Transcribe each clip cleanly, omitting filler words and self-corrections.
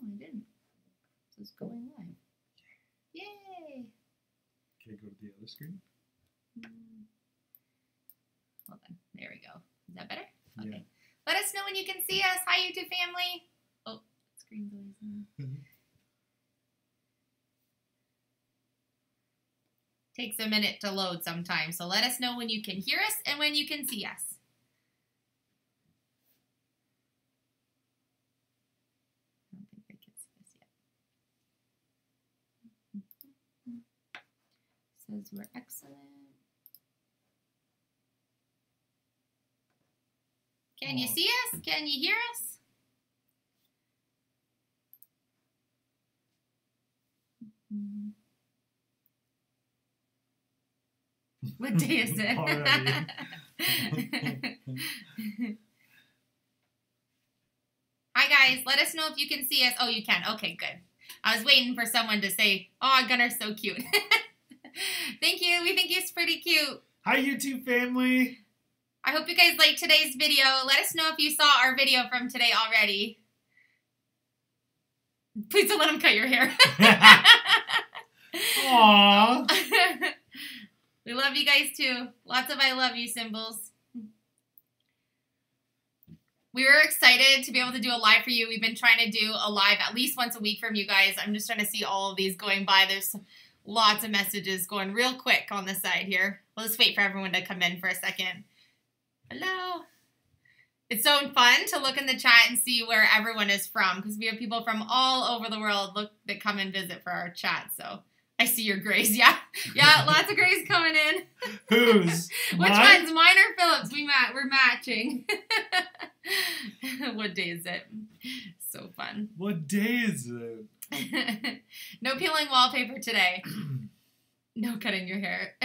I didn't. This is going live. Yay! Okay, go to the other screen. Hold on. There we go. Is that better? Yeah. Okay. Let us know when you can see us. Hi, YouTube family. Oh, screen's always on. Takes a minute to load sometimes, so let us know when you can hear us and when you can see us. I don't think they can see us yet. Says we're excellent. Can you see us? Can you hear us? What day is it? Hi guys, let us know if you can see us. Oh, you can. Okay, good. I was waiting for someone to say, "Oh, Gunner's so cute." Thank you. We think he's pretty cute. Hi, YouTube family. I hope you guys liked today's video. Let us know if you saw our video from today already. Please don't let him cut your hair. Aww. We love you guys too. Lots of I love you symbols. We were excited to be able to do a live for you. We've been trying to do a live at least once a week from you guys. I'm just trying to see all of these going by. There's lots of messages going real quick on the side here. We'll just wait for everyone to come in for a second. Hello. It's so fun to look in the chat and see where everyone is from because we have people from all over the world that come and visit for our chat. So I see your grays. Yeah, lots of grays coming in. Whose? Which ones? Mine or Philip's? We're matching. What day is it? So fun. What day is it? No peeling wallpaper today. No cutting your hair.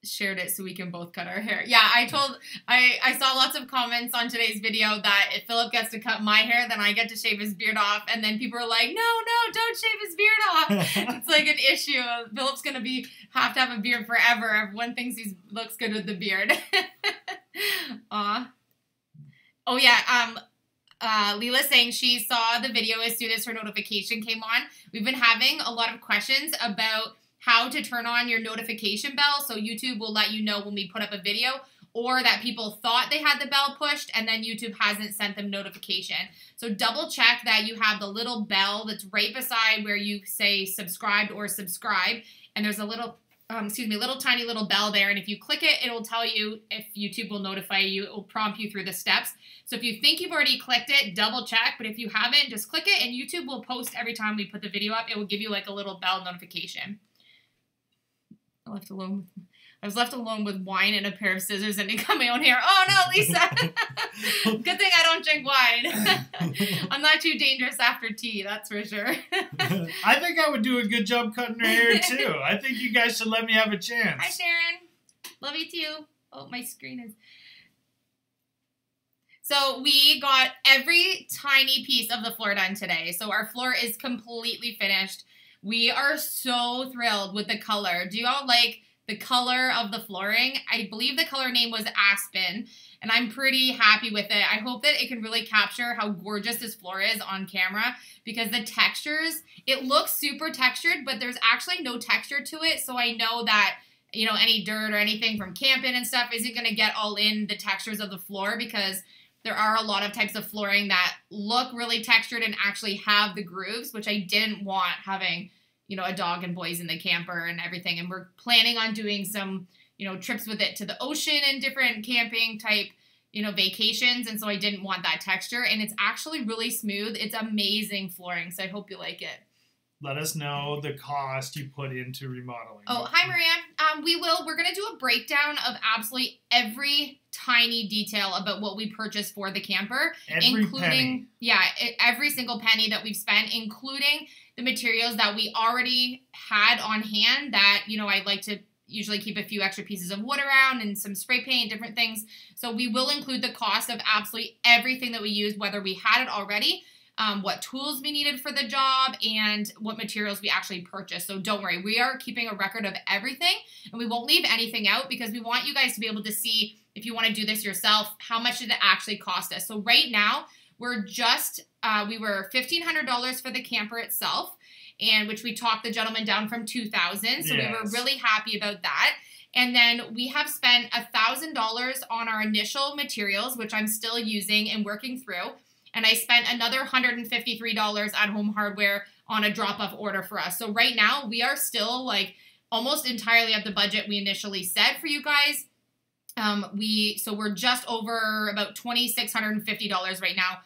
Shared it so we can both cut our hair. Yeah, I saw lots of comments on today's video that if Philip gets to cut my hair, then I get to shave his beard off. And then people are like, no, don't shave his beard off. It's like an issue. Philip's going to have to have a beard forever. Everyone thinks he looks good with the beard. Aw. Oh, yeah. Leela's saying she saw the video as soon as her notification came on. We've been having a lot of questions about how to turn on your notification bell so YouTube will let you know when we put up a video, or that people thought they had the bell pushed and then YouTube hasn't sent them notification. So double check that you have the little bell that's right beside where you say subscribed or subscribe, and there's a little tiny little bell there, and if you click it, it'll tell you if YouTube will notify you. It will prompt you through the steps. So if you think you've already clicked it, double check, but if you haven't, just click it, and YouTube will post every time we put the video up. It will give you like a little bell notification. I was left alone with wine and a pair of scissors and to cut my own hair. Oh no, Lisa! Good thing I don't drink wine. I'm not too dangerous after tea, that's for sure. I think I would do a good job cutting her hair too. I think you guys should let me have a chance. Hi Sharon. Love you too. Oh, my screen is... So we got every tiny piece of the floor done today. So our floor is completely finished. We are so thrilled with the color. Do you all like the color of the flooring? I believe the color name was Aspen, and I'm pretty happy with it. I hope that it can really capture how gorgeous this floor is on camera, because the textures, it looks super textured, but there's actually no texture to it. So I know that, you know, any dirt or anything from camping and stuff isn't going to get all in the textures of the floor, because there are a lot of types of flooring that look really textured and actually have the grooves, which I didn't want having, you know, a dog and boys in the camper and everything. And we're planning on doing some, you know, trips with it to the ocean and different camping type, you know, vacations. And so I didn't want that texture. And it's actually really smooth. It's amazing flooring. So I hope you like it. Let us know the cost you put into remodeling. Oh, hi, Maria. We're going to do a breakdown of absolutely every tiny detail about what we purchased for the camper. Every penny. Yeah, every single penny that we've spent, including the materials that we already had on hand that, you know, I like to usually keep a few extra pieces of wood around and some spray paint, different things. So we will include the cost of absolutely everything that we used, whether we had it already, what tools we needed for the job, and what materials we actually purchased. So don't worry, we are keeping a record of everything, and we won't leave anything out, because we want you guys to be able to see, if you want to do this yourself, how much did it actually cost us. So right now, we're just, we were $1,500 for the camper itself, and which we talked the gentleman down from $2,000. So we were really happy about that. And then we have spent $1,000 on our initial materials, which I'm still using and working through. And I spent another $153 at Home Hardware on a drop-off order for us. So right now we are still like almost entirely at the budget we initially set for you guys. So we're just over about $2,650 right now.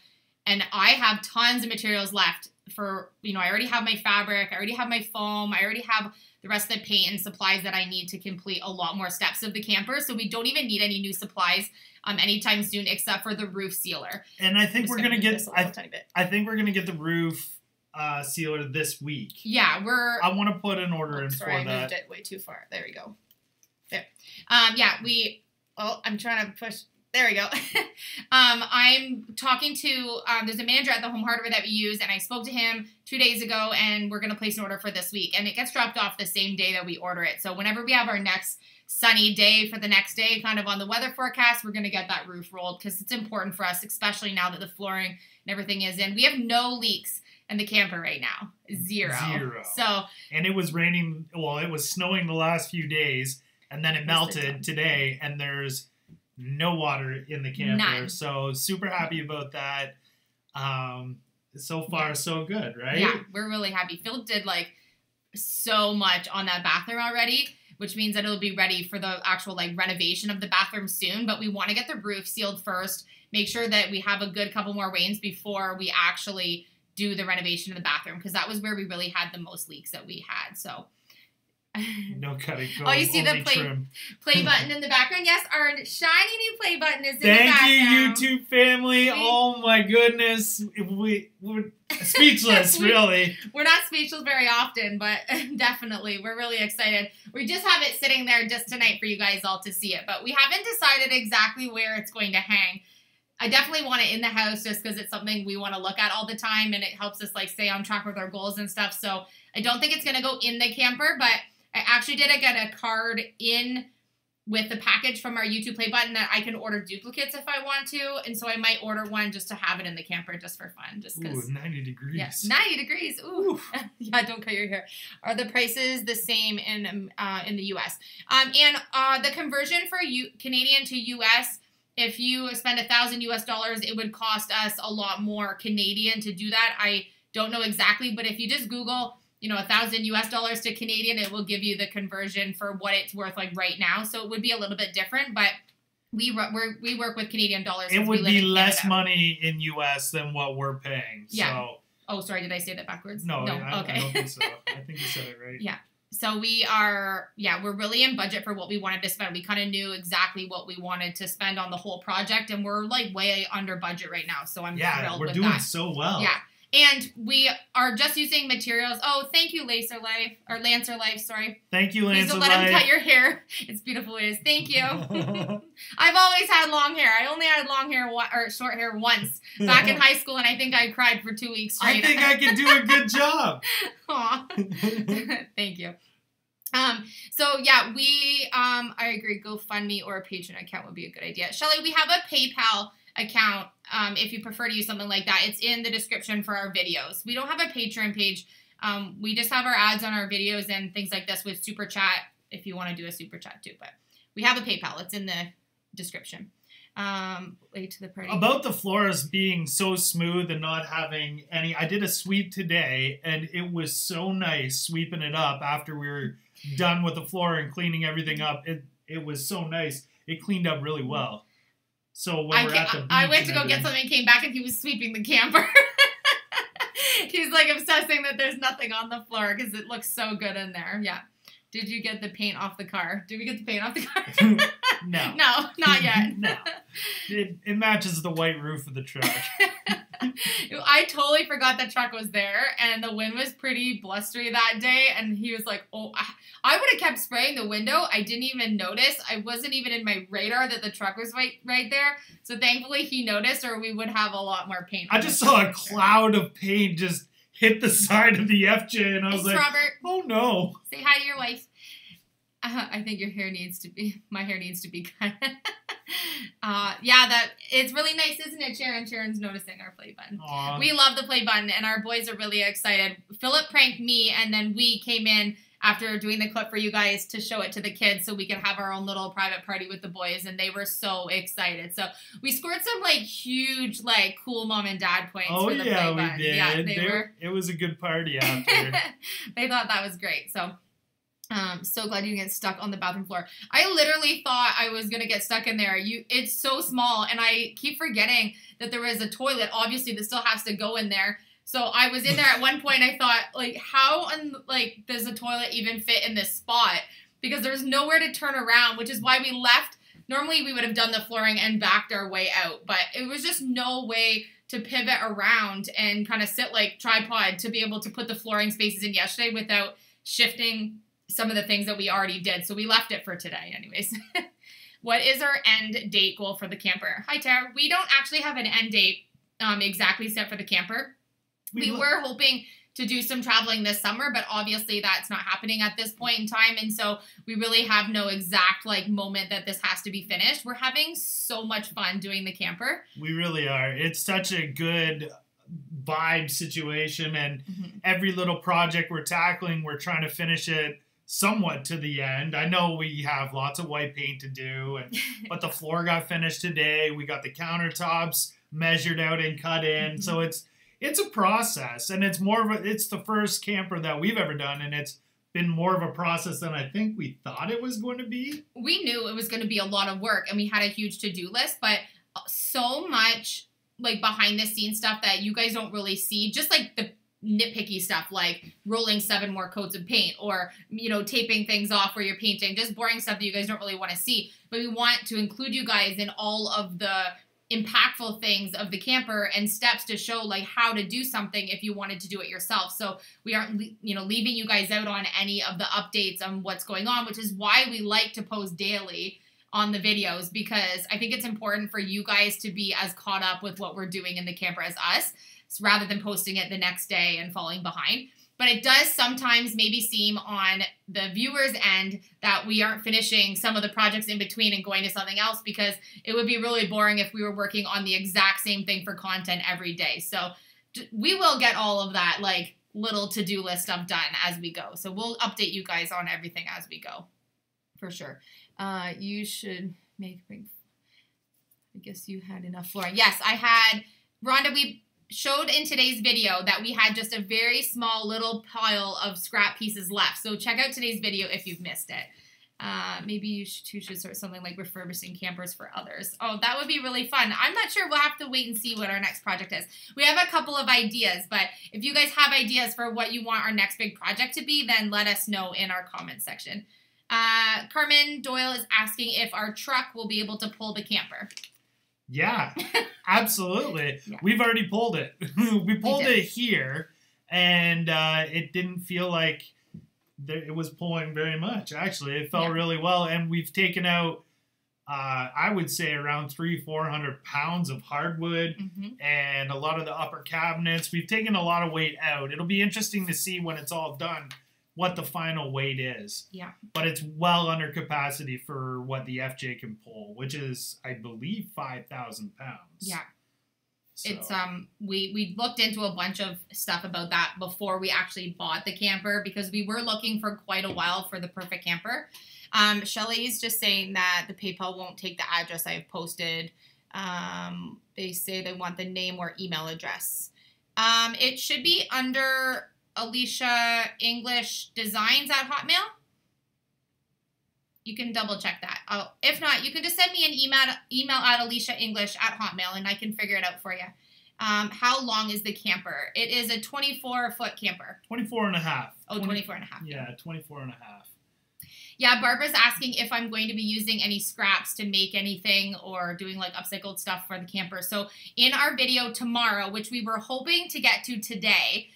And I have tons of materials left for, you know, I already have my fabric, I already have my foam, I already have the rest of the paint and supplies that I need to complete a lot more steps of the camper. So we don't even need any new supplies anytime soon, except for the roof sealer. And I think we're gonna get, I think we're gonna get the roof sealer this week. Yeah, I want to put an order in sorry, for that. I moved it way too far. There we go. There. I'm trying to push. There we go. I'm talking to, there's a manager at the Home Hardware that we use, and I spoke to him 2 days ago, and we're going to place an order for this week. And it gets dropped off the same day that we order it. So whenever we have our next sunny day for the next day, kind of on the weather forecast, we're going to get that roof rolled because it's important for us, especially now that the flooring and everything is in. We have no leaks in the camper right now. Zero. So, and it was raining, well, it was snowing the last few days, and then it melted today, and there's no water in the camper. None. So super happy about that. So far, so good, right? Yeah, we're really happy. Phil did like so much on that bathroom already, which means that it'll be ready for the actual like renovation of the bathroom soon. But we want to get the roof sealed first, make sure that we have a good couple more rains before we actually do the renovation of the bathroom, because that was where we really had the most leaks that we had. So no cutting. Oh, you see the play button in the background? Yes, our shiny new play button is in the background. Thank you, YouTube family. Oh my goodness. We're speechless, really. We're not speechless very often, but definitely. We're really excited. We just have it sitting there just tonight for you guys all to see it, but we haven't decided exactly where it's going to hang. I definitely want it in the house just because it's something we want to look at all the time, and it helps us like stay on track with our goals and stuff. So I don't think it's going to go in the camper, but I actually did get a card in with the package from our YouTube play button that I can order duplicates if I want to. And so I might order one just to have it in the camper just for fun. Just because. Ooh, 90 degrees. Yes, 90 degrees. Ooh. Yeah, don't cut your hair. Are the prices the same in the U.S.? And the conversion for Canadian to U.S., if you spend $1,000 US, it would cost us a lot more Canadian to do that. I don't know exactly, but if you just Google, $1,000 US to Canadian, it will give you the conversion for what it's worth like right now. So it would be a little bit different, but we work with Canadian dollars. It would be less money in US than what we're paying. Yeah. So. Oh, sorry. Did I say that backwards? No. Okay. I don't think so. I think you said it right. Yeah. So we're really in budget for what we wanted to spend. We kind of knew exactly what we wanted to spend on the whole project, and we're like way under budget right now. So I'm thrilled with that. Yeah, we're doing so well. Yeah. And we are just using materials. Oh, thank you, Lancer Life, sorry. Thank you, Lancer Life. Please don't let him cut your hair. It's beautiful it is. Thank you. I've always had long hair. I only had long hair or short hair once back in high school, and I think I cried for 2 weeks straight. I think I can do a good job. Aw. Thank you. So yeah, I agree. GoFundMe or a Patreon account would be a good idea. Shelly, we have a PayPal account. If you prefer to use something like that, it's in the description for our videos. We don't have a Patreon page. We just have our ads on our videos and things like this with Super Chat if you want to do a Super Chat too. But we have a PayPal. It's in the description. Late to the party. About the floors being so smooth and not having any, I did a sweep today, and it was so nice sweeping it up after we were done with the floor and cleaning everything up. It was so nice. It cleaned up really well. So when we're at the beach, I went to go get something, came back, and he was sweeping the camper. He's like obsessing that there's nothing on the floor because it looks so good in there. Yeah. Did you get the paint off the car? Did we get the paint off the car? No. No, not yet. No. It matches the white roof of the truck. I totally forgot the truck was there, and the wind was pretty blustery that day, and he was like, oh, I would have kept spraying the window. I didn't even notice. I wasn't even in my radar that the truck was right there. So thankfully he noticed, or we would have a lot more paint. I just saw a cloud of paint just hit the side of the FJ, and I was like, Robert. Oh no. Say hi to your wife. I think my hair needs to be cut. Yeah, it's really nice, isn't it, Sharon? Sharon's noticing our play button. Aww. We love the play button, and our boys are really excited. Philip pranked me, and then we came in after doing the clip for you guys to show it to the kids so we could have our own little private party with the boys, and they were so excited. So we scored some, like, huge, like, cool mom and dad points for the play button. We did. Yeah, It was a good party after. They thought that was great, so... so glad you didn't get stuck on the bathroom floor. I literally thought I was going to get stuck in there. It's so small, and I keep forgetting that there is a toilet, obviously, that still has to go in there. So I was in there at one point, I thought, like, how, does a toilet even fit in this spot? Because there's nowhere to turn around, which is why we left. Normally, we would have done the flooring and backed our way out, but it was just no way to pivot around and kind of sit like tripod to be able to put the flooring spaces in yesterday without shifting some of the things that we already did. So we left it for today anyways. What is our end date goal for the camper? Hi, Tara. We don't actually have an end date exactly set for the camper. We were hoping to do some traveling this summer, but obviously that's not happening at this point in time. And so we really have no exact moment that this has to be finished. We're having so much fun doing the camper. We really are. It's such a good vibe situation, and every little project we're tackling, we're trying to finish it somewhat to the end. I know we have lots of white paint to do, but the floor got finished today. We got the countertops measured out and cut in. So it's a process, and it's the first camper that we've ever done, and it's been more of a process than I think we thought it was going to be. We knew it was going to be a lot of work, and we had a huge to-do list, but so much behind the scenes stuff that you guys don't really see, just the nitpicky stuff like rolling 7 more coats of paint or, taping things off where you're painting, just boring stuff that you guys don't really want to see. But we want to include you guys in all of the impactful things of the camper and steps to show how to do something if you wanted to do it yourself. So we aren't, leaving you guys out on any of the updates on what's going on, which is why we like to post daily on the videos, because I think it's important for you guys to be as caught up with what we're doing in the camper as us, rather than posting it the next day and falling behind. But it does sometimes maybe seem on the viewer's end that we aren't finishing some of the projects in between and going to something else, because it would be really boring if we were working on the exact same thing for content every day. So we will get all of that little to-do list stuff done as we go. So we'll update you guys on everything as we go, for sure. You should make big... I guess you had enough flooring. Yes, I had... Rhonda, we showed in today's video that we had just a very small little pile of scrap pieces left. So check out today's video if you've missed it. Maybe you should start something like refurbishing campers for others. Oh, that would be really fun. I'm not sure. We'll have to wait and see what our next project is. We have a couple of ideas, but if you guys have ideas for what you want our next big project to be, then let us know in our comments section. Carmen Doyle is asking if our truck will be able to pull the camper. Yeah, absolutely. Yeah. We've already pulled it. We pulled it here, and it didn't feel like it was pulling very much. Actually, it felt really well, and we've taken out, I would say, around 300-400 pounds of hardwood and a lot of the upper cabinets. We've taken a lot of weight out. It'll be interesting to see when it's all done what the final weight is. Yeah. But it's well under capacity for what the FJ can pull, which is, I believe, 5,000 pounds. Yeah. So. It's we looked into a bunch of stuff about that before we actually bought the camper, because we were looking for quite a while for the perfect camper. Shelly's just saying that the PayPal won't take the address I've posted. They say they want the name or email address. It should be under Elysia English Designs at Hotmail. You can double check that. If not, you can just send me an email at Elysia English at Hotmail, and I can figure it out for you. How long is the camper? It is a 24-foot camper. 24 and a half. Oh, 24 and a half. Yeah, 24 and a half. Yeah, Barbara's asking if I'm going to be using any scraps to make anything or doing upcycled stuff for the camper. So in our video tomorrow, which we were hoping to get to today,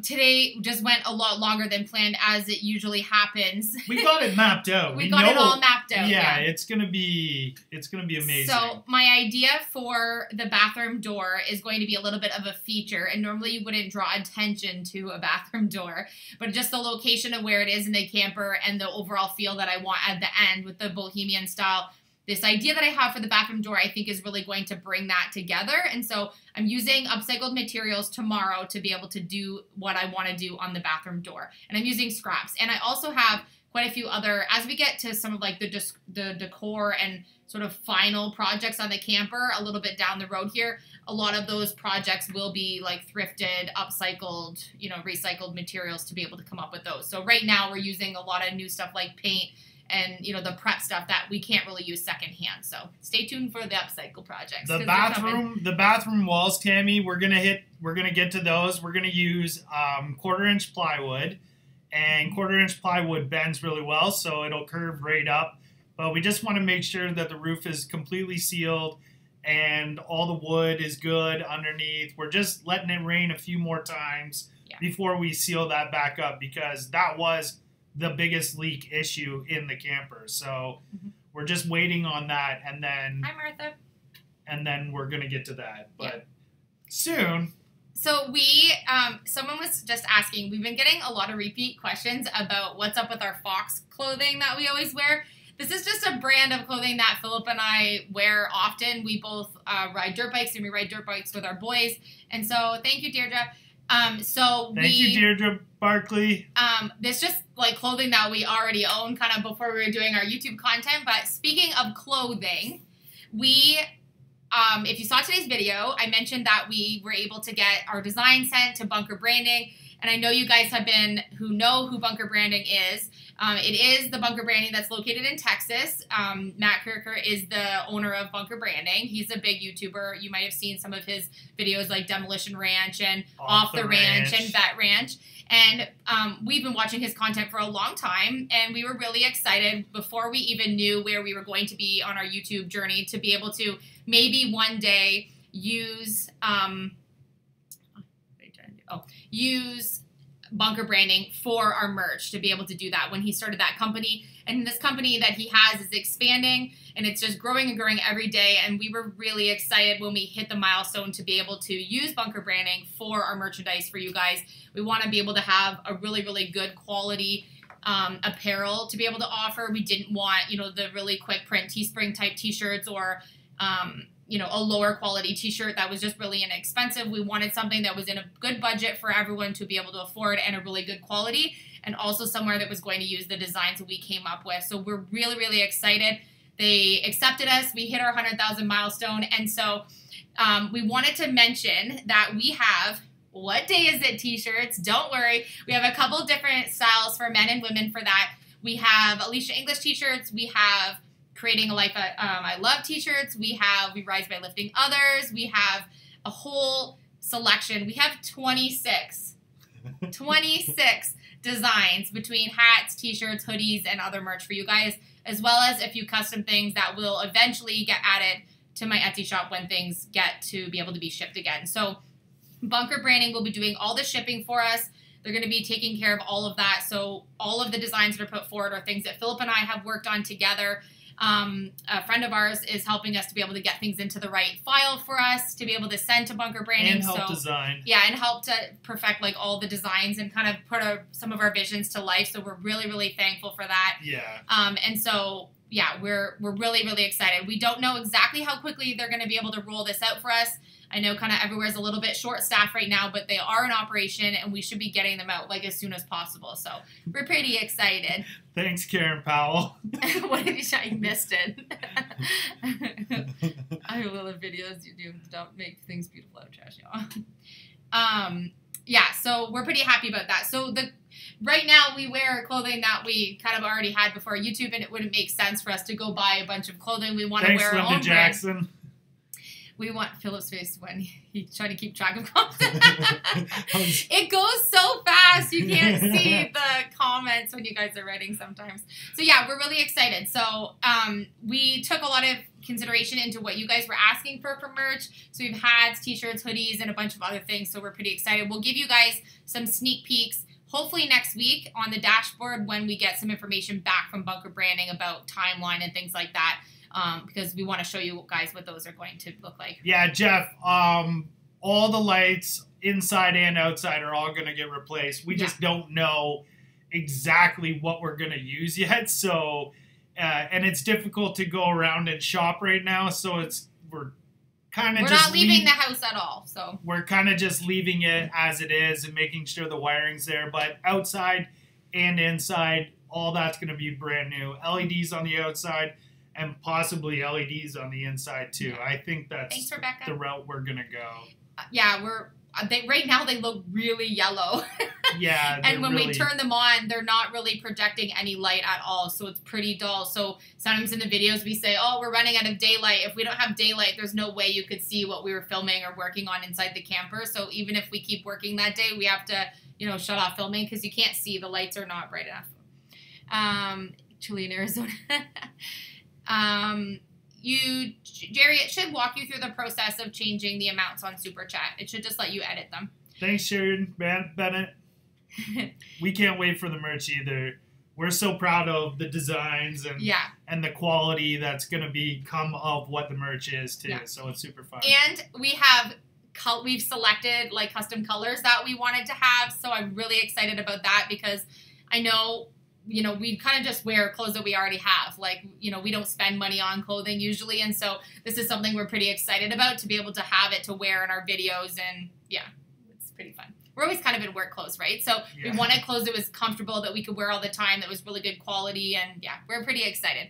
Today just went a lot longer than planned, as it usually happens. We got it mapped out. We got it all mapped out. Yeah, it's gonna be amazing. So my idea for the bathroom door is going to be a little bit of a feature, and normally you wouldn't draw attention to a bathroom door, but just the location of where it is in the camper and the overall feel that I want at the end with the bohemian style. This idea that I have for the bathroom door, I think, is really going to bring that together. And so I'm using upcycled materials tomorrow to be able to do what I want to do on the bathroom door. And I'm using scraps. And I also have quite a few other, as we get to some of like the decor and sort of final projects on the camper a little bit down the road here, a lot of those projects will be like thrifted, upcycled, recycled materials to be able to come up with those. So right now we're using a lot of new stuff like paint and, the prep stuff that we can't really use secondhand. So stay tuned for the upcycle projects. The bathroom walls, Tammy, we're gonna get to those. We're gonna use 1/4-inch plywood, and 1/4-inch plywood bends really well, so it'll curve right up. But we just want to make sure that the roof is completely sealed and all the wood is good underneath. We're just letting it rain a few more times before we seal that back up, because that was the biggest leak issue in the camper. So we're just waiting on that, and then hi Martha, and then we're gonna get to that, but soon. So someone was just asking, we've been getting a lot of repeat questions about what's up with our Fox clothing that we always wear. This is just a brand of clothing that Philip and I wear often. We both ride dirt bikes, and we ride dirt bikes with our boys. And so thank you, Deirdre. Thank you, Deirdre Barkley. This just like clothing that we already own kind of before we were doing our YouTube content. But speaking of clothing, if you saw today's video, I mentioned that we were able to get our design sent to Bunker Branding. And I know you guys who know who Bunker Branding is. It is the Bunker Branding that's located in Texas. Matt Kirker is the owner of Bunker Branding. He's a big YouTuber. You might have seen some of his videos like Demolition Ranch and Off the Ranch and Vet Ranch. And we've been watching his content for a long time, and we were really excited before we even knew where we were going to be on our YouTube journey to be able to maybe one day use Bunker Branding for our merch, to be able to do that when he started that company. And this company that he has is expanding, and it's just growing and growing every day. And we were really excited when we hit the milestone to be able to use Bunker Branding for our merchandise for you guys. We want to be able to have a really, really good quality apparel to be able to offer. We didn't want, the really quick print Teespring type t-shirts or a lower quality t-shirt that was just really inexpensive. We wanted something that was in a good budget for everyone to be able to afford, and a really good quality, and also somewhere that was going to use the designs that we came up with. So we're really, really excited. They accepted us. We hit our 100,000 milestone. And so we wanted to mention that we have What Day Is It t-shirts. Don't worry. We have a couple different styles for men and women for that. We have Elysia English t-shirts. We have Creating a Life I Love t-shirts. We Rise by Lifting Others. We have a whole selection. We have 26 designs between hats, t-shirts, hoodies, and other merch for you guys, as well as a few custom things that will eventually get added to my Etsy shop when things get to be able to be shipped again. So Bunker Branding will be doing all the shipping for us. They're going to be taking care of all of that. So all of the designs that are put forward are things that Philip and I have worked on together. A friend of ours is helping us to be able to get things into the right file for us to be able to send to Bunker Branding. And help design. Yeah, and help to perfect like all the designs and kind of put some of our visions to life. So we're really, really thankful for that. Yeah. And so, yeah, we're really, really excited. We don't know exactly how quickly they're going to be able to roll this out for us. I know kind of everywhere's a little bit short-staffed right now, but they are in operation, and we should be getting them out like as soon as possible. So we're pretty excited. Thanks, Karen Powell. What did you say? You missed it. I love videos you do. Don't make things beautiful out of trash, y'all. Yeah, so we're pretty happy about that. So right now we wear clothing that we kind of already had before YouTube, and it wouldn't make sense for us to go buy a bunch of clothing. We want to wear our own Jackson. We want Philip's face when he's trying to keep track of comments. It goes so fast, you can't see the comments when you guys are writing sometimes. So yeah, we're really excited. So we took a lot of consideration into what you guys were asking for merch. So we've hats, t-shirts, hoodies, and a bunch of other things. So we're pretty excited. We'll give you guys some sneak peeks hopefully next week on the dashboard when we get some information back from Bunker Branding about timeline and things like that. Because we want to show you guys what those are going to look like. Yeah, Jeff, all the lights inside and outside are all going to get replaced. We just don't know exactly what we're going to use yet. So, and it's difficult to go around and shop right now. So we're not leaving the house at all. So we're kind of just leaving it as it is and making sure the wiring's there. But outside and inside, all that's going to be brand new. LEDs on the outside. And possibly LEDs on the inside too. I think that's the route we're gonna go. Yeah, right now they look really yellow. Yeah, and when we turn them on, they're not really projecting any light at all, so it's pretty dull. So sometimes in the videos we say, "Oh, we're running out of daylight." If we don't have daylight, there's no way you could see what we were filming or working on inside the camper. So even if we keep working that day, we have to, shut off filming because you can't see. The lights are not bright enough. Chile in Arizona. Jerry, it should walk you through the process of changing the amounts on Super Chat. It should just let you edit them. Thanks, Sharon Bennett. We can't wait for the merch either. We're so proud of the designs and the quality that's going to come of what the merch is too. Yeah. So it's super fun. And we've selected like custom colors that we wanted to have. So I'm really excited about that because I know we kind of just wear clothes that we already have. Like, we don't spend money on clothing usually. And so this is something we're pretty excited about to be able to have it to wear in our videos. And yeah, it's pretty fun. We're always kind of in work clothes, right? So we wanted clothes that was comfortable, that we could wear all the time, that was really good quality. And yeah, we're pretty excited.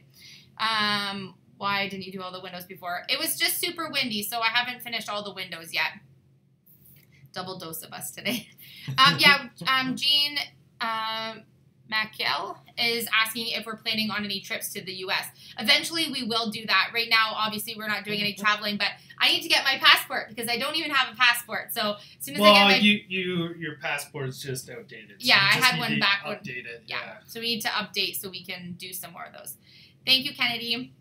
Why didn't you do all the windows before? It was just super windy, so I haven't finished all the windows yet. Double dose of us today. Jean... Maciel is asking if we're planning on any trips to the U.S. Eventually, we will do that. Right now, obviously, we're not doing any traveling, but I need to get my passport because I don't even have a passport. So as soon as I get your passport's just outdated. Yeah, so I had one back. Update it. Yeah. So we need to update so we can do some more of those. Thank you, Kennedy.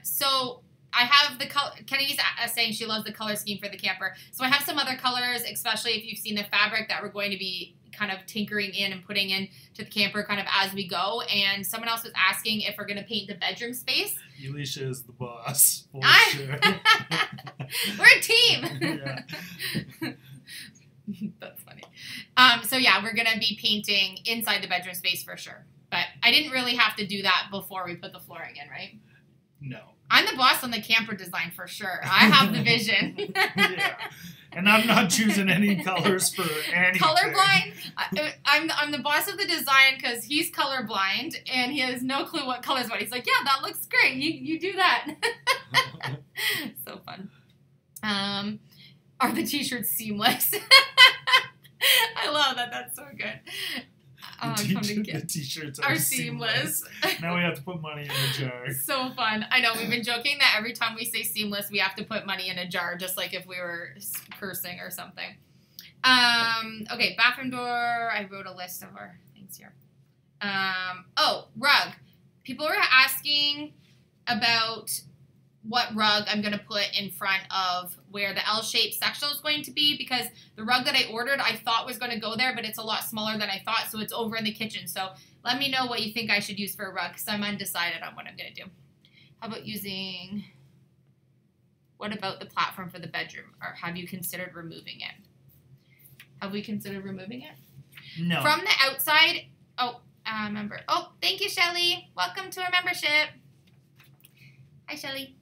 So I have the color. Kennedy's saying she loves the color scheme for the camper. So I have some other colors, especially if you've seen the fabric that we're going to be kind of tinkering in and putting in to the camper kind of as we go. And someone else was asking if we're going to paint the bedroom space. Elysia is the boss. For sure. We're a team. Yeah. That's funny. So yeah, we're going to be painting inside the bedroom space for sure. But I didn't really have to do that before we put the flooring in, right? No. I'm the boss on the camper design for sure. I have the vision. Yeah. And I'm not choosing any colors for anything. Colorblind? I'm the boss of the design because he's colorblind and he has no clue what colors what. He's like, yeah, that looks great. You do that. So fun. Are the t-shirts seamless? I love that. That's so good. The t-shirts are seamless. Now we have to put money in a jar. So fun. I know. We've been joking that every time we say seamless, we have to put money in a jar, just like if we were cursing or something. Okay, bathroom door. I wrote a list of our things here. Rug. People were asking about what rug I'm going to put in front of where the L-shaped sectional is going to be, because the rug that I ordered I thought was going to go there, but it's a lot smaller than I thought, so it's over in the kitchen. So let me know what you think I should use for a rug, because I'm undecided on what I'm going to do. How about what about the platform for the bedroom? Or have you considered removing it? Have we considered removing it? No. From the outside, member. Oh, thank you, Shelly. Welcome to our membership. Hi, Shelly.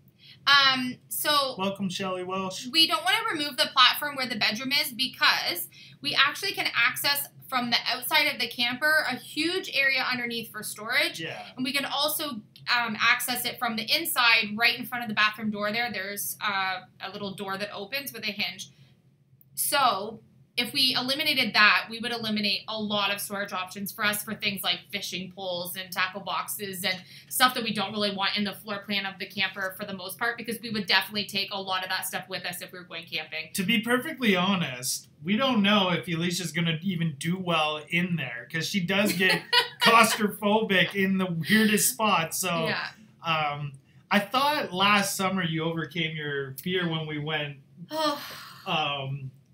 Welcome, Shelly Welsh. We don't want to remove the platform where the bedroom is because we actually can access from the outside of the camper a huge area underneath for storage. Yeah. And we can also access it from the inside right in front of the bathroom door there. There's a little door that opens with a hinge. So if we eliminated that, we would eliminate a lot of storage options for us for things like fishing poles and tackle boxes and stuff that we don't really want in the floor plan of the camper for the most part, because we would definitely take a lot of that stuff with us if we were going camping. To be perfectly honest, we don't know if Elysia's going to even do well in there, because she does get claustrophobic in the weirdest spots. So Yeah. I thought last summer you overcame your fear when we went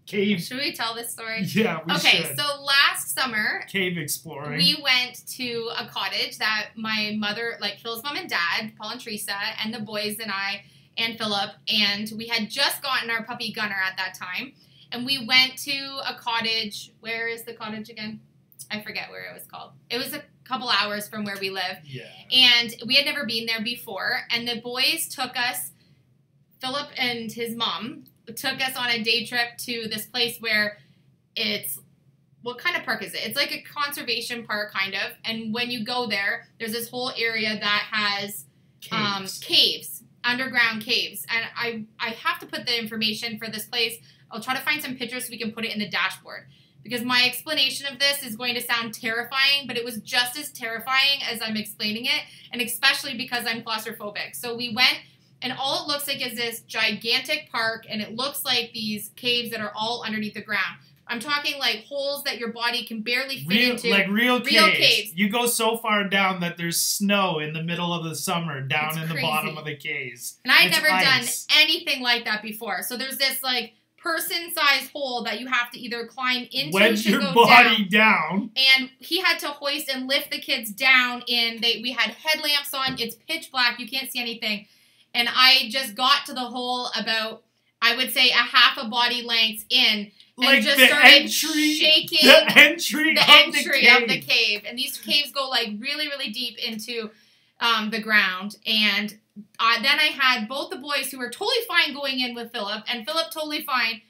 cave. Should we tell this story? Yeah, we should. Okay, so last summer, Cave exploring. we went to a cottage that my mother, like Phil's mom and dad, Paul and Teresa, and the boys and I and Philip, and we had just gotten our puppy Gunner at that time. And we went to a cottage. Where is the cottage again? I forget where it was called. It was a couple hours from where we live. Yeah. And we had never been there before. And the boys took us, Philip and his mom, took us on a day trip to this place where it's, what kind of park is it? It's like a conservation park, kind of. And when you go there, there's this whole area that has caves, underground caves. And I have to put the information for this place. I'll try to find some pictures so we can put it in the dashboard, because my explanation of this is going to sound terrifying, but it was just as terrifying as I'm explaining it, and especially because I'm claustrophobic. So we went, and all it looks like is this gigantic park, and it looks like these caves that are all underneath the ground. I'm talking like holes that your body can barely fit into. Like real caves. You go so far down that there's snow in the middle of the summer down in the bottom of the caves. And I had never done anything like that before. So there's this like person-sized hole that you have to either climb into wedge to your go body down. And he had to hoist and lift the kids down. We had headlamps on. It's pitch black. You can't see anything. And I just got to the hole about, I would say, a half a body length in. And Like just the started shaking the entry of the cave. And these caves go like really, really deep into the ground. And then I had both the boys who were totally fine going in with Philip, and Philip totally fine.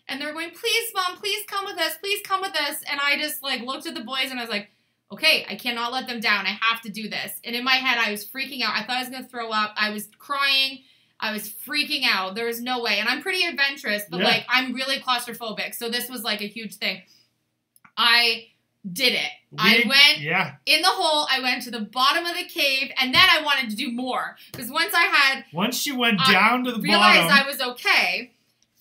And they were going, please, Mom, please come with us. Please come with us. And I just like looked at the boys and I was like, okay, I cannot let them down. I have to do this. And in my head, I was freaking out. I thought I was going to throw up. I was crying. I was freaking out. There was no way. And I'm pretty adventurous, but like I'm really claustrophobic. So this was like a huge thing. I did it. I went in the hole. I went to the bottom of the cave, and then I wanted to do more. Because once you went down to the realized bottom, I was okay.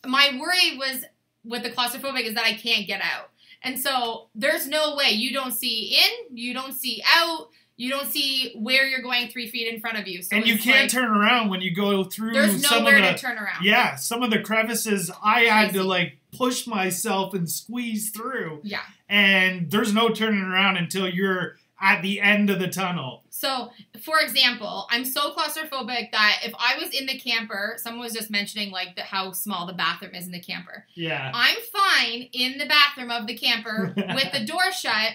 My worry was with the claustrophobic is that I can't get out. And so there's no way. You don't see in, you don't see out, you don't see where you're going 3 feet in front of you. So and you can't turn around when you go through there's some nowhere of the, to turn around. Yeah, some of the crevices I had to like push myself and squeeze through. Yeah. And there's no turning around until you're at the end of the tunnel. So, for example, I'm so claustrophobic that if I was in the camper, someone was just mentioning like how small the bathroom is in the camper. Yeah. I'm fine in the bathroom of the camper with the door shut,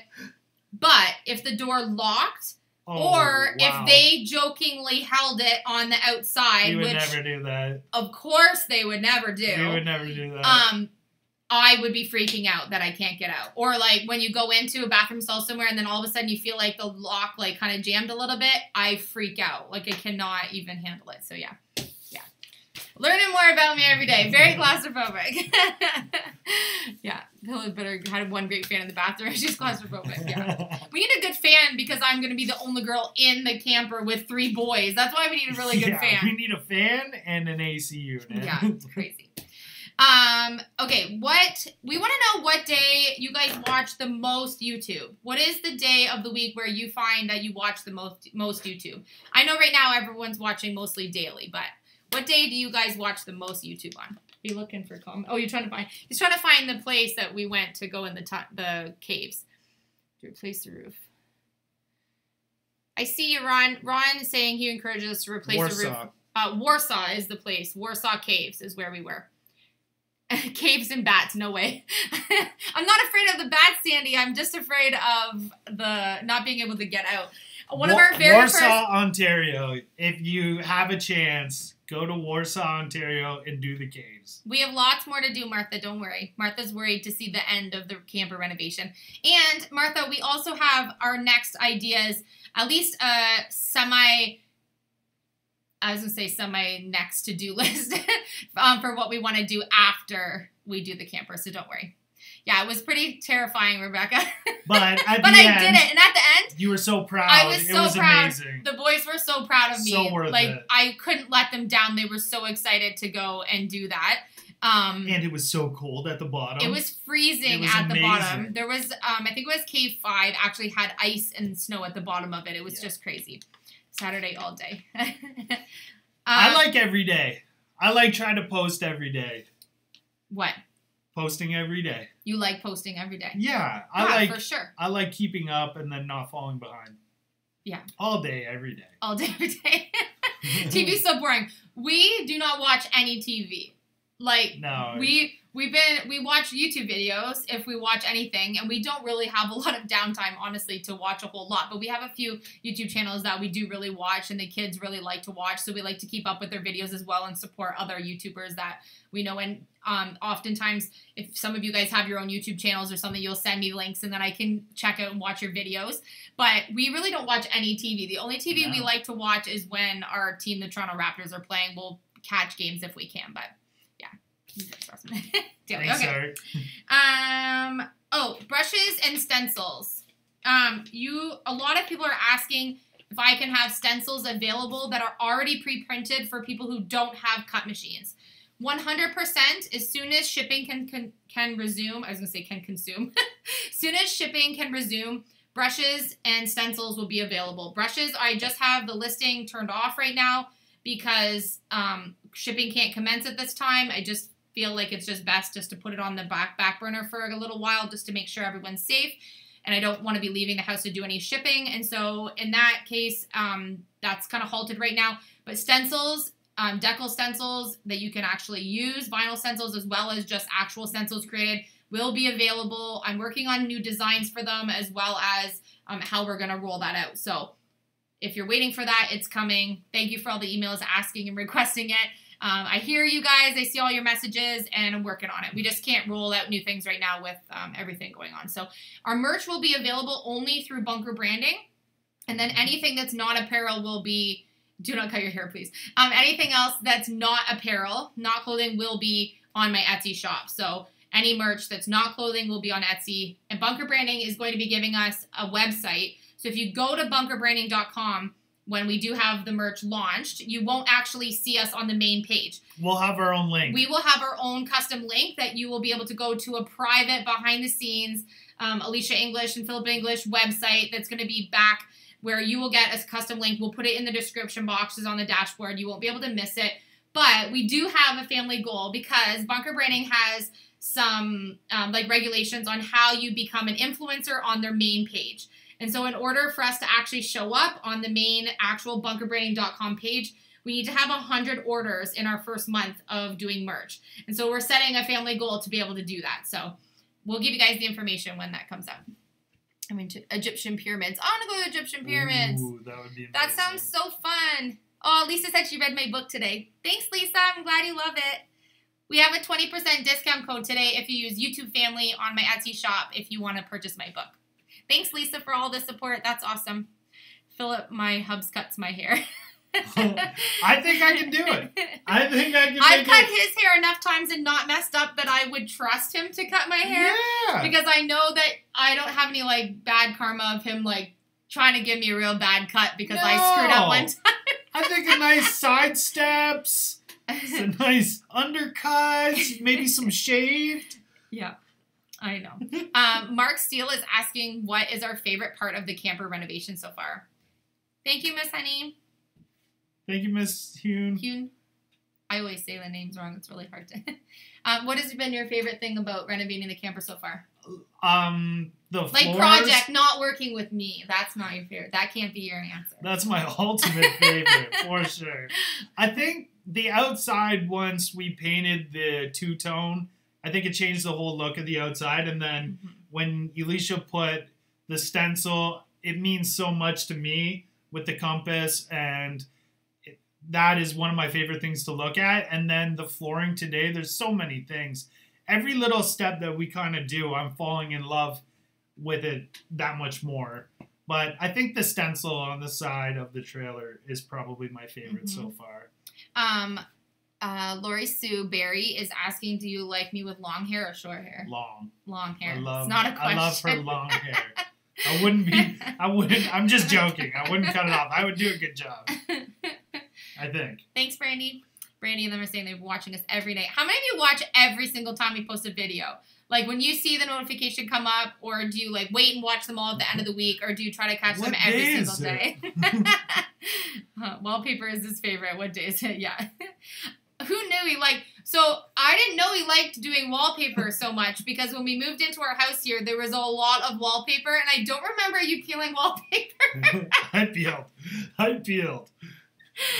but if the door locked if they jokingly held it on the outside, you would never do that. Of course they would never do. You would never do that. I would be freaking out that I can't get out. Or like when you go into a bathroom stall somewhere and then all of a sudden you feel like the lock like kind of jammed a little bit, I freak out. Like I cannot even handle it. So yeah. Learning more about me every day. Very claustrophobic. Yeah. Hillary better had one great fan in the bathroom. She's claustrophobic. Yeah. We need a good fan because I'm going to be the only girl in the camper with 3 boys. That's why we need a really good fan. We need a fan and an AC unit. Yeah, it's crazy. Okay, we want to know what day you guys watch the most YouTube. What is the day of the week where you find that you watch the most YouTube? I know right now everyone's watching mostly daily, but what day do you guys watch the most YouTube on? Are you looking for comment? Oh, he's trying to find the place that we went to go in the caves. To replace the roof. I see you, Ron. Ron is saying he encourages us to replace the roof. Warsaw is the place. Warsaw Caves is where we were. Caves and bats, no way. I'm not afraid of the bats, Sandy. I'm just afraid of the not being able to get out. One of our very Warsaw, Ontario. If you have a chance, go to Warsaw, Ontario, and do the caves. We have lots more to do, Martha. Don't worry. Martha's worried to see the end of the camper renovation. And, Martha, we also have our next ideas, at least a semi next to-do list for what we want to do after we do the camper, so don't worry. Yeah, it was pretty terrifying, Rebecca. But at but the I end, did it, and at the end, you were so proud. I was so it was proud. amazing. The boys were so proud of me. So worth like it. I couldn't let them down. They were so excited to go and do that. And it was so cold at the bottom. It was freezing at the bottom. There was, I think it was Cave 5 actually had ice and snow at the bottom of it. It was just crazy. Saturday all day. I like every day. I like trying to post every day. What? Posting every day. You like posting every day? Yeah. I like for sure. I like keeping up and then not falling behind. Yeah. All day, every day. All day, every day. TV's so boring. We do not watch any TV. Like, no. We watch YouTube videos if we watch anything, and we don't really have a lot of downtime, honestly, to watch a whole lot. But we have a few YouTube channels that we do really watch, and the kids really like to watch, so we like to keep up with their videos as well and support other YouTubers that we know. And oftentimes, if some of you guys have your own YouTube channels or something, you'll send me links, and then I can check out and watch your videos. But we really don't watch any TV. The only TV we like to watch is when our team, the Toronto Raptors, are playing. We'll catch games if we can, but... Okay. Brushes and stencils. A lot of people are asking if I can have stencils available that are already pre-printed for people who don't have cut machines. 100%, as soon as shipping can resume, I was going to say can consume. As soon as shipping can resume, brushes and stencils will be available. Brushes, I just have the listing turned off right now because shipping can't commence at this time. I just feel like it's just best just to put it on the back burner for a little while just to make sure everyone's safe. And I don't want to be leaving the house to do any shipping. And so in that case, that's kind of halted right now. But stencils, decal stencils that you can actually use, vinyl stencils as well as just actual stencils created, will be available. I'm working on new designs for them as well as how we're going to roll that out. So if you're waiting for that, it's coming. Thank you for all the emails asking and requesting it. I hear you guys. I see all your messages, and I'm working on it. We just can't roll out new things right now with everything going on. So our merch will be available only through Bunker Branding, and then anything that's not apparel will be, do not cut your hair, please. Anything else that's not apparel, not clothing, will be on my Etsy shop. So any merch that's not clothing will be on Etsy, and Bunker Branding is going to be giving us a website. So if you go to bunkerbranding.com, when we do have the merch launched, you won't actually see us on the main page. We'll have our own link. We will have our own custom link that you will be able to go to a private behind-the-scenes Elysia English and Philip English website that's going to be back where you will get a custom link. We'll put it in the description boxes on the dashboard. You won't be able to miss it. But we do have a family goal because Bunker Branding has some regulations on how you become an influencer on their main page. And so in order for us to actually show up on the main actual bunkerbranding.com page, we need to have 100 orders in our first month of doing merch. And so we're setting a family goal to be able to do that. So we'll give you guys the information when that comes up. I mean, Egyptian pyramids. I want to go to Egyptian pyramids. Ooh, that would be amazing. That sounds so fun. Oh, Lisa said she read my book today. Thanks, Lisa. I'm glad you love it. We have a 20% discount code today if you use YouTube Family on my Etsy shop if you want to purchase my book. Thanks, Lisa, for all the support. That's awesome. Philip, my hubs cuts my hair. I think I can do it. I think I can I've cut his hair enough times and not messed up that I would trust him to cut my hair. Yeah. Because I know that I don't have any, bad karma of him, trying to give me a real bad cut because I screwed up one time. I think a nice side steps, some nice undercuts, maybe some shaved. Yeah. I know. Mark Steele is asking, what is our favorite part of the camper renovation so far? Thank you, Miss Honey. Thank you, Miss Hune. Hune. I always say the names wrong. It's really hard to... what has been your favorite thing about renovating the camper so far? The floors. Project, not working with me. That's not your favorite. That can't be your answer. That's my ultimate favorite, for sure. I think the outside, once we painted the two-tone, I think it changed the whole look of the outside. And then when Elysia put the stencil, it means so much to me with the compass. And that is one of my favorite things to look at. And then the flooring today, there's so many things. Every little step that we kind of do, I'm falling in love with it that much more. But I think the stencil on the side of the trailer is probably my favorite so far. Lori Sue Barry is asking, do you like me with long hair or short hair? Long. Long hair. It's not a question. I love her long hair. I'm just joking. I wouldn't cut it off. I would do a good job. I think. Thanks, Brandy. Brandy and them are saying they're watching us every day. How many of you watch every single time we post a video? Like when you see the notification come up, or do you like wait and watch them all at the end of the week, or do you try to catch them every single day? Wallpaper is his favorite. What day is it? Yeah. Who knew he liked... So I didn't know he liked doing wallpaper so much, because when we moved into our house here, there was a lot of wallpaper, and I don't remember you peeling wallpaper. I peeled. I peeled.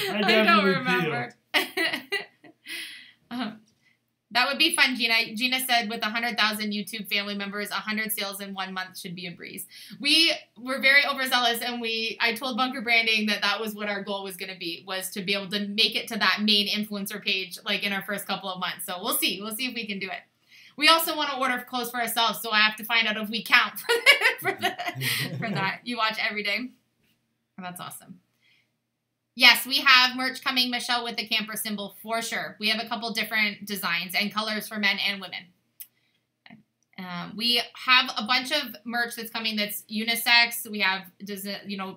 I don't remember. That would be fun, Gina. Gina said with 100,000 YouTube family members, 100 sales in 1 month should be a breeze. We were very overzealous, and I told Bunker Branding that was what our goal was going to be, was to be able to make it to that main influencer page like in our first couple of months. So we'll see. We'll see if we can do it. We also want to order clothes for ourselves, so I have to find out if we count for that. You watch every day. That's awesome. Yes, we have merch coming, Michelle, with the camper symbol for sure. We have a couple different designs and colors for men and women. We have a bunch of merch that's coming that's unisex. We have,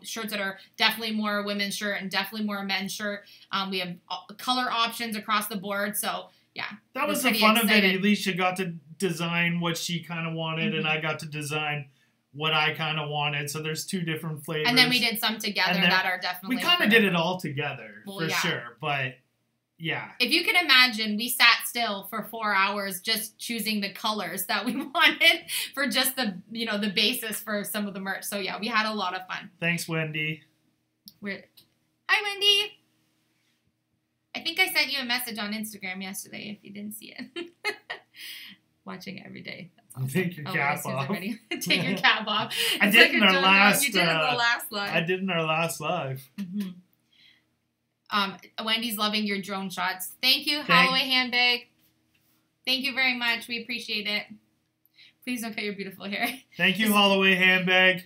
shirts that are definitely more a women's shirt and definitely more a men's shirt. We have color options across the board. So, yeah. That was the fun of it. Elysia got to design what she kind of wanted, and I got to design what I kind of wanted. So there's 2 different flavors. And then we did some together that are definitely... We kind of did it all together, sure. But, yeah. If you can imagine, we sat still for 4 hours just choosing the colors that we wanted for just the basis for some of the merch. So, yeah, we had a lot of fun. Thanks, Wendy. Hi, Wendy. I think I sent you a message on Instagram yesterday if you didn't see it. Watching it every day. Awesome. Take your cap off. Take your cap off. I did in our last. You did in the last live. I did in our last live. Wendy's loving your drone shots. Thank you, Holloway Handbag. Thank you very much. We appreciate it. Please don't cut your beautiful hair. Thank you, Holloway Handbag.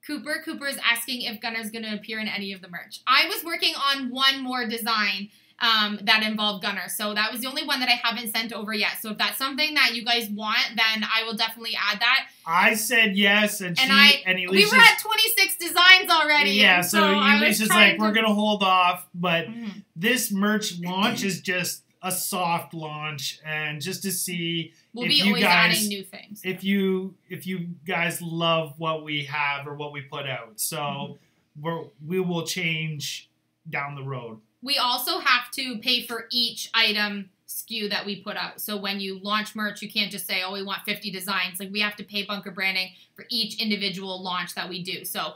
Cooper is asking if Gunner's going to appear in any of the merch. I was working on one more design that involved Gunner. So that was the only one that I haven't sent over yet. So if that's something that you guys want, then I will definitely add that. I said yes, and we were at 26 designs already. Yeah, so Elysia's like, we're going to hold off, but this merch launch is just a soft launch, and just to see adding new things. If you guys love what we have or what we put out. So we will change down the road. We also have to pay for each item SKU that we put out. So when you launch merch, you can't just say, oh, we want 50 designs. Like, we have to pay Bunker Branding for each individual launch that we do. So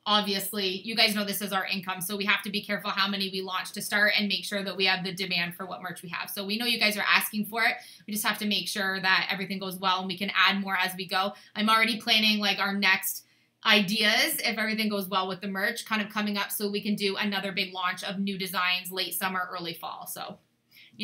obviously, you guys know this is our income, so we have to be careful how many we launch to start and make sure that we have the demand for what merch we have. So we know you guys are asking for it. We just have to make sure that everything goes well and we can add more as we go. I'm already planning like our next ideas, if everything goes well with the merch, kind of coming up, so we can do another big launch of new designs late summer, early fall. So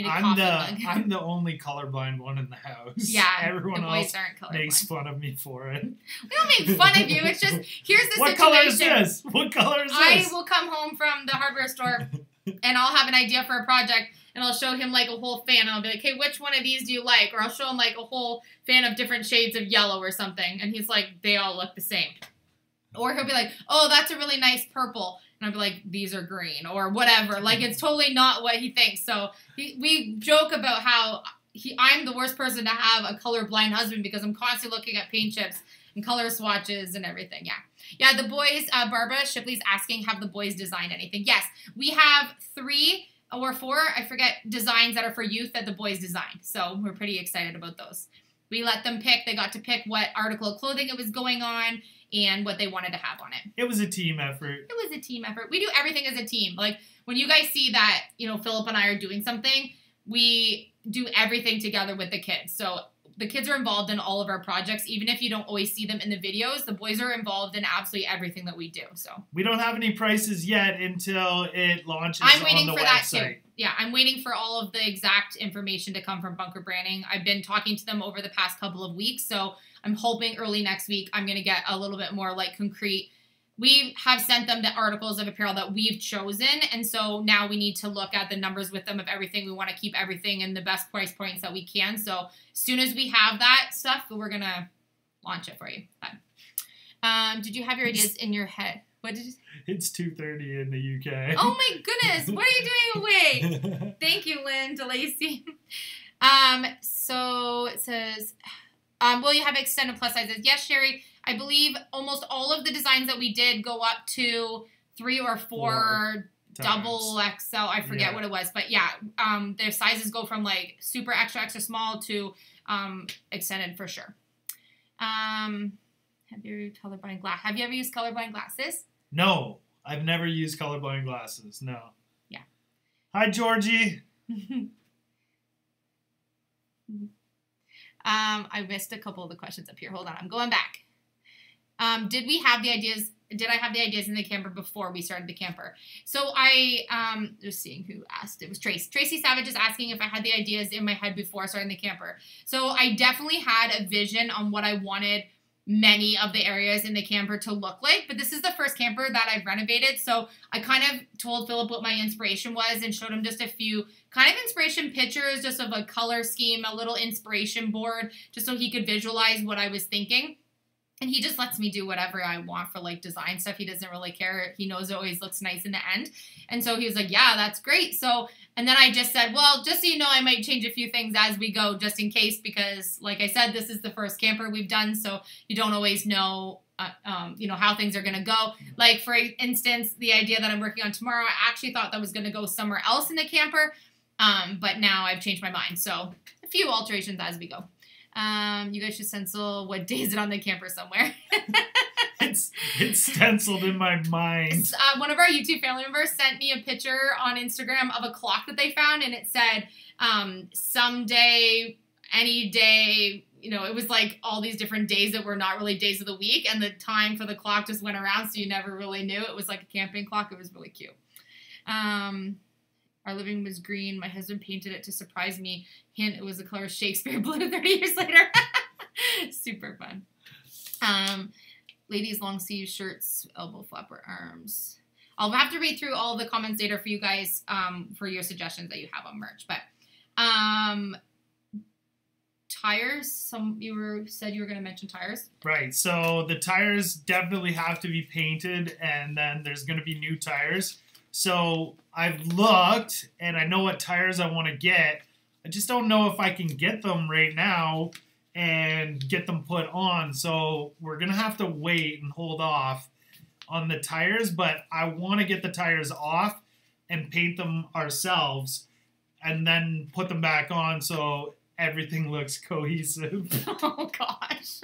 I'm the only colorblind one in the house. Yeah, everyone else makes fun of me for it. We don't make fun of you. It's just, here's the what situation. Color is this? What color is this? I will come home from the hardware store and I'll have an idea for a project, and I'll show him like a whole fan. I'll be like, hey, which one of these do you like? Or I'll show him like a whole fan of different shades of yellow or something, and he's like, they all look the same. Or he'll be like, oh, that's a really nice purple. And I'll be like, these are green, or whatever. Like, it's totally not what he thinks. So we joke about how I'm the worst person to have a colorblind husband, because I'm constantly looking at paint chips and color swatches and everything. Yeah, the boys, Barbara Shipley's asking, have the boys designed anything? Yes, we have 3 or 4, I forget, designs that are for youth that the boys designed. So we're pretty excited about those. We let them pick. They got to pick what article of clothing it was going on and what they wanted to have on it. It was a team effort. It was a team effort. We do everything as a team. Like, when you guys see that, Philip and I are doing something, we do everything together with the kids. So the kids are involved in all of our projects. Even if you don't always see them in the videos, the boys are involved in absolutely everything that we do. So we don't have any prices yet until it launches on the website. I'm waiting for that too. Yeah, I'm waiting for all of the exact information to come from Bunker Branding. I've been talking to them over the past couple of weeks, so I'm hoping early next week I'm going to get a little bit more like concrete we have sent them the articles of apparel that we've chosen. And so now we need to look at the numbers with them of everything. We want to keep everything in the best price points that we can. So as soon as we have that stuff, we're going to launch it for you. Did you have your ideas in your head? What did you say? It's 2:30 in the UK. Oh my goodness. What are you doing awake? Thank you, Lynn DeLacy. So it says, will you have extended plus sizes? Yes, Sherry. I believe almost all of the designs that we did go up to 3 or 4 double XL. I forget what it was. But yeah, their sizes go from like super extra, extra small to extended for sure. Have you ever used colorblind glasses? No, I've never used colorblind glasses. No. Yeah. Hi, Georgie. I missed a couple of the questions up here. Hold on. I'm going back. Did I have the ideas in the camper before we started the camper? So I, just seeing who asked. It was Trace. Tracy Savage is asking if I had the ideas in my head before starting the camper. So I definitely had a vision on what I wanted many of the areas in the camper to look like, but this is the first camper that I've renovated. So I kind of told Philip what my inspiration was and showed him just a few kind of inspiration pictures, just of a color scheme, a little inspiration board, just so he could visualize what I was thinking. And he just lets me do whatever I want for like design stuff. He doesn't really care. He knows it always looks nice in the end. And so he was like, yeah, that's great. So, and then I just said, well, just so you know, I might change a few things as we go just in case, because like I said, this is the first camper we've done. So you don't always know, how things are going to go. Like for instance, the idea that I'm working on tomorrow, I actually thought that was going to go somewhere else in the camper. But now I've changed my mind. So a few alterations as we go. You guys should stencil what day is it on the camper somewhere. It's stenciled in my mind. One of our YouTube family members sent me a picture on Instagram of a clock that they found, and it said, someday, any day, it was like all these different days that were not really days of the week, and the time for the clock just went around, so you never really knew. It was like a camping clock. It was really cute. Our living room was green. My husband painted it to surprise me. Hint, it was the color Shakespeare blue 30 years later. Super fun. Ladies, long sleeve shirts, elbow flapper arms. I'll have to read through all the comments later for you guys for your suggestions that you have on merch. But tires, you said you were going to mention tires. Right. So the tires definitely have to be painted, and then there's going to be new tires. So I've looked, and I know what tires I want to get. I just don't know if I can get them right now and get them put on. So we're going to have to wait and hold off on the tires. But I want to get the tires off and paint them ourselves and then put them back on so everything looks cohesive. Oh, gosh.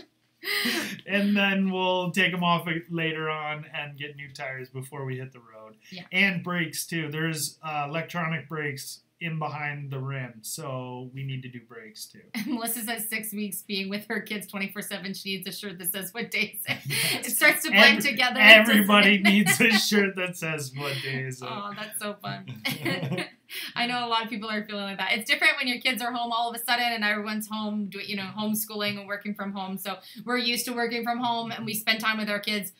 And then we'll take them off later on and get new tires before we hit the road. Yeah. And brakes, too. There's electronic brakes in behind the rim, so we need to do brakes, too. And Melissa says 6 weeks being with her kids 24/7. She needs a shirt that says what day is it. Yes. It starts to blend together. Everybody needs a shirt that says what day is it. Oh, that's so fun. I know a lot of people are feeling like that. It's different when your kids are home all of a sudden and everyone's home, homeschooling and working from home. So we're used to working from home and we spend time with our kids,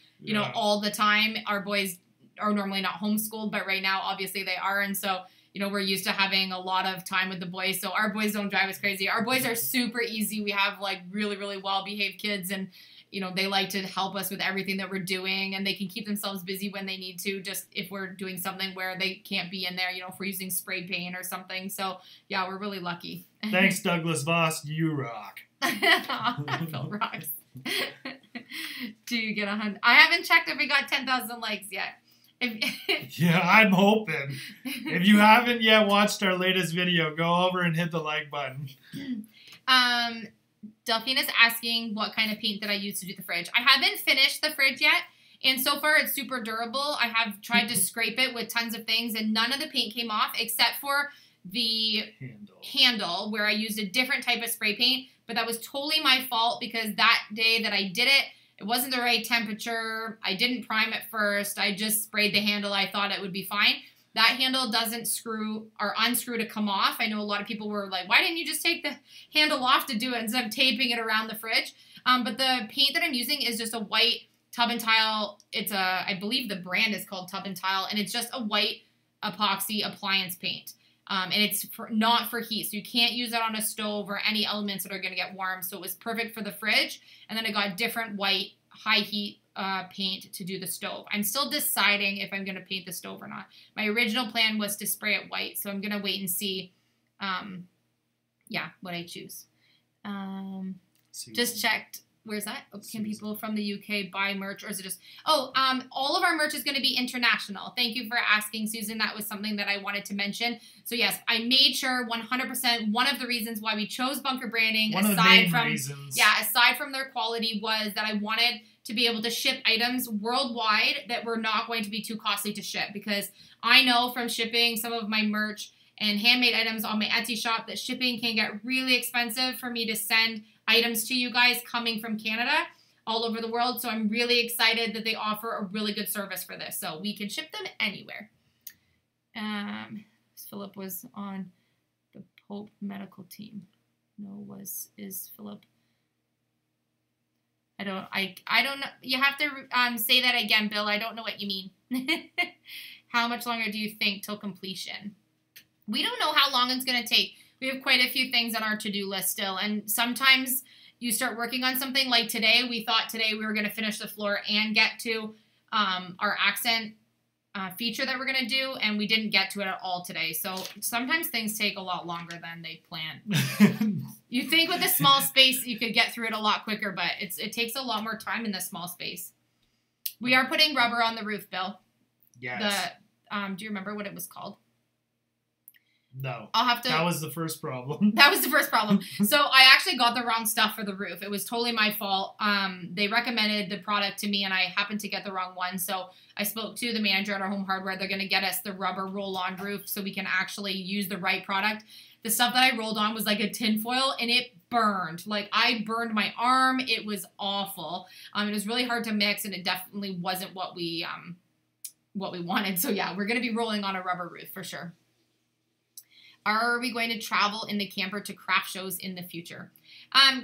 all the time. Our boys are normally not homeschooled, but right now, obviously they are. And so, we're used to having a lot of time with the boys. So our boys don't drive us crazy. Our boys are super easy. We have like really, really well-behaved kids, and they like to help us with everything that we're doing, and they can keep themselves busy when they need to, just if we're doing something where they can't be in there, if we're using spray paint or something. So, yeah, we're really lucky. Thanks, Douglas Voss. You rock. Phil rocks. Do you get 100? I haven't checked if we got 10,000 likes yet. Yeah, I'm hoping. If you haven't yet watched our latest video, go over and hit the like button. Delphine is asking what kind of paint that I use to do the fridge. I haven't finished the fridge yet, and so far it's super durable. I have tried to scrape it with tons of things, and none of the paint came off except for the handle where I used a different type of spray paint, but that was totally my fault because that day that I did it, it wasn't the right temperature. I didn't prime it first. I just sprayed the handle. I thought it would be fine. That handle doesn't screw or unscrew to come off. I know a lot of people were like, why didn't you just take the handle off to do it instead of taping it around the fridge? But the paint that I'm using is just a white Tub and Tile. It's I believe the brand is called Tub and Tile, and it's just a white epoxy appliance paint. And it's not for heat, so you can't use it on a stove or any elements that are going to get warm. So it was perfect for the fridge. And then I got different white high heat paint to do the stove. I'm still deciding if I'm going to paint the stove or not. My original plan was to spray it white, so I'm going to wait and see, what I choose. Just checked. Where's that? Oh, can people from the UK buy merch, or is it just... Oh, all of our merch is going to be international. Thank you for asking, Susan. That was something that I wanted to mention. So, yes, I made sure 100%. One of the reasons why we chose Bunker Branding, aside from their quality, was that I wanted to be able to ship items worldwide that were not going to be too costly to ship. Because I know from shipping some of my merch and handmade items on my Etsy shop that shipping can get really expensive for me to send items to you guys coming from Canada all over the world. So I'm really excited that they offer a really good service for this. So we can ship them anywhere. Philip was on the Pope medical team. Is Philip? I don't know. You have to say that again, Bill. I don't know what you mean. How much longer do you think till completion? We don't know how long it's going to take. We have quite a few things on our to-do list still. And sometimes you start working on something like today. We thought today we were going to finish the floor and get to our accent feature that we're going to do. And we didn't get to it at all today. So sometimes things take a lot longer than they planned. You think with a small space you could get through it a lot quicker, but it takes a lot more time in this small space. We are putting rubber on the roof, Bill. Yes. Do you remember what it was called? No. I'll have to... That was the first problem. That was the first problem. So I actually got the wrong stuff for the roof. It was totally my fault. They recommended the product to me, and I happened to get the wrong one. So I spoke to the manager at our Home Hardware. They're going to get us the rubber roll-on roof so we can actually use the right product. The stuff that I rolled on was like a tin foil, and it burned. Like, I burned my arm. It was awful. It was really hard to mix, and it definitely wasn't what we wanted. So yeah, we're going to be rolling on a rubber roof for sure. Are we going to travel in the camper to craft shows in the future?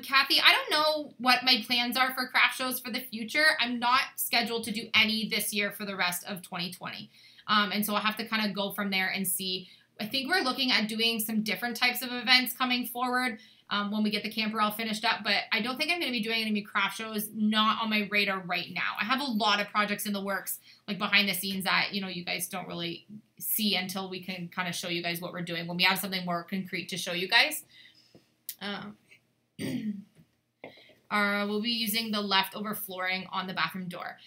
Kathy, I don't know what my plans are for craft shows for the future. I'm not scheduled to do any this year for the rest of 2020. And so I'll have to kind of go from there and see. I think we're looking at doing some different types of events coming forward when we get the camper all finished up. But I don't think I'm going to be doing any craft shows, not on my radar right now. I have a lot of projects in the works, like behind the scenes that, you guys don't really see until we can kind of show you guys what we're doing when we have something more concrete to show you guys. We'll be using the leftover flooring on the bathroom door.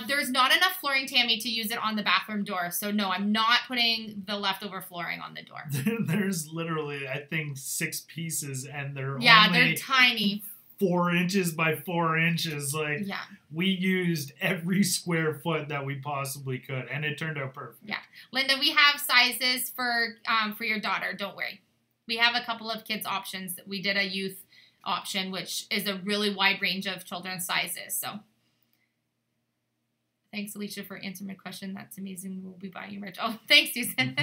There's not enough flooring, Tammy, to use it on the bathroom door. So no, I'm not putting the leftover flooring on the door. There's literally, I think, 6 pieces, and they're they're tiny. 4 inches by 4 inches. Like, we used every square foot that we possibly could, and it turned out perfect. Yeah. Linda, we have sizes for your daughter. Don't worry. We have a couple of kids options. We did a youth option, which is a really wide range of children's sizes. So thanks, Elysia, for answering my question. That's amazing. We'll be buying you merch. Oh, thanks, Susan.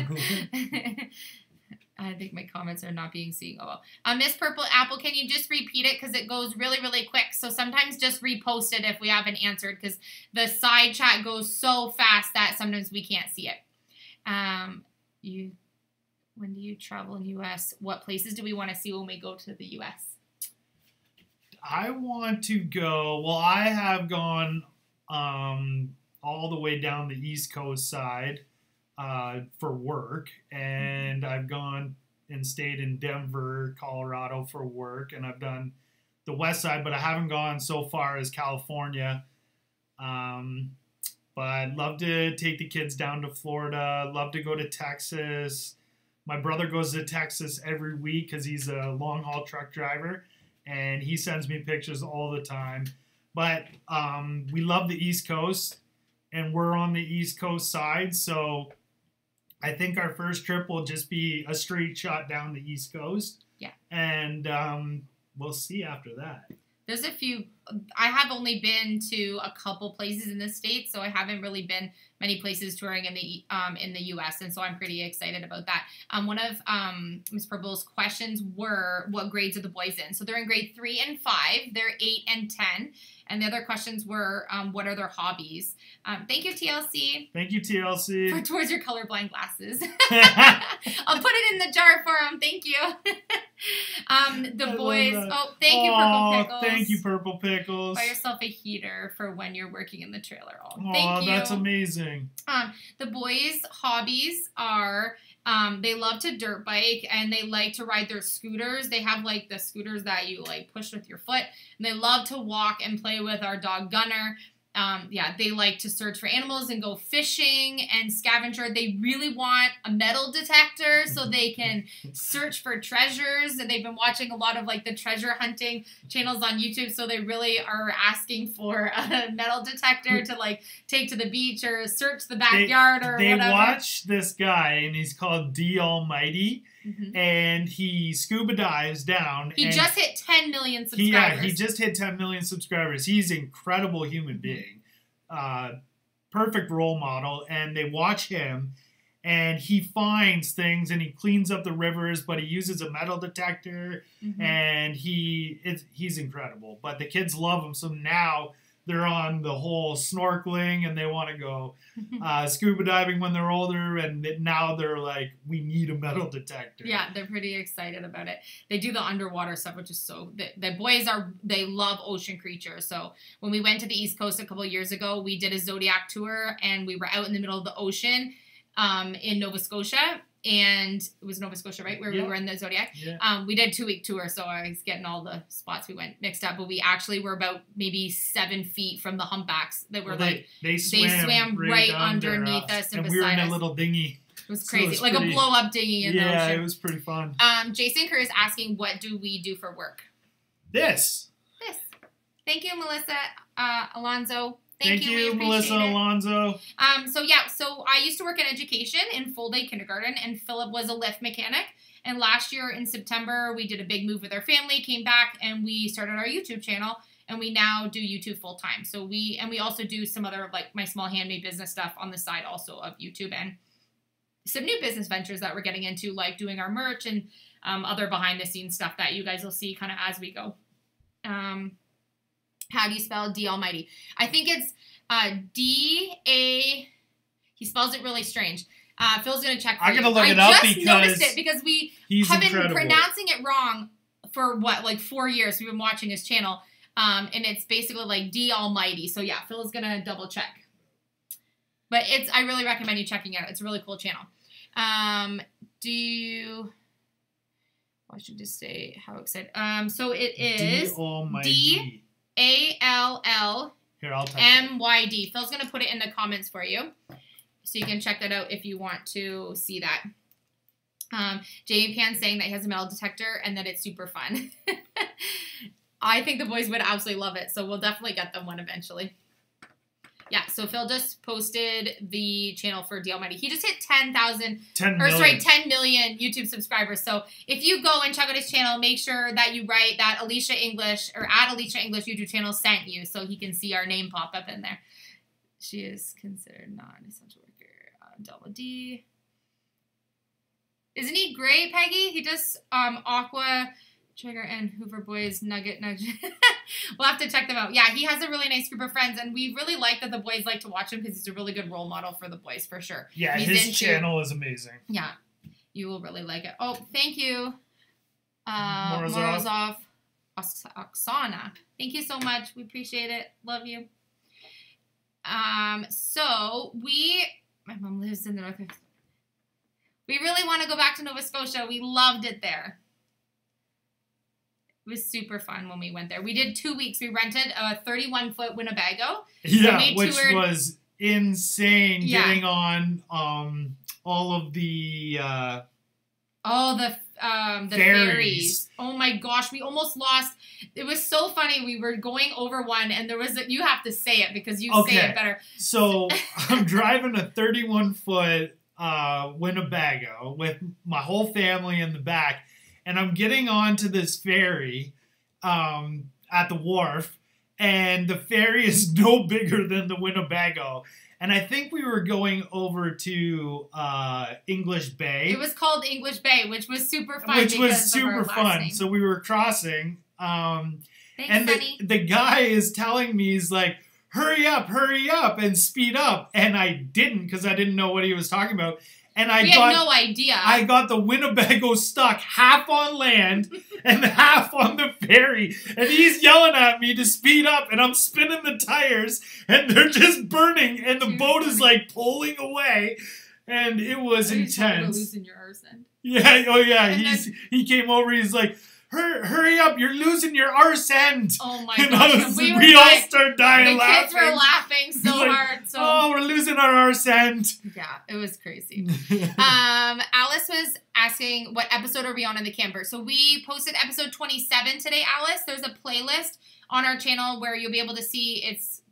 I think my comments are not being seen. Oh, well. Miss Purple Apple, can you just repeat it? Because it goes really, really quick. So sometimes just repost it if we haven't answered, because the side chat goes so fast that sometimes we can't see it. When do you travel in U.S.? What places do we want to see when we go to the U.S.? I want to go, well, I have gone all the way down the East Coast side for work, and I've gone and stayed in Denver, Colorado for work, and I've done the west side, but I haven't gone so far as California. But I'd love to take the kids down to Florida, love to go to Texas. My brother goes to Texas every week because he's a long-haul truck driver, and he sends me pictures all the time. But we love the East Coast, and we're on the East Coast side, so I think our first trip will just be a straight shot down the East Coast. Yeah. And we'll see after that. There's a few. I have only been to a couple places in the States, so I haven't really been many places touring in the U.S., and so I'm pretty excited about that. One of Ms. Purple's questions were, what grades are the boys in? So they're in grade 3 and 5. They're 8 and 10. And the other questions were, what are their hobbies? Thank you, TLC. Thank you, TLC. For towards your colorblind glasses. I'll put it in the jar for them. Thank you. The boys. Oh, thank you, Purple Pickles. Thank you, Purple Pickles. Buy yourself a heater for when you're working in the trailer. Oh, thank you. That's amazing. The boys' hobbies are they love to dirt bike and they like to ride their scooters. They have like the scooters that you like push with your foot. And they love to walk and play with our dog Gunner. Yeah, they like to search for animals and go fishing and scavenger. They really want a metal detector so they can search for treasures. And they've been watching a lot of like the treasure hunting channels on YouTube. So they really are asking for a metal detector to like take to the beach or search the backyard or whatever. They watch this guy and he's called D Almighty. Mm-hmm. And he scuba dives down. He just hit 10 million subscribers. He just hit 10 million subscribers. He's an incredible human being. Perfect role model. And they watch him. And he finds things and he cleans up the rivers, but he uses a metal detector. Mm-hmm. And he's incredible. But the kids love him. So now they're on the whole snorkeling and they want to go scuba diving when they're older. And now they're like, we need a metal detector. Yeah, they're pretty excited about it. They do the underwater stuff, which is so... The boys they love ocean creatures. So when we went to the East Coast a couple of years ago, we did a Zodiac tour and we were out in the middle of the ocean in Nova Scotia. And it was Nova Scotia, right? Where we were in the Zodiac. Yeah. We did a 2-week tour, so I was getting all the spots we went mixed up. But we actually were about maybe 7 feet from the humpbacks that were they swam right underneath us and beside us. And we were in a little dinghy. It was crazy. So it was like a blow-up dinghy in the ocean. Yeah, it was pretty fun. Jason Kerr is asking, what do we do for work? This. Thank you, Melissa Alonzo. Thank you, Melissa Alonzo. So I used to work in education in full-day kindergarten, and Philip was a lift mechanic. And last year in September, we did a big move with our family, came back, and we started our YouTube channel, and we now do YouTube full-time. So we also do some other, like, my small handmade business stuff on the side also of YouTube, and some new business ventures that we're getting into, like doing our merch and other behind-the-scenes stuff that you guys will see kind of as we go. How do you spell D Almighty? I think it's D-A... He spells it really strange. Phil's going to check for I'm going to look it up because... I just noticed it because we have been pronouncing it wrong for, like 4 years. We've been watching his channel. And it's basically like D Almighty. So, yeah, Phil's going to double check. But I really recommend you checking it out. It's a really cool channel. I should just say how excited. So it is D ALLMYD. Phil's going to put it in the comments for you. So you can check that out if you want to see that. Jamie Pan's saying that he has a metal detector and that it's super fun. I think the boys would absolutely love it. So we'll definitely get them one eventually. Yeah, so Phil just posted the channel for D Almighty. He just hit 10 million YouTube subscribers. So if you go and check out his channel, make sure that you write that Elysia English or at Elysia English YouTube channel sent you so he can see our name pop up in there. She is considered non-essential worker. Double D. Isn't he great, Peggy? He does Aqua... Trigger and Hoover Boys Nugget Nudge. We'll have to check them out. Yeah, he has a really nice group of friends, and we really like that the boys like to watch him because he's a really good role model for the boys, for sure. Yeah, his channel is amazing. Yeah, you will really like it. Oh, thank you, Morozov Oksana. Thank you so much. We appreciate it. Love you. My mom lives in the North. We really want to go back to Nova Scotia. We loved it there. It was super fun when we went there. We did 2 weeks. We rented a 31-foot Winnebago. Yeah, which was insane. Yeah. Getting on all of the ferries. Oh my gosh, we almost lost. It was so funny. We were going over one, and there was you have to say it because you say it better. So I'm driving a 31-foot Winnebago with my whole family in the back. And I'm getting onto this ferry at the wharf, and the ferry is no bigger than the Winnebago. And I think we were going over to English Bay. It was called English Bay, which was super fun. So we were crossing. Thanks, and Sunny. the guy is telling me, he's like, hurry up, and speed up. And I didn't, because I didn't know what he was talking about. And We had no idea. I got the Winnebago stuck half on land and half on the ferry. And he's yelling at me to speed up. And I'm spinning the tires. And they're just burning. And the boat is like pulling away. And it was intense. Losing your arse end. Yeah, oh yeah. He came over, he's like, hurry up, you're losing your arse end. Oh my and gosh. we all start dying laughing. The kids were laughing so hard. So. Oh, we're losing our arse end. Yeah, it was crazy. Alice was asking, what episode are we on in the camper? So we posted episode 27 today, Alice. There's a playlist on our channel where you'll be able to see, it's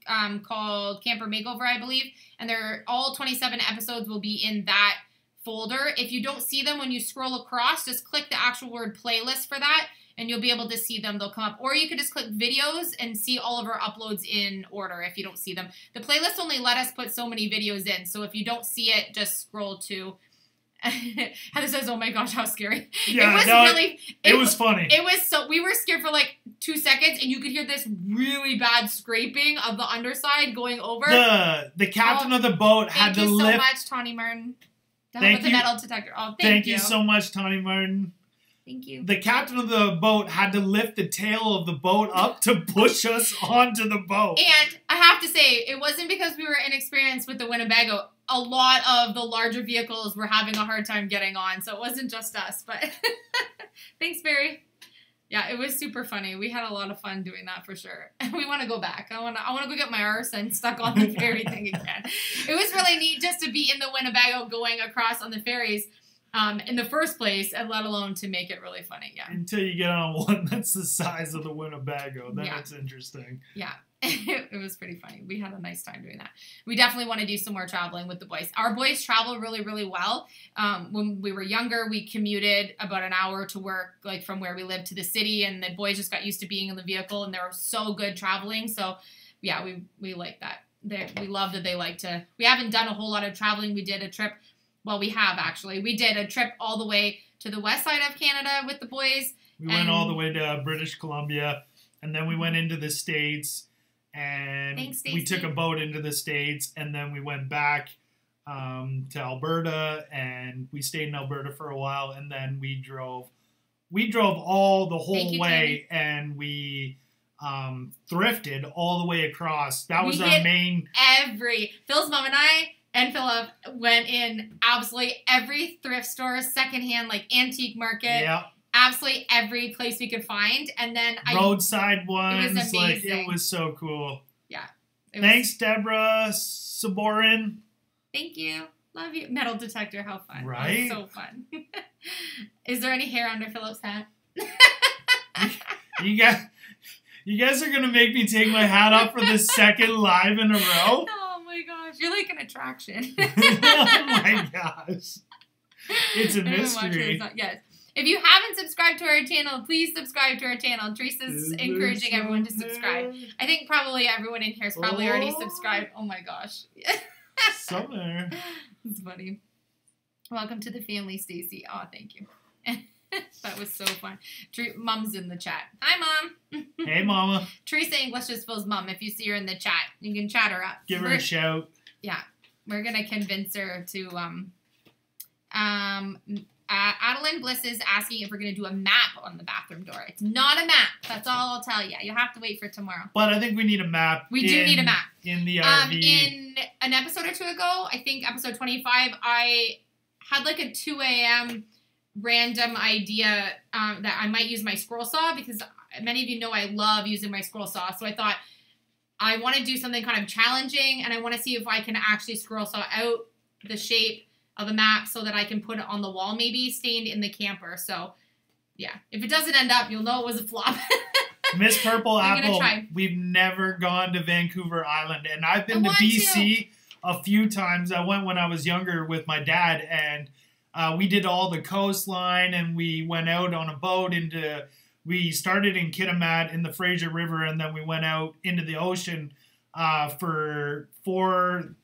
called Camper Makeover, I believe. And all 27 episodes will be in that folder. If you don't see them when you scroll across, just click the actual word playlist for that and you'll be able to see them. They'll come up. Or you could just click videos and see all of our uploads in order if you don't see them. The playlist only let us put so many videos in. So if you don't see it, just scroll to... Heather says, oh my gosh, how scary. Yeah, it was funny. It was so... We were scared for like 2 seconds and you could hear this really bad scraping of the underside going over. The captain of the boat had to lift... Thank you so much, Tawny Martin. With the metal detector. Oh, thank you. Thank you so much, Tawny Martin. Thank you. The captain of the boat had to lift the tail of the boat up to push us onto the boat. And I have to say, it wasn't because we were inexperienced with the Winnebago. A lot of the larger vehicles were having a hard time getting on, so it wasn't just us. But thanks, Barry. Yeah, it was super funny. We had a lot of fun doing that for sure. We want to go back. I want to go get my arse and stuck on the ferry thing again. It was really neat just to be in the Winnebago going across on the ferries in the first place, and let alone to make it really funny. Yeah. Until you get on one that's the size of the Winnebago, then it's interesting. Yeah. It was pretty funny. We had a nice time doing that. We definitely want to do some more traveling with the boys. Our boys travel really, really well. When we were younger, we commuted about an hour to work, like from where we lived to the city, and the boys just got used to being in the vehicle, and they were so good traveling. So, yeah, we like that. We love that they like to. We haven't done a whole lot of traveling. We did a trip. Well, we have actually. We did a trip all the way to the west side of Canada with the boys. We went all the way to British Columbia, and then we went into the States. And we took a boat into the States, and then we went back to Alberta, and we stayed in Alberta for a while, and then we drove all the whole way, and we thrifted all the way across. That was our main... Phil's mom and I and Philip went in absolutely every thrift store, secondhand, like antique market. Yeah. Absolutely every place we could find, and then roadside ones. It was amazing. Like, it was so cool. Yeah. Thanks, Deborah Saborin. Thank you. Love you. Metal detector. How fun! Right? So fun. Is there any hair under Philip's hat? You guys are gonna make me take my hat off for the second live in a row. Oh my gosh, you're like an attraction. Oh my gosh, it's a mystery. Yes. If you haven't subscribed to our channel, please subscribe to our channel. Teresa's encouraging everyone to subscribe. I think probably everyone in here has probably already subscribed. Oh my gosh. Somewhere. It's funny. Welcome to the family, Stacy. Oh, thank you. That was so fun. Mom's in the chat. Hi, Mom. Hey, Mama. Teresa English is Phil's mom. If you see her in the chat, you can chat her up. Give her a shout. Yeah. We're going to convince her to... Adeline Bliss is asking if we're going to do a map on the bathroom door. It's not a map. That's all I'll tell you. You'll have to wait for tomorrow. But I think we need a map. We do need a map. In the RV. In an episode or two ago, I think episode 25, I had like a 2 a.m. random idea that I might use my scroll saw, because many of you know I love using my scroll saw. So I thought I want to do something kind of challenging, and I want to see if I can actually scroll saw out the shape of a map so that I can put it on the wall, maybe stained in the camper. So, yeah. If it doesn't end up, you'll know it was a flop. Miss Purple Apple, we've never gone to Vancouver Island. And I've been to BC a few times. I went when I was younger with my dad, and we did all the coastline, and we went out on a boat we started in Kitimat in the Fraser River, and then we went out into the ocean for 4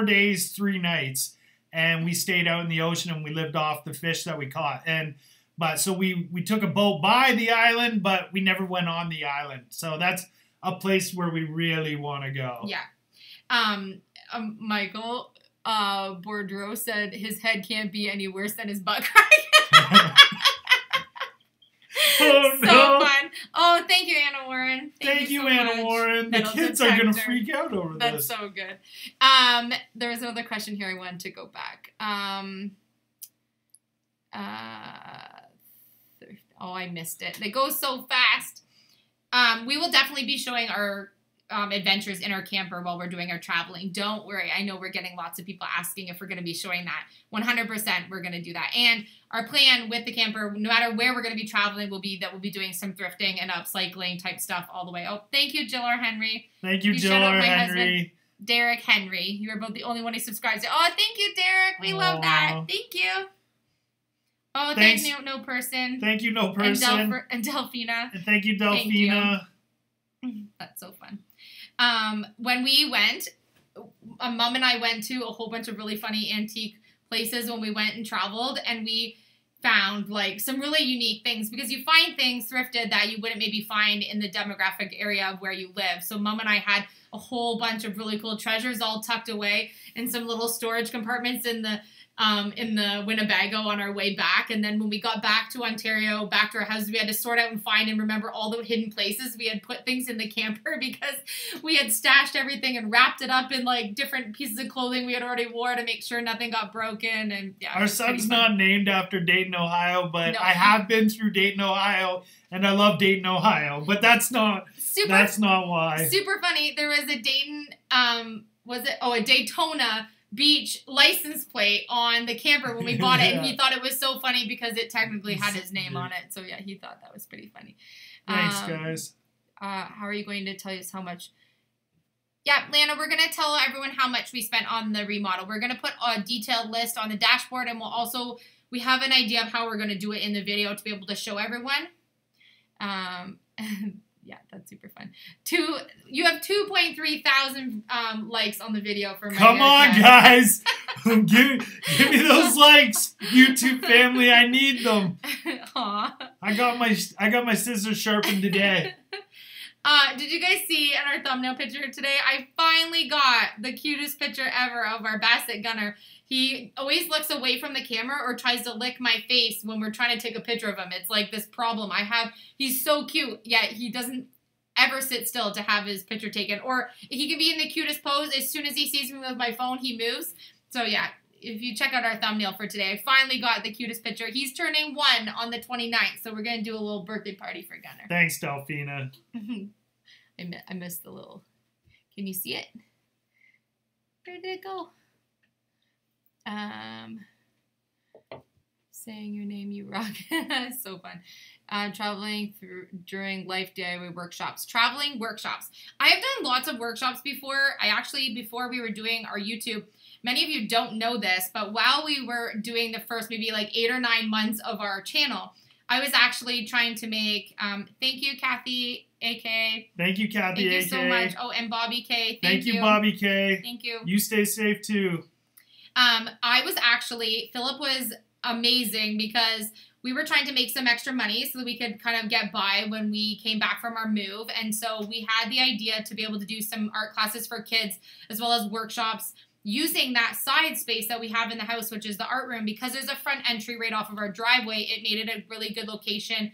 days, 3 nights. And we stayed out in the ocean, and we lived off the fish that we caught. And But so we took a boat by the island, but we never went on the island. So that's a place where we really want to go. Yeah. Michael Bourdreau said his head can't be any worse than his butt crack. Oh, so no. fun. Oh, thank you, Anna Warren. Thank you, so Anna much. Warren. The That'll kids are going to protect her. freak out over That's this. so good. There's another question here I wanted to go back. Oh, I missed it. They go so fast. We will definitely be showing our adventures in our camper while we're doing our traveling. Don't worry. I know we're getting lots of people asking if we're going to be showing that. 100% we're going to do that. And our plan with the camper, no matter where we're going to be traveling, will be that we'll be doing some thrifting and upcycling type stuff all the way. Oh, thank you, Jill R. Henry. Thank you, Jill shout out R. my Henry. husband, Derek Henry. You're about the only one who subscribes. Oh, thank you, Derek. We love that. Thank you. Oh, thank you, no person. Thank you, no person. And Delphina. And thank you, Thank Delphina. you. That's so fun. When we went, Mom and I went to a whole bunch of really funny antique places when we went and traveled, and we found like some really unique things, because you find things thrifted that you wouldn't maybe find in the demographic area of where you live. So Mom and I had a whole bunch of really cool treasures all tucked away in some little storage compartments in the Winnebago on our way back. And then when we got back to Ontario, back to our house, we had to sort out and find and remember all the hidden places we had put things in the camper, because we had stashed everything and wrapped it up in like different pieces of clothing we had already wore to make sure nothing got broken. And yeah, our son's not named after Dayton, Ohio, but No. I have been through Dayton, Ohio, and I love Dayton, Ohio, but that's not why. Super funny. There was a Dayton, a Daytona Beach license plate on the camper when we bought it, and he thought it was so funny because it technically had his name on it. So yeah, he thought that was pretty funny. Thanks, guys. How are you going to tell us how much? Yeah, Lana, we're going to tell everyone how much we spent on the remodel. We're going to put a detailed list on the dashboard, and we have an idea of how we're going to do it in the video to be able to show everyone. Yeah, that's super fun. You have 2.3 thousand likes on the video for my Come on, haircut. guys. give me those likes, YouTube family. I need them. Aw. I got my scissors sharpened today. Did you guys see in our thumbnail picture today? I finally got the cutest picture ever of our Basset Gunner. He always looks away from the camera or tries to lick my face when we're trying to take a picture of him. It's like this problem I have. He's so cute, yet he doesn't ever sit still to have his picture taken. Or he can be in the cutest pose. As soon as he sees me with my phone, he moves. So yeah, if you check out our thumbnail for today, I finally got the cutest picture. He's turning 1 on the 29th, so we're going to do a little birthday party for Gunner. Thanks, Delphina. I missed the little... Can you see it? Where did it go? Saying your name, you rock. So fun. Traveling during life DIY workshops. Traveling workshops. I have done lots of workshops before. Before we were doing our YouTube, many of you don't know this, but while we were doing the first maybe like 8 or 9 months of our channel, I was actually trying to make, thank you, Kathy, AK. Thank you, Kathy, Thank AK. you so much. Oh, and Bobby K. Thank you, Bobby K. Thank you. You stay safe, too. Philip was amazing because we were trying to make some extra money so that we could kind of get by when we came back from our move. And so we had the idea to be able to do some art classes for kids as well as workshops using that side space that we have in the house, which is the art room. Because there's a front entry right off of our driveway, it made it a really good location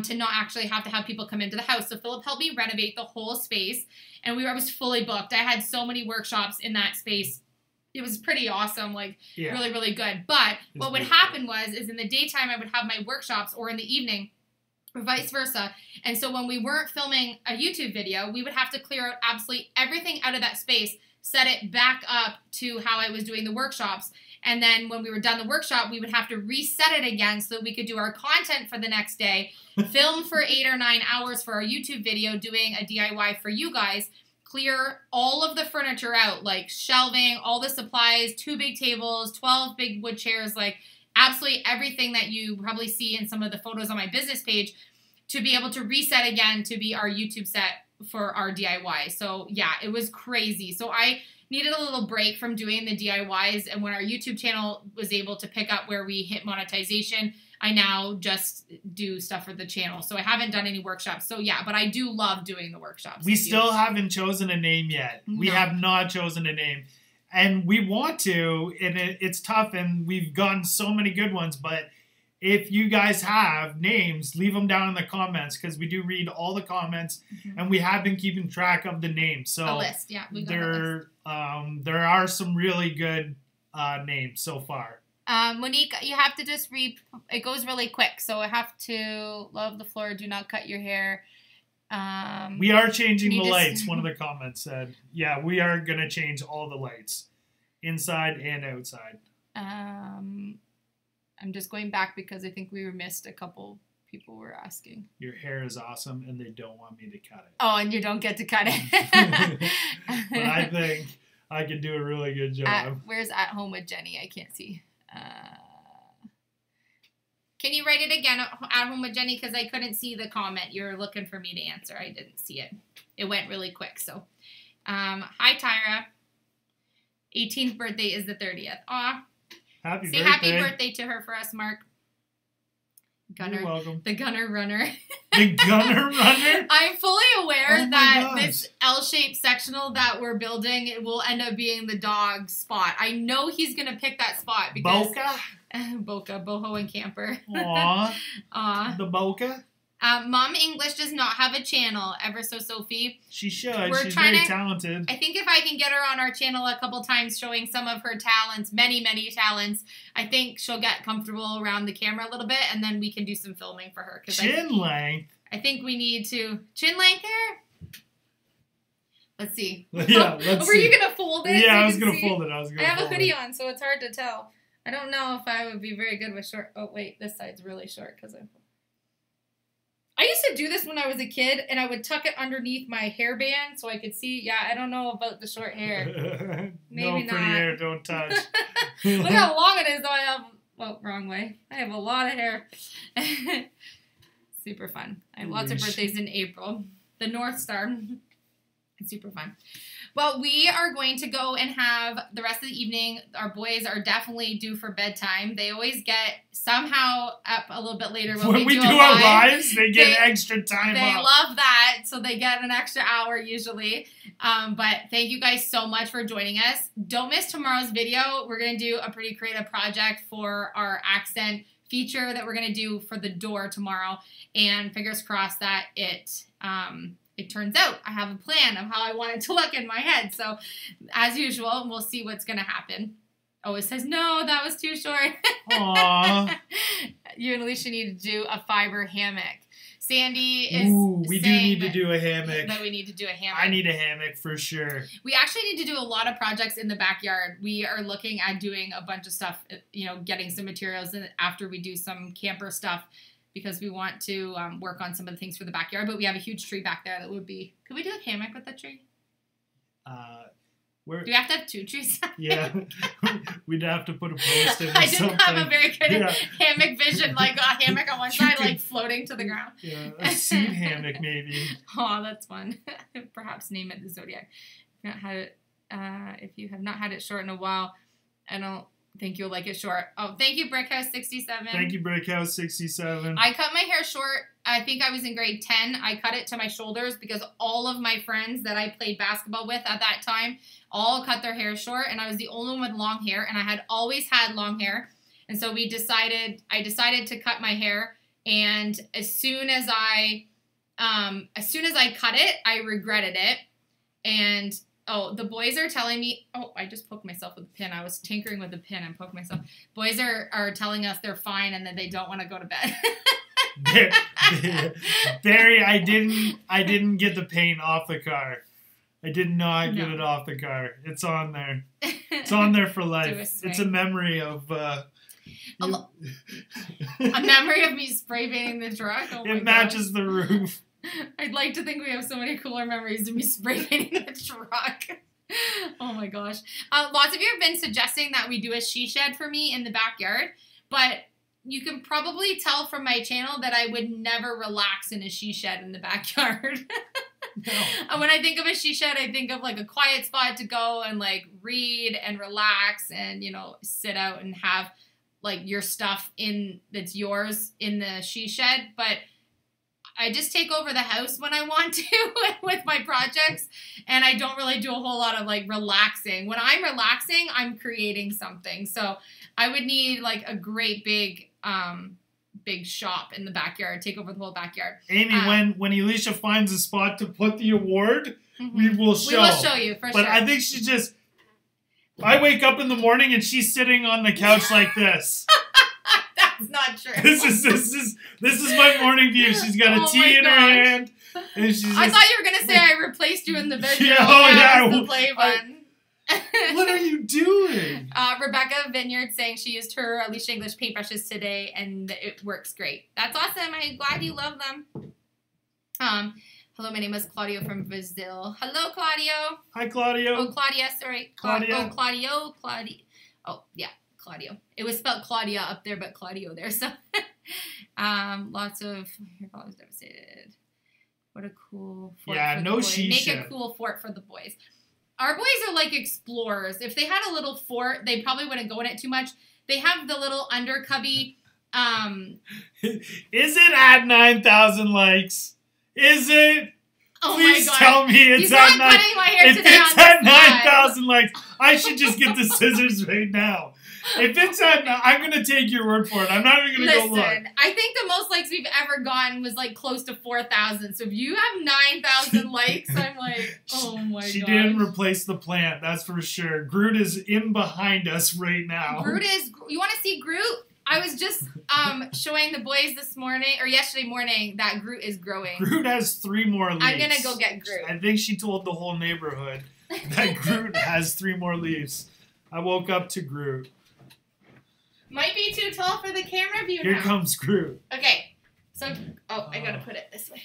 to not actually have to have people come into the house. So Philip helped me renovate the whole space, and I was fully booked. I had so many workshops in that space. It was pretty awesome, really, really good. But what would happen is in the daytime, I would have my workshops, or in the evening, or vice versa. And so when we weren't filming a YouTube video, we would have to clear out absolutely everything out of that space, set it back up to how I was doing the workshops. And then when we were done the workshop, we would have to reset it again so that we could do our content for the next day, film for 8 or 9 hours for our YouTube video, doing a DIY for you guys, clear all of the furniture out, like shelving, all the supplies, 2 big tables, 12 big wood chairs, like absolutely everything that you probably see in some of the photos on my business page, to be able to reset again to be our YouTube set for our DIY. So yeah, it was crazy. So I needed a little break from doing the DIYs, and when our YouTube channel was able to pick up where we hit monetization, I now just do stuff for the channel. So I haven't done any workshops. So yeah, but I do love doing the workshops. We still haven't chosen a name yet. We have not chosen a name. And we want to, and it's tough, and we've gotten so many good ones, but if you guys have names, leave them down in the comments, because we do read all the comments, and we have been keeping track of the names. So a list, yeah. We got a list. There are some really good names so far. Monique, you have to just it goes really quick, so I have to love the floor, do not cut your hair. We are changing the lights, one of the comments said. Yeah, we are going to change all the lights, inside and outside. I'm just going back because I think we missed a couple people were asking. Your hair is awesome, and they don't want me to cut it. Oh, and you don't get to cut it. But I think I can do a really good job. Where's At Home with Jenny? I can't see. Can you write it again, At Home with Jenny? Because I couldn't see the comment. You were looking for me to answer. I didn't see it. It went really quick. So, hi, Tyra. 18th birthday is the 30th. Aw. Say happy birthday to her for us, Mark. Gunner. You're welcome. The Gunner Runner. The Gunner Runner? I'm fully aware that this L-shaped sectional that we're building, it will end up being the dog spot. I know he's going to pick that spot because... Boca, boho and camper. Aww. The Boca? Mom English does not have a channel, ever so Sophie. She should. She's very talented. I think if I can get her on our channel a couple times showing some of her talents, many, many talents, I think she'll get comfortable around the camera a little bit, and then we can do some filming for her. Chin length? I think we need to... Chin length hair? Let's see. Yeah, let's Were you going to fold it? Yeah, I was going to fold it. I have a hoodie on, so it's hard to tell. I don't know if I would be very good with short... Oh, wait. This side's really short because I used to do this when I was a kid, and I would tuck it underneath my hairband so I could see. Yeah, I don't know about the short hair. Maybe no pretty hair, don't touch. Look how long it is, though. I have... Well, wrong way. I have a lot of hair. Super fun. I have lots of birthdays in April. The North Star. It's super fun. Well, we are going to go and have the rest of the evening. Our boys are definitely due for bedtime. They always get somehow up a little bit later when we do our lives. They get extra time They love that, so they get an extra hour usually. But thank you guys so much for joining us. Don't miss tomorrow's video. We're going to do a pretty creative project for our accent feature that we're going to do for the door tomorrow. And fingers crossed that it turns out I have a plan of how I want it to look in my head. So, as usual, we'll see what's going to happen. Oh, it says, no, that was too short. Aww. You and Elysia need to do a fiber hammock. Sandy is we do need to do a hammock. That we need to do a hammock. I need a hammock for sure. We actually need to do a lot of projects in the backyard. We are looking at doing a bunch of stuff, getting some materials after we do some camper stuff, because we want to work on some of the things for the backyard. But we have a huge tree back there that would be... Could we do a hammock with that tree? Do we have to have two trees? Yeah. We'd have to put a post in or I didn't have a very good hammock vision, like a hammock on one side, like floating to the ground. Yeah, a seed hammock maybe. Oh, that's fun. Perhaps name it the Zodiac. If you have not had it short in a while, I don't think you'll like it short. Oh, thank you, Brickhouse67. Thank you, Brickhouse67. I cut my hair short. I think I was in grade 10. I cut it to my shoulders because all of my friends that I played basketball with at that time all cut their hair short, and I was the only one with long hair, and I had always had long hair. And so I decided to cut my hair, and as soon as I cut it, I regretted it. And oh, the boys are telling me... Oh, I just poked myself with a pin. I was tinkering with a pin and poked myself. Boys are telling us they're fine and that they don't want to go to bed. Barry, I didn't get the paint off the car. I did not get it off the car. It's on there. It's on there for life. It's a memory of... a memory of me spray painting the truck? Oh my It matches the roof. I'd like to think we have so many cooler memories of me spray painting the truck. Oh my gosh. Lots of you have been suggesting that we do a she shed for me in the backyard, but you can probably tell from my channel that I would never relax in a she shed in the backyard. No. When I think of a she shed, I think of like a quiet spot to go and like read and relax and, sit out and have like your stuff that's yours in the she shed, but I just take over the house when I want to with my projects, and I don't really do a whole lot of like relaxing. When I'm relaxing, I'm creating something. So I would need like a great big shop in the backyard, take over the whole backyard. Amy, when Elysia finds a spot to put the award, we will show. We will show you for sure. But I think she just. I wake up in the morning and she's sitting on the couch like this. That's not true. This is my morning view. She's got a tea in her hand, and she's. I thought you were gonna say I replaced you in the video. The play button. What are you doing? Rebecca Vineyard saying she used her Elysia English paintbrushes today and it works great. That's awesome. I'm glad you love them. Hello, my name is Claudio from Brazil. Hello, Claudio. Hi, Claudio. Oh, Claudia, sorry. Claudia. Claudio. Oh, yeah, Claudio. It was spelled Claudia up there, but Claudio there. So, lots of, your father's devastated. What a cool fort for the boys. Make a cool fort for the boys. Our boys are like explorers. If they had a little fort, they probably wouldn't go in it too much. They have the little under cubby. Is it at 9,000 likes? Is it? Oh Please my God. tell me it's He's at not cutting my hair If today it's on at this live. 9,000 likes, I should just get the scissors right now. If it's at, I'm gonna take your word for it. I'm not even gonna go look. Listen, I think the most likes we've ever gotten was like close to 4,000. So if you have 9,000 likes, I'm like, oh my God. She didn't replace the plant, that's for sure. Groot is in behind us right now. Groot is. You want to see Groot? I was just showing the boys this morning or yesterday morning that Groot is growing. Groot has 3 more leaves. I'm gonna go get Groot. I think she told the whole neighborhood that Groot has 3 more leaves. I woke up to Groot. Might be too tall for the camera view Here now. comes Groot. Okay. So, I gotta put it this way.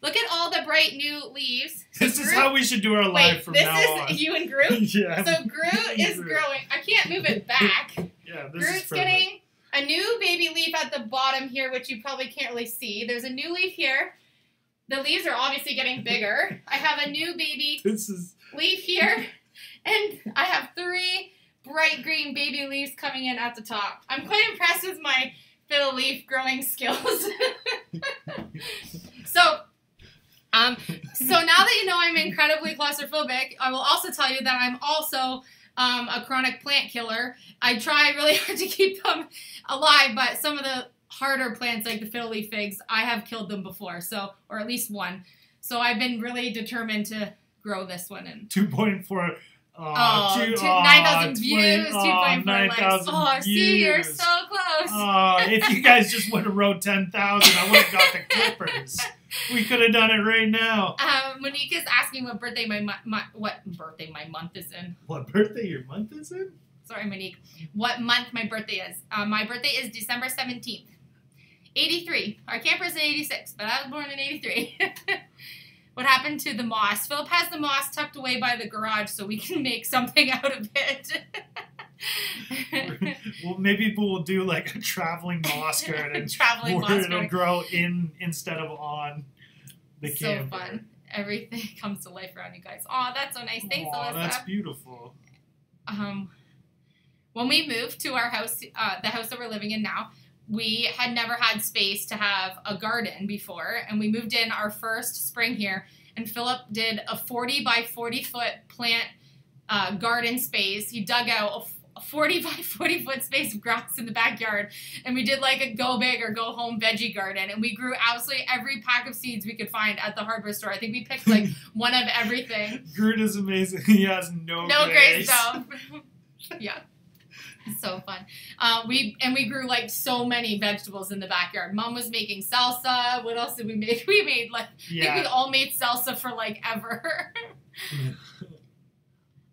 Look at all the bright new leaves. So this is how we should do our live from now on. This is you and Groot? Yeah. So Groot is growing. I can't move it back. Yeah, this Groot's is perfect. getting a new baby leaf at the bottom here, which you probably can't really see. There's a new leaf here. The leaves are obviously getting bigger. I have a new baby leaf here. And I have 3 bright green baby leaves coming in at the top. I'm quite impressed with my fiddle leaf growing skills. So now that you know I'm incredibly claustrophobic, I will also tell you that I'm also a chronic plant killer. I try really hard to keep them alive, but some of the harder plants like the fiddle leaf figs, I have killed them before, or at least one. So I've been really determined to grow this one. And 2.4. 9,000 views, 2.4 likes. Oh, views. see, you're so close. If you guys just would have wrote 10,000, I would have got the clippers. We could have done it right now. Monique is asking what birthday my month is in. What birthday your month is in? Sorry, Monique. What month my birthday is? My birthday is December 17th. 83. Our camper's in 86, but I was born in 83. What happened to the moss? Philip has the moss tucked away by the garage so we can make something out of it. Well, maybe we'll do like a traveling moss garden. Where it'll grow in instead of on the camper. So fun. Everything comes to life around you guys. Oh, that's so nice. Thanks, Alyssa. That's beautiful. When we moved to our house, the house that we're living in now, we had never had space to have a garden before, and we moved in our first spring here, and Philip did a 40 by 40 foot plant garden space. He dug out a 40 by 40 foot space of grass in the backyard, and we did like a go big or go home veggie garden, and we grew absolutely every pack of seeds we could find at the hardware store. I think we picked like one of everything. Groot is amazing. He has no great stuff. Yeah. So fun. We grew like so many vegetables in the backyard. Mom was making salsa. What else did we make? We made like I think we all made salsa for like ever.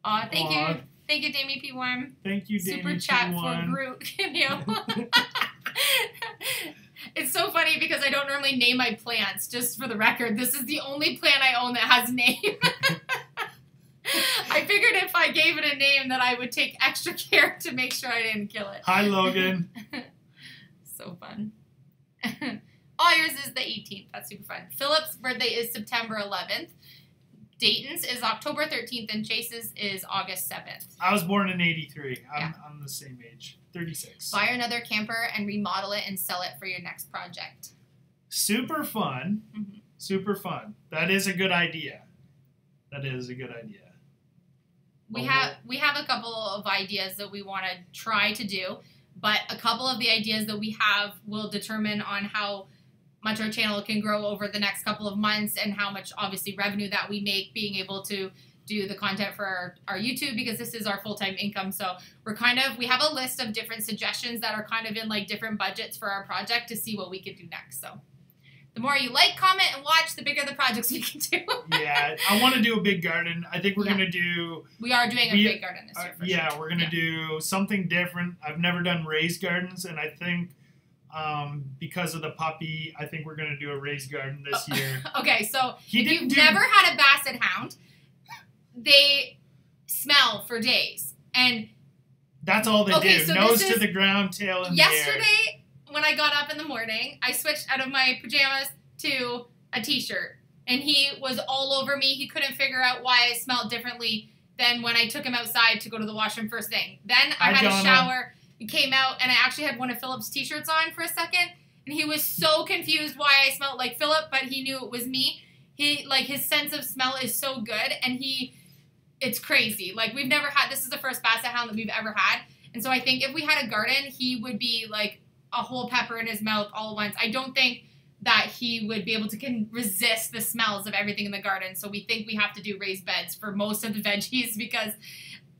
Thank you. Thank you, Damie P. Worm. Thank you, Damie P. Worm. Super chat for Groot cameo. It's so funny because I don't normally name my plants. Just for the record, this is the only plant I own that has a name. I figured if I gave it a name that I would take extra care to make sure I didn't kill it. Hi, Logan. So fun. Oh, yours is the 18th. That's super fun. Philip's birthday is September 11th. Dayton's is October 13th and Chase's is August 7th. I was born in 83. I'm the same age. 36. Buy another camper and remodel it and sell it for your next project. Super fun. Mm-hmm. Super fun. That is a good idea. That is a good idea. We have a couple of ideas that we want to try to do, but a couple of the ideas that we have will determine on how much our channel can grow over the next couple of months and how much obviously revenue that we make being able to do the content for our YouTube, because this is our full-time income. So we have a list of different suggestions that are kind of in like different budgets for our project to see what we could do next. So the more you like, comment, and watch, the bigger the projects we can do. Yeah, I want to do a big garden. I think we're going to do... We are doing a big garden this year for sure. Yeah, we're going to do something different. I've never done raised gardens, and I think because of the puppy, I think we're going to do a raised garden this year. Okay, so if you've never had a basset hound, they smell for days. And that's all they do. So nose to the ground, tail in the air. Yesterday, when I got up in the morning, I switched out of my pajamas to a t-shirt. And he was all over me. He couldn't figure out why I smelled differently than when I took him outside to go to the washroom first thing. Then I had a shower. He came out, and I actually had one of Philip's t-shirts on for a second. And he was so confused why I smelled like Philip, but he knew it was me. His sense of smell is so good, and it's crazy. Like, we've never had, this is the first basset hound that we've ever had. And so I think if we had a garden, he would be like a whole pepper in his mouth all at once. I don't think that he would be able to resist the smells of everything in the garden. So we think we have to do raised beds for most of the veggies, because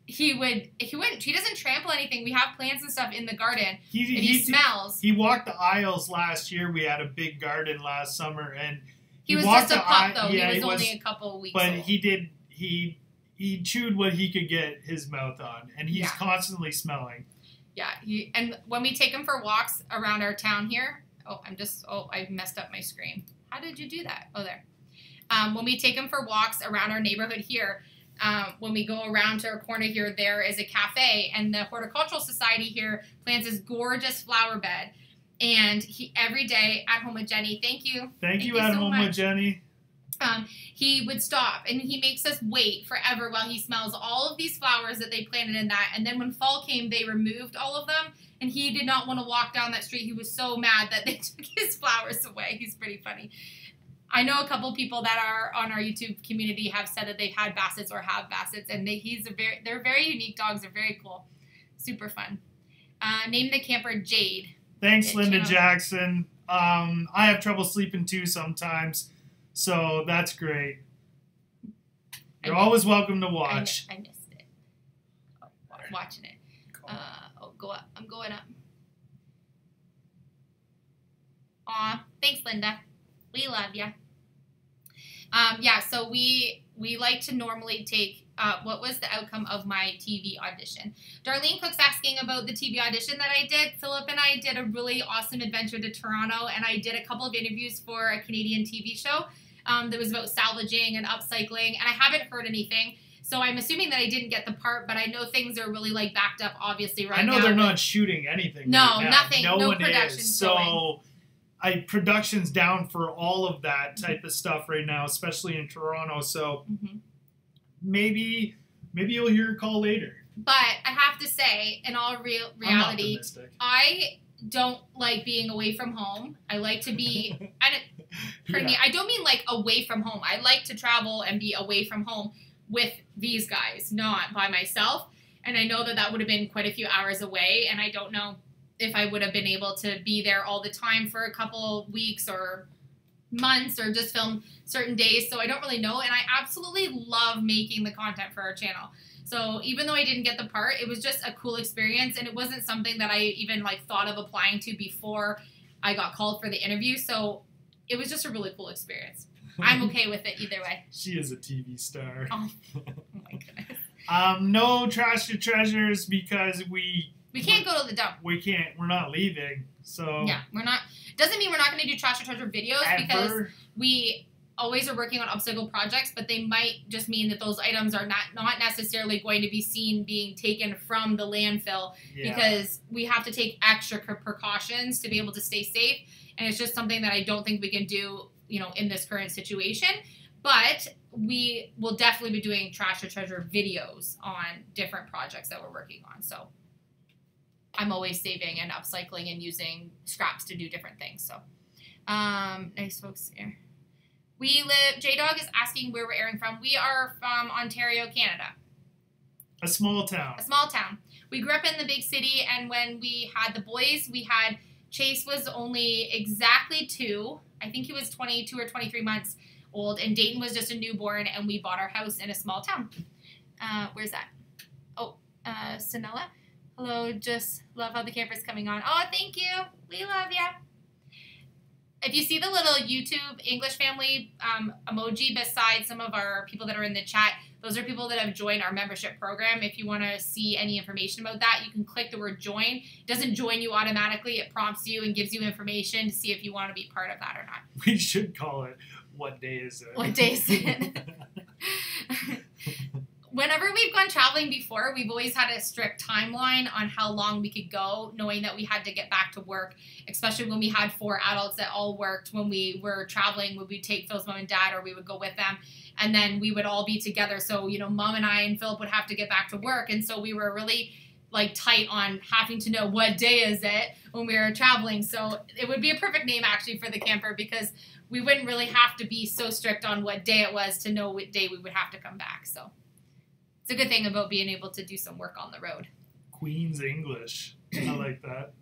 he doesn't trample anything. We have plants and stuff in the garden. He smells. He walked the aisles last year. We had a big garden last summer, and he was just a pup though. Yeah, he was only a couple weeks old. But he chewed what he could get his mouth on, and he's constantly smelling. Yeah, and when we take him for walks around our town here, I messed up my screen. How did you do that? Oh, there. When we take him for walks around our neighborhood here, when we go around to our corner here, there is a cafe, and the Horticultural Society here plants this gorgeous flower bed. And every day at home with Jenny, thank you. Thank you at home with Jenny. He would stop, and he makes us wait forever while he smells all of these flowers that they planted in that. And then when fall came, they removed all of them, and he did not want to walk down that street. He was so mad that they took his flowers away. He's pretty funny. I know a couple people that are on our YouTube community have said that they've had bassets or have bassets, and they're very unique dogs. They're very cool. Super fun. Name the camper Jade. Thanks, Linda Jackson. I have trouble sleeping too sometimes, so that's great. You're always welcome to watch. I missed it. Watching it. Go up. I'm going up. Aw, thanks, Linda. We love ya. So we like to normally take, what was the outcome of my TV audition? Darlene Cook's asking about the TV audition that I did. Philip and I did a really awesome adventure to Toronto, and I did a couple of interviews for a Canadian TV show that was about salvaging and upcycling, and I haven't heard anything. So I'm assuming that I didn't get the part, but I know things are really like backed up, obviously, right now. I know they're not shooting anything. No, right now. Nothing. No one production. Is. So production's down for all of that type of stuff right now, especially in Toronto. So maybe you'll hear a call later. But I have to say, in all reality, I don't like being away from home. I like to be. I don't mean like away from home. I like to travel and be away from home with these guys, not by myself. And I know that would have been quite a few hours away, and I don't know if I would have been able to be there all the time for a couple weeks or months or just film certain days. So I don't really know. And I absolutely love making the content for our channel. So even though I didn't get the part, it was just a cool experience. And it wasn't something that I even thought of applying to before I got called for the interview. So it was just a really cool experience. I'm okay with it either way. She is a TV star. Oh my goodness. No trash to treasures because we can't go to the dump. We can't. We're not leaving. So yeah, we're not. Doesn't mean we're not going to do trash or treasure videos because we always are working on upcycle projects, but they might just mean that those items are not necessarily going to be seen being taken from the landfill because we have to take extra precautions to be able to stay safe. And it's just something that I don't think we can do, in this current situation. But we will definitely be doing Trash or Treasure videos on different projects that we're working on. So I'm always saving and upcycling and using scraps to do different things. So nice folks here. J-Dog is asking where we're airing from. We are from Ontario, Canada. A small town. A small town. We grew up in the big city, and when we had the boys, Chase was only exactly 2. I think he was 22 or 23 months old, and Dayton was just a newborn, and we bought our house in a small town. Where's that? Oh, Sonella. Hello, just love how the camper's coming on. Oh, thank you. We love ya. If you see the little YouTube English family emoji beside some of our people that are in the chat, those are people that have joined our membership program. If you want to see any information about that, you can click the word join. It doesn't join you automatically. It prompts you and gives you information to see if you want to be part of that or not. We should call it, what day is it? What day is it? Whenever we've gone traveling before, we've always had a strict timeline on how long we could go, knowing that we had to get back to work, especially when we had 4 adults that all worked. When we were traveling, we would take Phil's mom and dad, or we would go with them, and then we would all be together. So, Mom and I and Philip would have to get back to work, and so we were really tight on having to know what day is it when we were traveling. So it would be a perfect name actually for the camper, because we wouldn't really have to be so strict on what day it was to know what day we would have to come back. So it's a good thing about being able to do some work on the road. Queen's English. I like that.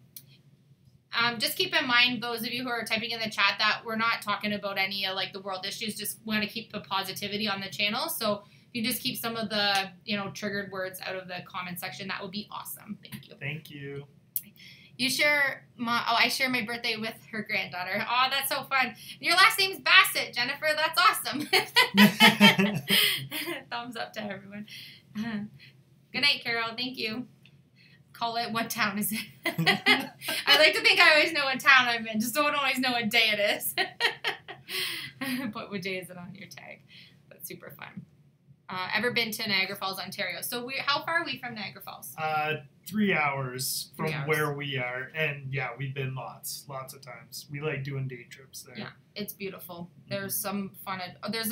Just keep in mind, those of you who are typing in the chat, that we're not talking about any of the world issues. Just want to keep the positivity on the channel. So if you just keep some of the triggered words out of the comment section, that would be awesome. Thank you. Thank you. You share I share my birthday with her granddaughter. Oh, that's so fun. Your last name's Bassett, Jennifer. That's awesome. Thumbs up to everyone. Good night, Carol. Thank you. Call it, what town is it? I like to think I always know what town I'm in. Just don't always know what day it is. But what day is it on your tag? That's super fun. Ever been to Niagara Falls, Ontario? So how far are we from Niagara Falls? 3 hours from where we are, and yeah, we've been lots of times. We like doing day trips there. Yeah, it's beautiful. There's some fun. There's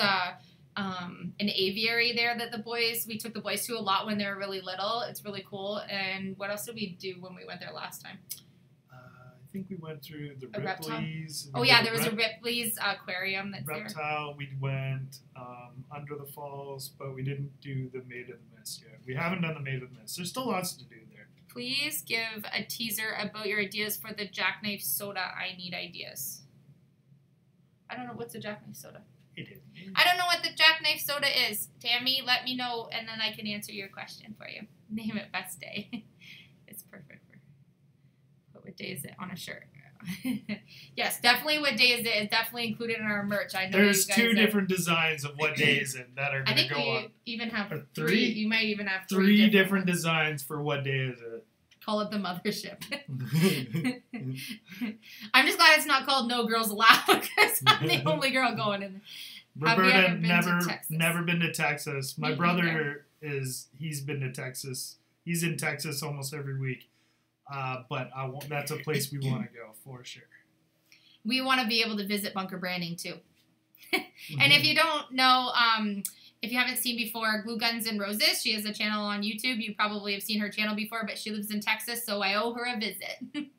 an aviary there that we took the boys to a lot when they were really little. It's really cool. And what else did we do when we went there last time? I think we went through the Ripley's. Oh yeah, there was a Ripley's aquarium that's Reptile. There. We went under the falls, but we didn't do the Maid of the Mist yet. We haven't done the Maid of the Mist. There's still lots to do there. Please give a teaser about your ideas for the jackknife soda. I need ideas. I don't know, what's a jackknife soda? I don't know what the jackknife soda is. Tammy, let me know, and then I can answer your question for you. Name it Best Day. It's perfect. What day is it on a shirt? Yes, definitely what day is it is definitely included in our merch. I know there's 2 different designs of what day is it that are going to go on. I think we even have 3. You might even have 3 different designs for what day is it. Call it the mothership. I'm just glad it's not called No Girls Allowed, because I'm the only girl going in. Roberta never been to Texas. My brother he's been to Texas. He's in Texas almost every week. But that's a place we want to go for sure. We want to be able to visit Bunker Branding too. And if you don't know, if you haven't seen before, Glue Guns and Roses, she has a channel on YouTube. You probably have seen her channel before, but she lives in Texas, so I owe her a visit.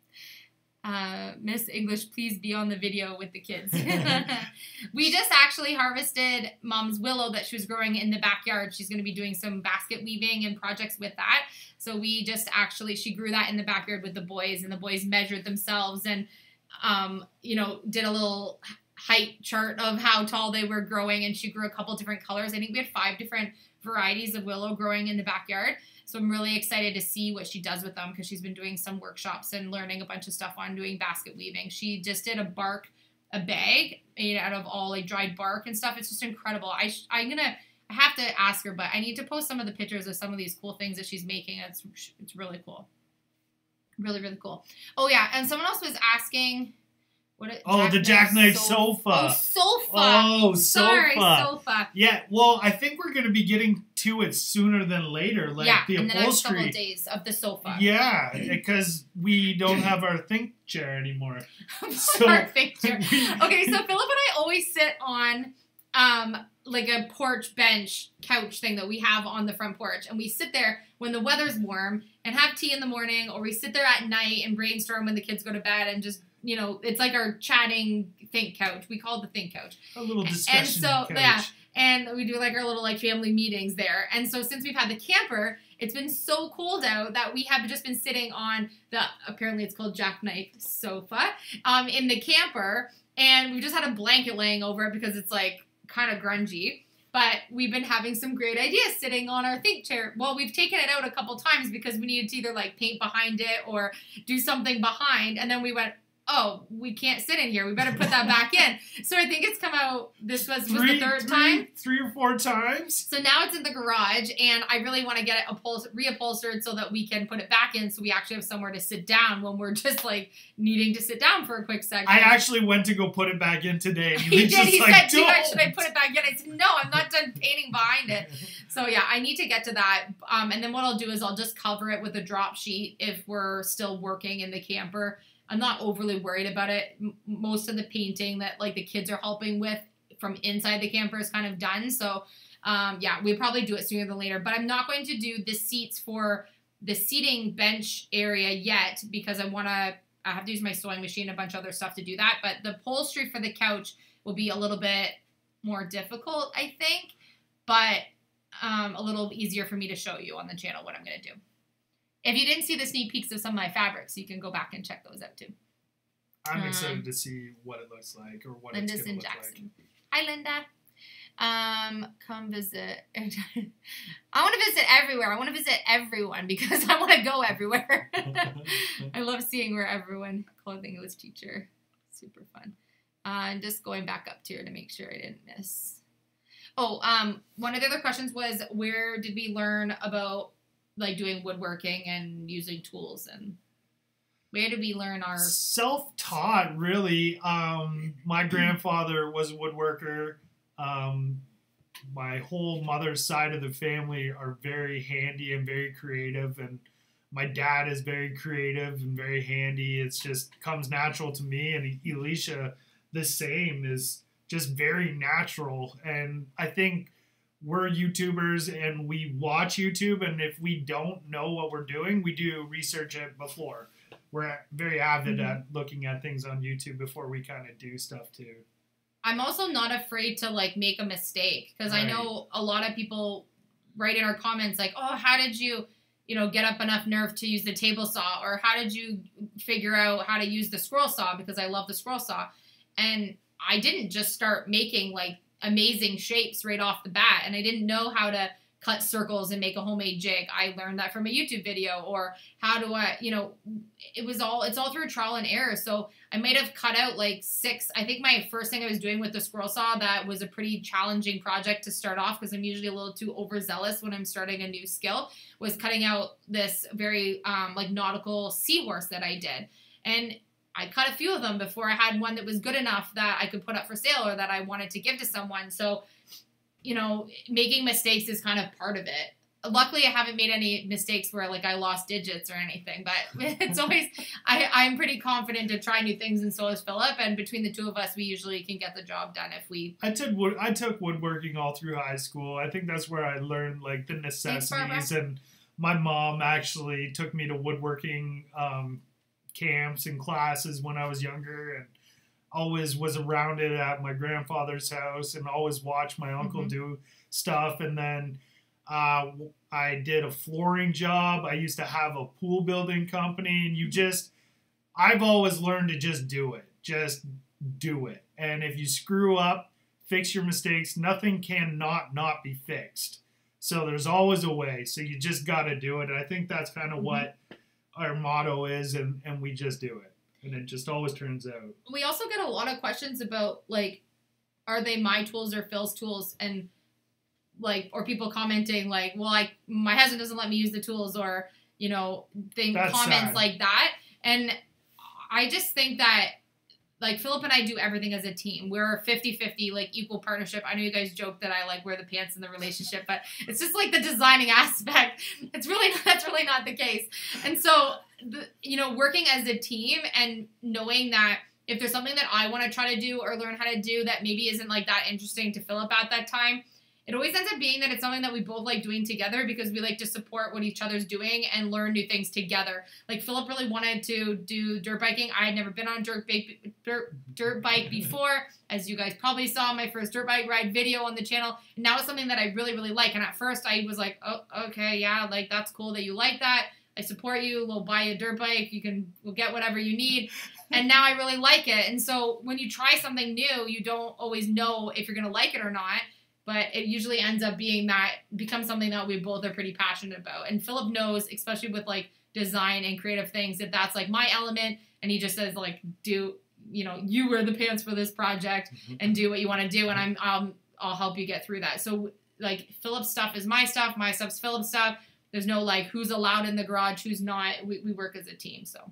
Miss English, please be on the video with the kids. We just actually harvested Mom's willow that she was growing in the backyard. She's going to be doing some basket weaving and projects with that. So she grew that in the backyard with the boys, and the boys measured themselves and, did a little height chart of how tall they were growing, and she grew a couple different colors. I think we had 5 different varieties of willow growing in the backyard. So I'm really excited to see what she does with them, because she's been doing some workshops and learning a bunch of stuff on doing basket weaving. She just did a bag made out of all dried bark and stuff. It's just incredible. I have to ask her, but I need to post some of the pictures of some of these cool things that she's making. It's really cool. Really, really cool. Oh yeah, and someone else was asking the jackknife sofa. Oh, sofa. Sorry, sofa. Yeah, well, I think we're going to be getting to it sooner than later. The upholstery. In the next couple of days of the sofa. Yeah, because we don't have our think chair anymore. Our think chair. Okay, so Philip and I always sit on like a porch bench couch thing that we have on the front porch, and we sit there when the weather's warm and have tea in the morning, or we sit there at night and brainstorm when the kids go to bed, and just, you know, it's like our chatting think couch. We call it the think couch. A little discussion and so couch. yeah, and we do like our little like family meetings there. And so since we've had the camper, it's been so cold out that we have just been sitting on the, apparently it's called jackknife sofa, in the camper, and we just had a blanket laying over it because it's like kind of grungy. But we've been having some great ideas sitting on our think chair. Well, we've taken it out a couple times because we needed to either like paint behind it or do something behind. And then we went, oh, we can't sit in here. We better put that back in. So I think it's come out, this was the third time. 3 or 4 times. So now it's in the garage, and I really want to get it reupholstered so that we can put it back in, so we actually have somewhere to sit down when we're just like needing to sit down for a quick second. I actually went to go put it back in today. And he did. He said, should I put it back in? I said, no, I'm not done painting behind it. So yeah, I need to get to that. And then what I'll do is I'll just cover it with a drop sheet if we're still working in the camper. I'm not overly worried about it. Most of the painting that like the kids are helping with from inside the camper is kind of done. So yeah, we'll probably do it sooner than later. But I'm not going to do the seats for the seating bench area yet because I have to use my sewing machine and a bunch of other stuff to do that. But the upholstery for the couch will be a little bit more difficult, I think. But a little easier for me to show you on the channel what I'm going to do. If you didn't see the sneak peeks of some of my fabrics, you can go back and check those out too. I'm excited to see what it looks like or what it's going to look Jackson. Like. Hi, Linda. Come visit. I want to visit everywhere. I want to visit everyone because I want to go everywhere. I love seeing where everyone, clothing English teacher. Super fun. And just going back up to here to make sure I didn't miss. Oh, one of the other questions was, where did we learn about like doing woodworking and using tools, and where did we learn our self-taught? Really, my grandfather was a woodworker. My whole mother's side of the family are very handy and very creative, and my dad is very creative and very handy. It's just comes natural to me, and Elysia, the same, is just very natural. And I think we're YouTubers and we watch YouTube, and if we don't know what we're doing, we do research it before. We're very avid at looking at things on YouTube before we kind of do stuff too. I'm also not afraid to like make a mistake, because I know a lot of people write in our comments like, oh, how did you get up enough nerve to use the table saw, or how did you figure out how to use the scroll saw, because I love the scroll saw. And I didn't just start making like amazing shapes right off the bat, and I didn't know how to cut circles and make a homemade jig. I learned that from a YouTube video, or how do I, it's all through trial and error. So I might have cut out like 6. I think my first thing I was doing with the scroll saw, that was a pretty challenging project to start off, because I'm usually a little too overzealous when I'm starting a new skill, was cutting out this very like nautical seahorse that I did. And I cut a few of them before I had one that was good enough that I could put up for sale or that I wanted to give to someone. So, making mistakes is kind of part of it. Luckily, I haven't made any mistakes where like I lost digits or anything, but it's always, I'm pretty confident to try new things, and so is Philip. And between the two of us, we usually can get the job done if we. I took woodworking all through high school. I think that's where I learned like the necessities. And my mom actually took me to woodworking camps and classes when I was younger, and always was around it at my grandfather's house, and always watched my uncle do stuff. And then I did a flooring job. I used to have a pool building company, and I've always learned to just do it. Just do it. And if you screw up, fix your mistakes. Nothing can not be fixed. So there's always a way. So you just got to do it. And I think that's kind of what our motto is, and we just do it. And it just always turns out. We also get a lot of questions about, like, are they my tools or Phil's tools? And, like, or people commenting, like, well, my husband doesn't let me use the tools, or, comments sad. Like that. And I just think that, like, Philip and I do everything as a team. We're 50-50, like, equal partnership. I know you guys joke that I, like, wear the pants in the relationship, but it's just, like, the designing aspect. That's really not the case. And so, working as a team and knowing that if there's something that I want to try to do or learn how to do that maybe isn't like that interesting to Philip at that time, it always ends up being that it's something that we both like doing together because we like to support what each other's doing and learn new things together. Like Philip really wanted to do dirt biking. I had never been on a dirt bike before. As you guys probably saw my first dirt bike ride video on the channel. And now it's something that I really, really like. And at first I was like, oh, okay, yeah, like that's cool that you like that. I support you. We'll buy you a dirt bike. We'll get whatever you need. And now I really like it. And so when you try something new, you don't always know if you're going to like it or not. But it usually ends up becomes something that we both are pretty passionate about. And Philip knows, especially with like design and creative things, that that's like my element. And he just says like, you wear the pants for this project and do what you want to do. And I'll help you get through that. So like Philip's stuff is my stuff's Philip's stuff. There's no like who's allowed in the garage, who's not. We work as a team. So.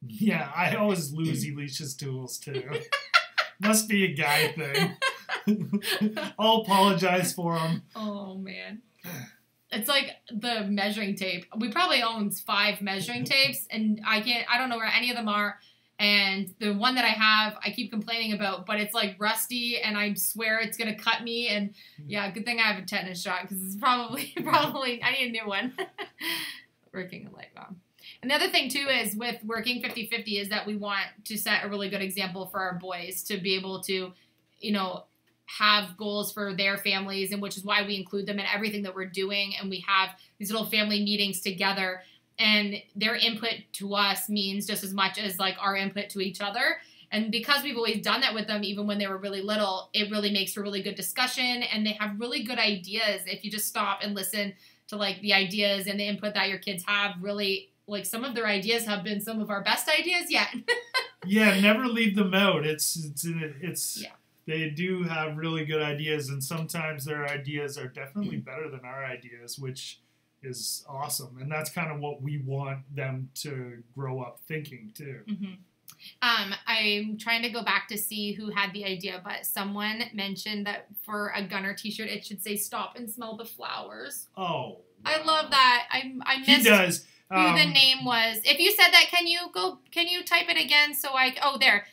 Yeah, I always lose Elisia's tools too. Must be a guy thing. I'll apologize for them. Oh, man. It's like the measuring tape. We probably own 5 measuring tapes, and I don't know where any of them are. And the one that I have, I keep complaining about, but it's like rusty, and I swear it's going to cut me. And yeah, good thing I have a tetanus shot, because it's probably, I need a new one. Working a light bomb. And the other thing, too, is with working 50-50 is that we want to set a really good example for our boys to be able to, have goals for their families, and which is why we include them in everything that we're doing. And we have these little family meetings together, and their input to us means just as much as like our input to each other. And because we've always done that with them, even when they were really little, it really makes for really good discussion, and they have really good ideas. If you just stop and listen to like the ideas and the input that your kids have, really like some of their ideas have been some of our best ideas yet. Yeah, never leave them out. It's yeah. They do have really good ideas, and sometimes their ideas are definitely better than our ideas, which is awesome. And that's kind of what we want them to grow up thinking, too. Mm-hmm. I'm trying to go back to see who had the idea, but someone mentioned that for a Gunner t-shirt, it should say "Stop and Smell the Flowers." Oh. Wow. I love that. I missed he does. Who the name was. If you said that, can you type it again there.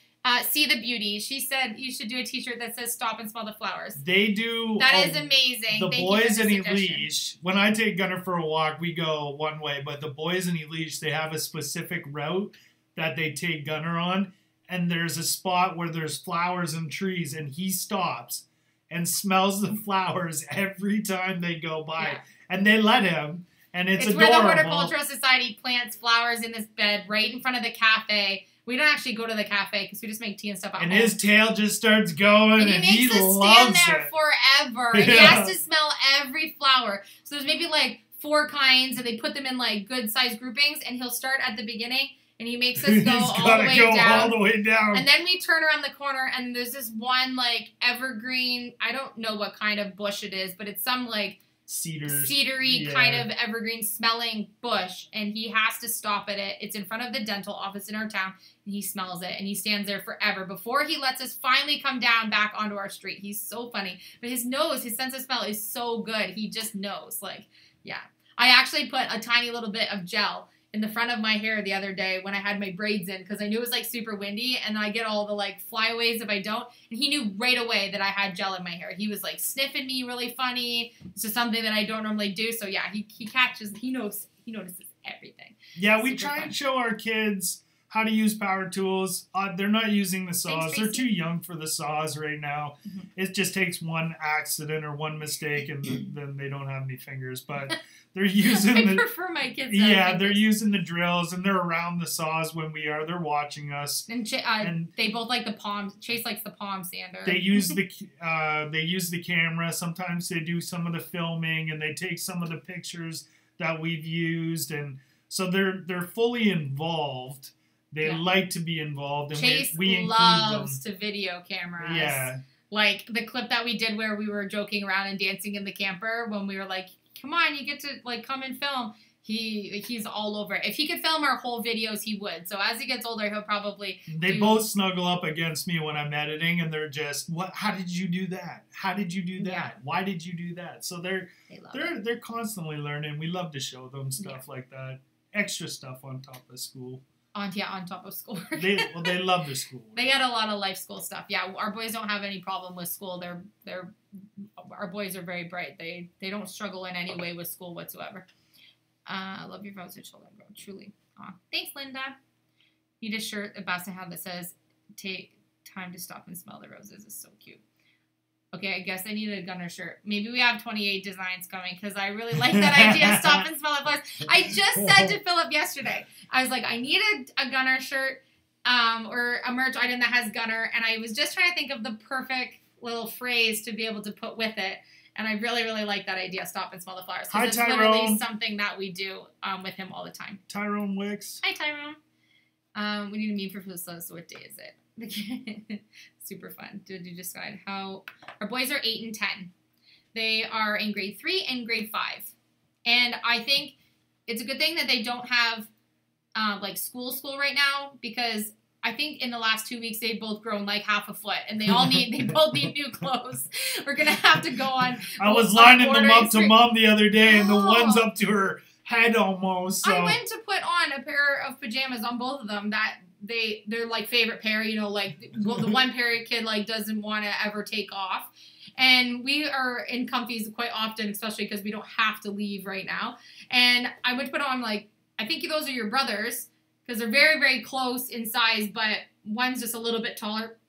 See the Beauty. She said you should do a t-shirt that says "Stop and Smell the Flowers." They do. That is amazing. The Thank boys in you Elysia, when I take Gunner for a walk, we go one way, but the boys in Elysia, they have a specific route that they take Gunner on, and there's a spot where there's flowers and trees, and he stops and smells the flowers every time they go by. Yeah. And they let him, and it's adorable. Where the Horticultural Society plants flowers in this bed right in front of the cafe. We don't actually go to the cafe because we just make tea and stuff at home. And his tail just starts going, and he makes us loves stand there it. forever. And he has to smell every flower. So there's maybe like 4 kinds, and they put them in like good sized groupings, and he'll start at the beginning, and he makes us go all the way down. And then we turn around the corner, and there's this one like evergreen, I don't know what kind of bush it is, but it's some like cedary kind of evergreen smelling bush, and he has to stop at it. It's in front of the dental office in our town, and he smells it, and he stands there forever before he lets us finally come down back onto our street. He's so funny, but his sense of smell is so good. He just knows. Like, yeah. I actually put a tiny little bit of gel in the front of my hair the other day when I had my braids in, because I knew it was like super windy, and I get all the like flyaways if I don't. And he knew right away that I had gel in my hair. He was like sniffing me really funny. It's just something that I don't normally do. So yeah, he notices everything. Yeah, we try and show our kids how to use power tools. They're not using the saws. They're too young for the saws right now. Mm-hmm. It just takes one accident or one mistake, and then they don't have any fingers. But they're using I prefer my kids. Yeah, they're using the drills, and they're around the saws when we are. They're watching us. And they both like the palm. Chase likes the palm sander. They use the camera. Sometimes they do some of the filming, and they take some of the pictures that we've used, and so they're fully involved. They like to be involved, and Chase we include loves them. to video cameras. Yeah. Like the clip that we did where we were joking around and dancing in the camper when we were like, come on, you get to like come and film. He's all over it. If he could film our whole videos, he would. So as he gets older, he'll probably both snuggle up against me when I'm editing, and they're just, "What? How did you do that? How did you do that? Yeah. Why did you do that?" So they're constantly learning. We love to show them stuff like that. Extra stuff on top of school. On top of schoolwork. They love their school. They get a lot of life school stuff. Yeah, our boys don't have any problem with school. Our boys are very bright. They don't struggle in any way with school whatsoever. Love your vows to children, bro. Truly. Aw. Thanks, Linda. Need a shirt at Boston have that says, "Take time to stop and smell the roses." It's so cute. Okay, I guess I need a Gunner shirt. Maybe we have 28 designs coming because I really like that idea. Stop and smell the flowers. I just said to Philip yesterday, I was like, I need a Gunner shirt or a merch item that has Gunner. And I was just trying to think of the perfect little phrase to be able to put with it. And I really, really like that idea. Stop and smell the flowers. Hi, it's Tyrone. literally something that we do with him all the time. Tyrone Wicks. Hi, Tyrone. We need a meme for Philip. So what day is it? Super fun. Did you decide how our boys are 8 and 10? They are in grade 3 and grade 5. And I think it's a good thing that they don't have like school right now, because I think in the last 2 weeks they've both grown like half a foot and they both need new clothes. We're gonna have to go on. I was lining them up to Mom the other day, and the one's up to her head almost. So. I went to put on a pair of pajamas on both of them that they're like favorite pair, you know, like the one pair kid like doesn't want to ever take off. And we are in comfies quite often, especially because we don't have to leave right now. And I went to put on, like, I think those are your brothers because they're very, very close in size, but one's just a little bit taller.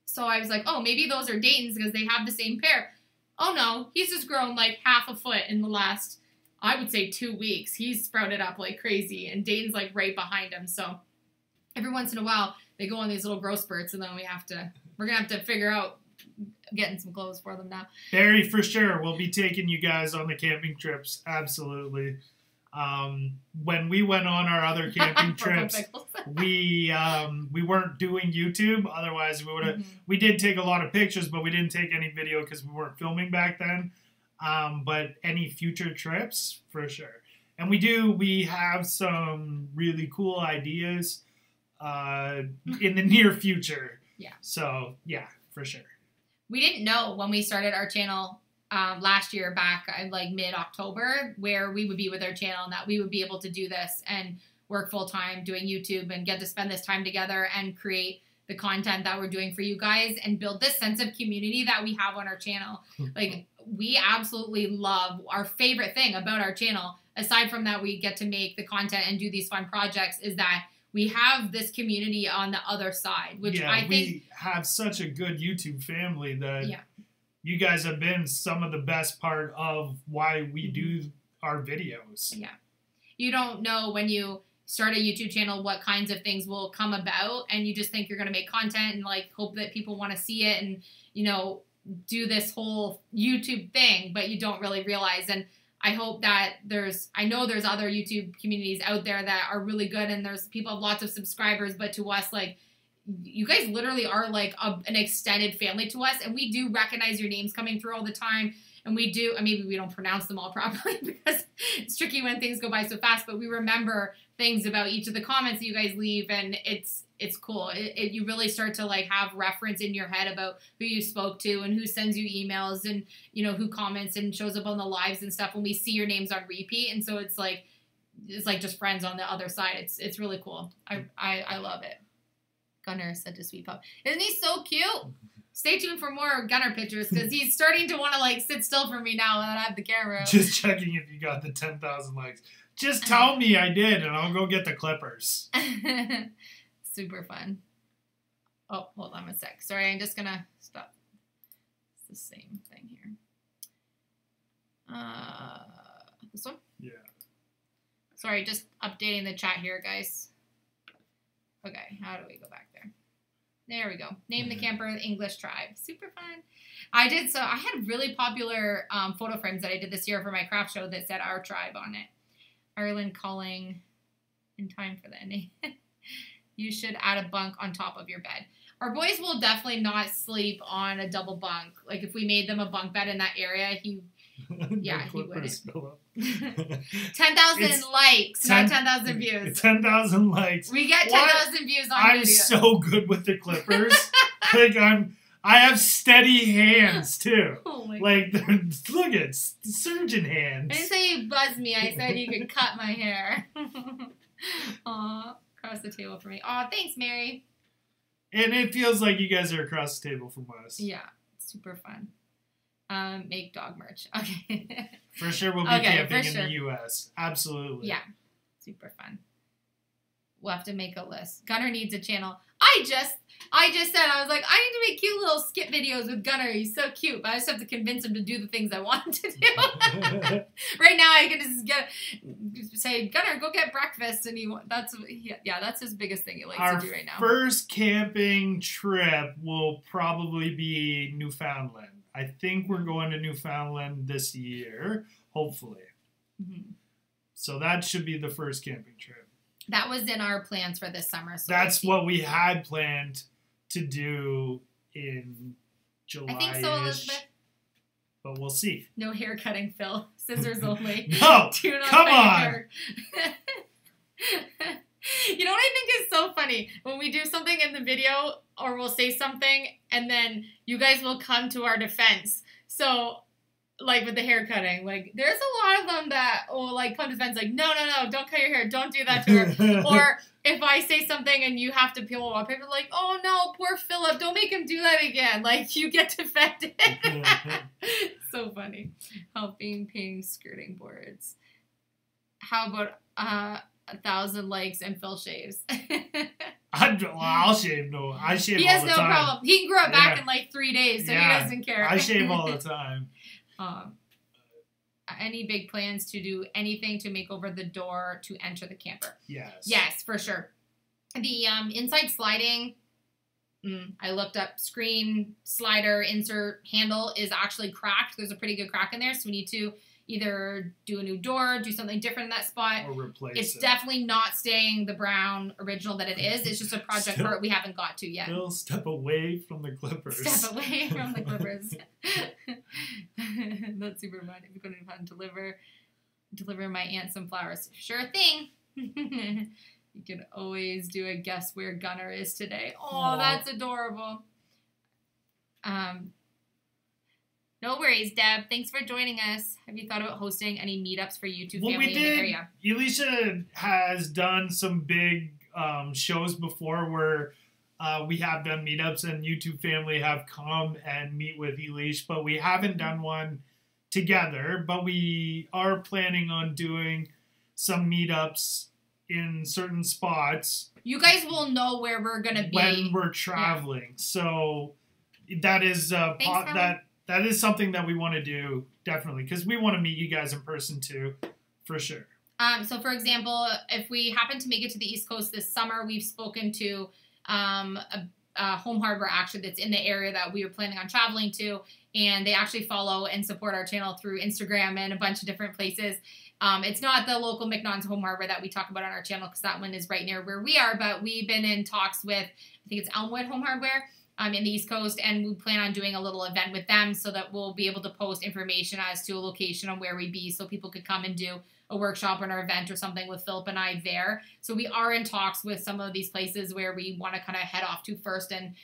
So I was like, oh, maybe those are Dayton's because they have the same pair. Oh, no, he's just grown like half a foot in the last, I would say, 2 weeks. He's sprouted up like crazy, and Dayton's like right behind him. So every once in a while, they go on these little growth spurts, and then we're going to have to figure out getting some clothes for them now. Barry, for sure. We'll be taking you guys on the camping trips. Absolutely. When we went on our other camping trips, we weren't doing YouTube. Otherwise, we would have. We did take a lot of pictures, but we didn't take any video because we weren't filming back then. But any future trips, for sure. And we have some really cool ideas in the near future. Yeah. So, yeah, for sure. We didn't know when we started our channel last year back like mid-October where we would be with our channel and that we would be able to do this and work full-time doing YouTube and get to spend this time together and create the content that we're doing for you guys and build this sense of community that we have on our channel. Like, we absolutely love, our favorite thing about our channel, aside from that we get to make the content and do these fun projects, is that we have this community on the other side, which I think we have such a good YouTube family that you guys have been some of the best part of why we do our videos. Yeah. You don't know when you start a YouTube channel what kinds of things will come about, and you just think you're going to make content and like hope that people want to see it and, you know, do this whole YouTube thing, but you don't really realize. And I hope that I know there's other YouTube communities out there that are really good, and there's people have lots of subscribers, but to us, like, you guys literally are like an extended family to us, and we do recognize your names coming through all the time, and we do, and maybe we don't pronounce them all properly because it's tricky when things go by so fast, but we remember things about each of the comments that you guys leave, and it's cool. You really start to like have reference in your head about who you spoke to and who sends you emails and, you know, who comments and shows up on the lives and stuff when we see your names on repeat. And so it's like just friends on the other side. It's really cool. I love it. Gunner said to Sweet Pup. Isn't he so cute? Stay tuned for more Gunner pictures because he's starting to want to like sit still for me now that I have the camera. Just checking if you got the 10,000 likes. Just tell me I did and I'll go get the clippers. Super fun. Oh, hold on a sec. Sorry, I'm just going to stop. It's the same thing here. This one? Yeah. Sorry, just updating the chat here, guys. Okay, how do we go back there? There we go. Name the camper English tribe. Super fun. I had really popular photo frames that I did this year for my craft show that said our tribe on it. Ireland calling in time for the ending. You should add a bunk on top of your bed. Our boys will definitely not sleep on a double bunk. Like, if we made them a bunk bed in that area, he wouldn't. 10,000 likes, not 10,000 views. 10,000 likes. We get 10,000 views on video. I'm so good with the clippers. Like, I have steady hands, too. Oh my like, look at surgeon hands. I didn't say you buzzed me. I said you could cut my hair. Aw, across the table from me. Oh, thanks, Mary. And it feels like you guys are across the table from us. Yeah, super fun. Make dog merch. Okay. For sure we'll be camping in the U.S. Absolutely. Yeah, super fun. We'll have to make a list. Gunner needs a channel. I just said, I was like, I need to make cute little skit videos with Gunner. He's so cute, but I just have to convince him to do the things I want him to do. Right now, I can just say, Gunner, go get breakfast, and that's his biggest thing he likes to do right now. Our first camping trip will probably be Newfoundland. I think we're going to Newfoundland this year, hopefully. Mm-hmm. So that should be the first camping trip. That was in our plans for this summer. So that's what we had planned to do in July. I think so, Elizabeth. But we'll see. No hair cutting, Phil. Scissors only. No, do not come cut on. Your hair. You know what I think is so funny? When we do something in the video or we'll say something and then you guys will come to our defense. So, like with the hair cutting, like there's a lot of them that will like come to defense, like, no, don't cut your hair. Don't do that to her. Or if I say something and you have to peel a wallpaper, like, oh no, poor Philip, don't make him do that again. Like you get defended. So funny. Helping painting skirting boards. How about 1,000 likes and Phil shaves? I'll shave. No, I shave all the time. He has no problem. He can grow it back in like 3 days, so he doesn't care. I shave all the time. Any big plans to do anything to make over the door to enter the camper? Yes, for sure. The inside sliding, I looked up, screen slider insert handle is actually cracked. There's a pretty good crack in there, so we need to either do a new door, do something different in that spot. Or replace it. It's definitely not staying the brown original that it is. It's just a project part we haven't got to yet. Still step away from the clippers. Step away from the clippers. That's super fun. If you're going to fun, deliver my aunt some flowers. Sure thing. You can always do a guess where Gunner is today. Oh, that's adorable. No worries, Deb. Thanks for joining us. Have you thought about hosting any meetups for YouTube family in the area? Elysia has done some big shows before where we have done meetups and YouTube family have come and meet with Elysia, but we haven't done one together. But we are planning on doing some meetups in certain spots. You guys will know where we're going to be when we're traveling. Yeah. So that is that is something that we want to do, definitely, because we want to meet you guys in person too, for sure. So, for example, if we happen to make it to the East Coast this summer, we've spoken to a home hardware actually that's in the area that we were planning on traveling to, and they actually follow and support our channel through Instagram and a bunch of different places. It's not the local McNaughton's home hardware that we talk about on our channel because that one is right near where we are, but we've been in talks with, I think it's Elmwood Home Hardware, in the East Coast, and we plan on doing a little event with them so that we'll be able to post information as to a location on where we be so people could come and do a workshop or an event or something with Philip and I there. So we are in talks with some of these places where we want to kind of head off to first, and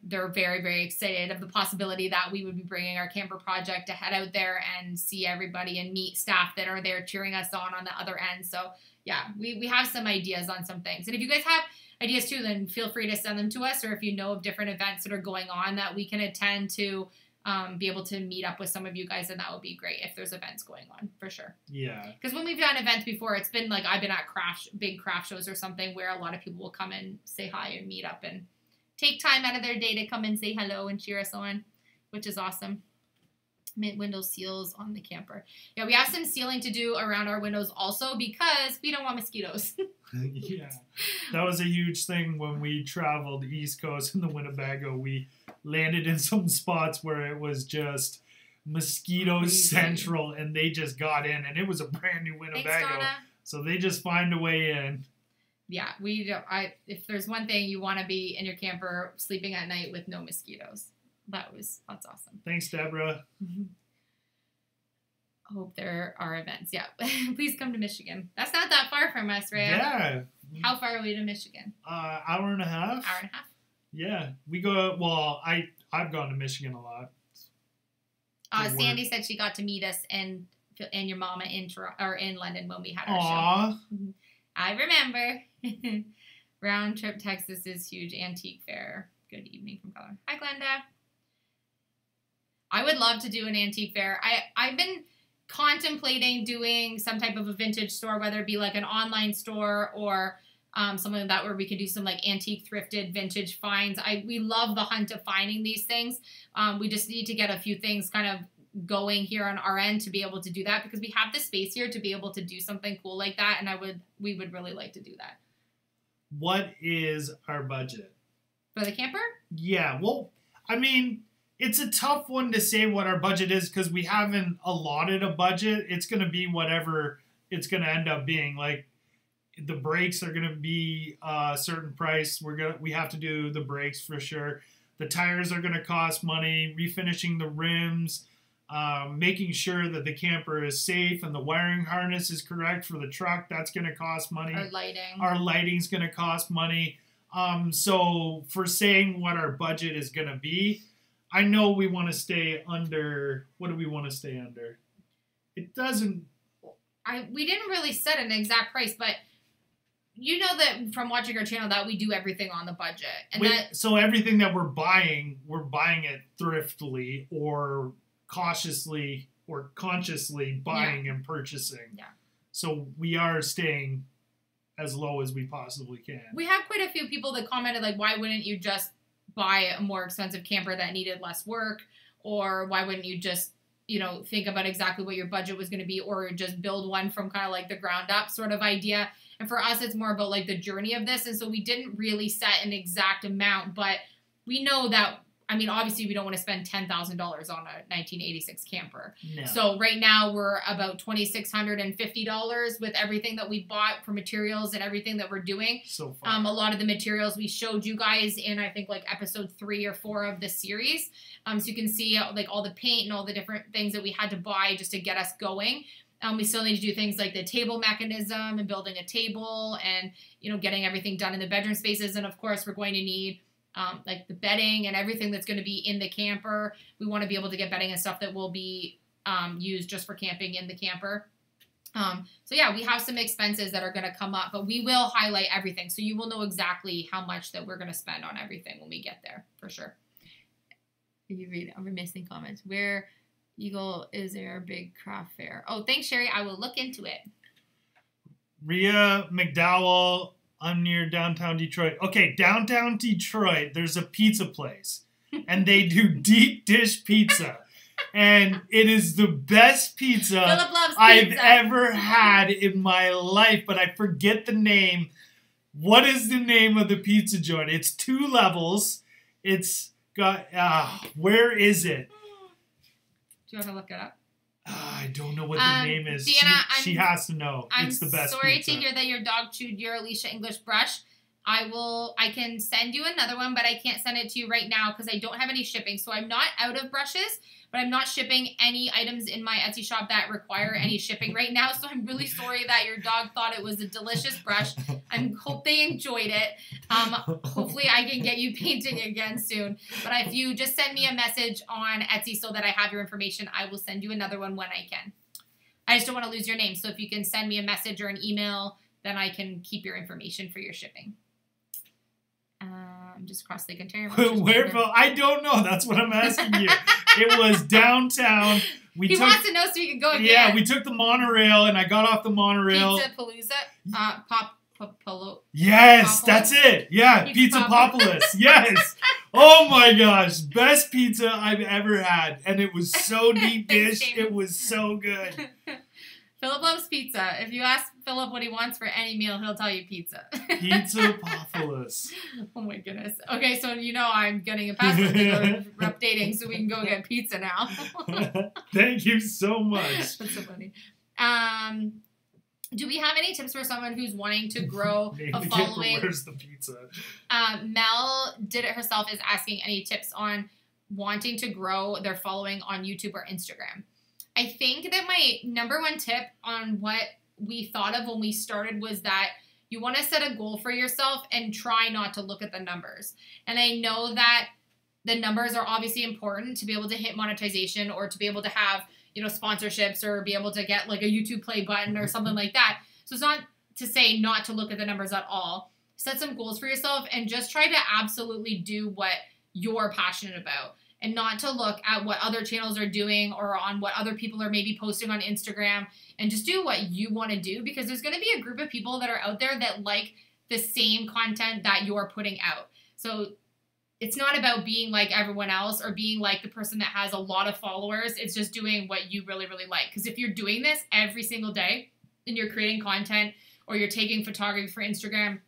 they're very, very excited of the possibility that we would be bringing our camper project to head out there and see everybody and meet staff that are there cheering us on the other end. So yeah, we have some ideas on some things. And if you guys have ideas too, then feel free to send them to us, or if you know of different events that are going on that we can attend to be able to meet up with some of you guys, and that would be great if there's events going on, for sure. Yeah. Because when we've done events before, it's been like I've been at big craft shows or something where a lot of people will come and say hi and meet up and take time out of their day to come and say hello and cheer us on, which is awesome. Window seals on the camper. Yeah, we have some sealing to do around our windows also because we don't want mosquitoes. Yeah, that was a huge thing when we traveled East Coast in the Winnebago. We landed in some spots where it was just mosquito central, and they just got in, and it was a brand new Winnebago. Thanks, Donna. So they just find a way in. Yeah, we don't. If there's one thing you want to be in your camper sleeping at night with no mosquitoes. That's awesome. Thanks, Deborah. Mm-hmm. I hope there are events. Yeah, please come to Michigan. That's not that far from us, right? Yeah. How far are we to Michigan? Hour and a half. Hour and a half. Yeah, we go. Well, I've gone to Michigan a lot. Sandy said she got to meet us and your mama in London when we had our show. I remember. Round trip Texas is huge antique fair. Good evening from Color. Hi, Glenda. I would love to do an antique fair. I've been contemplating doing some type of a vintage store, whether it be like an online store or something like that where we can do some like antique thrifted vintage finds. We love the hunt of finding these things. We just need to get a few things kind of going here on our end to be able to do that, because we have the space here to be able to do something cool like that, and we would really like to do that. What is our budget? For the camper? Yeah, well, I mean, it's a tough one to say what our budget is because we haven't allotted a budget. It's going to be whatever it's going to end up being. Like, the brakes are going to be a certain price. We have to do the brakes for sure. The tires are going to cost money. Refinishing the rims, making sure that the camper is safe and the wiring harness is correct for the truck. That's going to cost money. Our lighting's going to cost money. So for saying what our budget is going to be, I know we want to stay under. What do we want to stay under? It doesn't. We didn't really set an exact price, but you know that from watching our channel that we do everything on the budget, and so everything that we're buying it thriftily or cautiously or consciously buying and purchasing. Yeah. So we are staying as low as we possibly can. We have quite a few people that commented like, why wouldn't you just buy a more expensive camper that needed less work, or why wouldn't you just, you know, think about exactly what your budget was going to be, or just build one from kind of like the ground up sort of idea. And for us, it's more about like the journey of this. And so we didn't really set an exact amount, but we know that, I mean, obviously we don't want to spend $10,000 on a 1986 camper. No. So right now we're about $2,650 with everything that we bought for materials and everything that we're doing. So far. A lot of the materials we showed you guys in, I think, like episode 3 or 4 of the series. So you can see like all the paint and all the different things that we had to buy just to get us going. We still need to do things like the table mechanism and building a table and, you know, getting everything done in the bedroom spaces. And of course, we're going to need like the bedding and everything that's going to be in the camper. We want to be able to get bedding and stuff that will be used just for camping in the camper. So yeah, we have some expenses that are going to come up, but we will highlight everything. So you will know exactly how much that we're going to spend on everything when we get there, for sure. You read, I'm missing comments. Where Eagle is there a big craft fair? Oh, thanks, Sherry. I will look into it. Rhea McDowell, I'm near downtown Detroit. Okay, downtown Detroit, there's a pizza place, and they do deep dish pizza. And it is the best pizza I've ever had in my life, but I forget the name. What is the name of the pizza joint? It's 2 levels. It's got, where is it? Do you want to look it up? I don't know what the name is. Deanna, she has to know. It's the best sorry pizza. to hear that your dog chewed your Elysia English brush. I can send you another one, but I can't send it to you right now because I don't have any shipping. So I'm not out of brushes, but I'm not shipping any items in my Etsy shop that require any shipping right now. So I'm really sorry that your dog thought it was a delicious brush. I hope they enjoyed it. Hopefully I can get you painting again soon. But if you just send me a message on Etsy so that I have your information, I will send you another one when I can. I just don't want to lose your name. So if you can send me a message or an email, then I can keep your information for your shipping. Just across Lake Ontario. Where? I don't know. That's what I'm asking you. It was downtown. He wants to know so we can go again. Yeah, we took the monorail, and I got off the monorail. Pizza Palooza? Yes, that's it. Yeah, Pizza Populous. Yes. Oh my gosh, best pizza I've ever had, and it was so deep dish. It was so good. Philip loves pizza. If you ask Philip what he wants for any meal, he'll tell you pizza. Pizza Populous. Oh my goodness. Okay, so you know I'm getting a password. We're updating so we can go get pizza now. Thank you so much. That's so funny. Do we have any tips for someone who's wanting to grow a following? Where's the pizza? Mel did it herself, is asking any tips on wanting to grow their following on YouTube or Instagram. I think that my number one tip on what we thought of when we started was that you want to set a goal for yourself and try not to look at the numbers. And I know that the numbers are obviously important to be able to hit monetization or to be able to have, you know, sponsorships or be able to get like a YouTube play button or something like that. So it's not to say not to look at the numbers at all. Set some goals for yourself and just try to absolutely do what you're passionate about, and not to look at what other channels are doing or on what other people are maybe posting on Instagram, and just do what you want to do, because there's going to be a group of people that are out there that like the same content that you're putting out. So it's not about being like everyone else or being like the person that has a lot of followers. It's just doing what you really, really like. Because if you're doing this every single day and you're creating content, or you're taking photography for Instagram and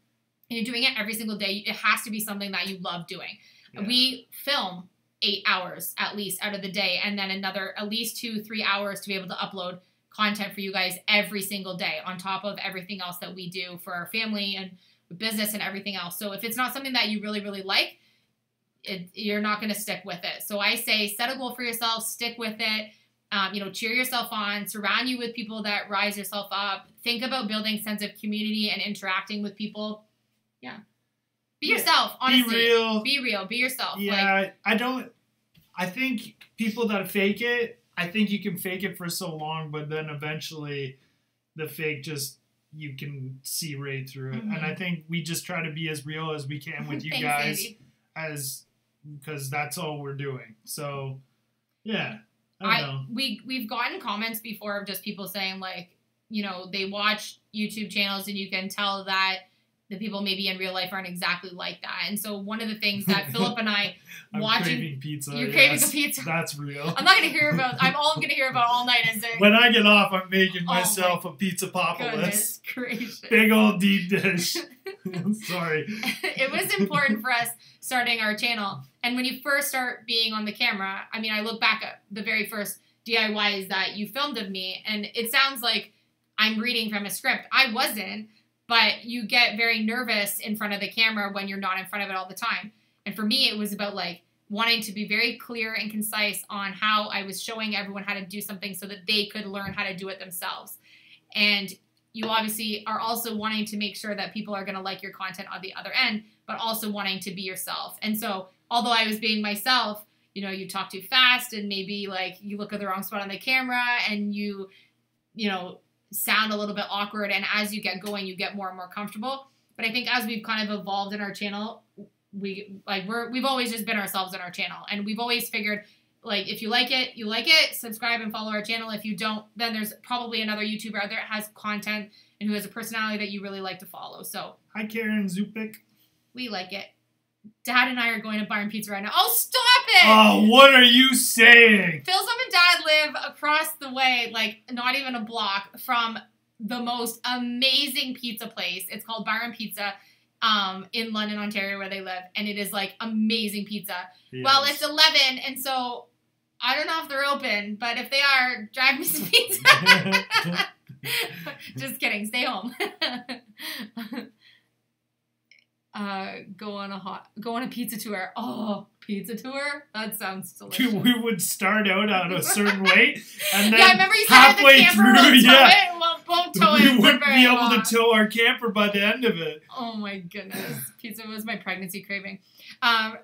you're doing it every single day, it has to be something that you love doing. Yeah. We film 8 hours at least out of the day, and then another at least 2-3 hours to be able to upload content for you guys every single day, on top of everything else that we do for our family and business and everything else. So if it's not something that you really, really like, you're not going to stick with it. So I say set a goal for yourself, stick with it, cheer yourself on, surround you with people that rise yourself up. Think about building sense of community and interacting with people. Yeah. Be yourself, honestly. Be real. Be yourself. Yeah, I think people that fake it, I think you can fake it for so long, but then eventually the fake you can see right through it. Mm-hmm. And I think we just try to be as real as we can with you guys, because that's all we're doing. So, yeah, I don't know. We've gotten comments before of just people saying, like, they watch YouTube channels and you can tell that the people maybe in real life aren't exactly like that. And so one of the things that Philip and I watching... craving pizza. You're craving a pizza. That's real. I'm not going to hear about... all I'm going to hear about all night is... When I get off, I'm making myself a pizza popolis. Gracious. Big old deep dish. Sorry. It was important for us starting our channel. And when you first start being on the camera, I mean, I look back at the very first DIYs that you filmed of me, and it sounds like I'm reading from a script. I wasn't. But you get very nervous in front of the camera when you're not in front of it all the time. And for me, it was about like wanting to be very clear and concise on how I was showing everyone how to do something so that they could learn how to do it themselves. And you obviously are also wanting to make sure that people are going to like your content on the other end, but also wanting to be yourself. And so although I was being myself, you talk too fast, and maybe like you look at the wrong spot on the camera, and you sound a little bit awkward, and as you get going you get more and more comfortable. But I think as we've kind of evolved in our channel, we've always just been ourselves in our channel, and we've always figured, like, if you like it, you like it, subscribe and follow our channel. If you don't, then there's probably another YouTuber out there that has content and who has a personality that you really like to follow. So hi, Karen Zupik. We like it. Dad and I are going to Byron Pizza right now. Oh, stop it! Oh, what are you saying? Phil's mom and dad live across the way, like not even a block from the most amazing pizza place. It's called Byron Pizza in London, Ontario, where they live. And it is like amazing pizza. Yes. Well, it's 11, and so I don't know if they're open, but if they are, drive me some pizza. Just kidding. Stay home. Go on a pizza tour. Oh, pizza tour? That sounds delicious. Dude, we would start out on a certain way, and then I remember you said halfway the camper won't tow it. We wouldn't be able to tow our camper by the end of it. Oh my goodness. Pizza was my pregnancy craving.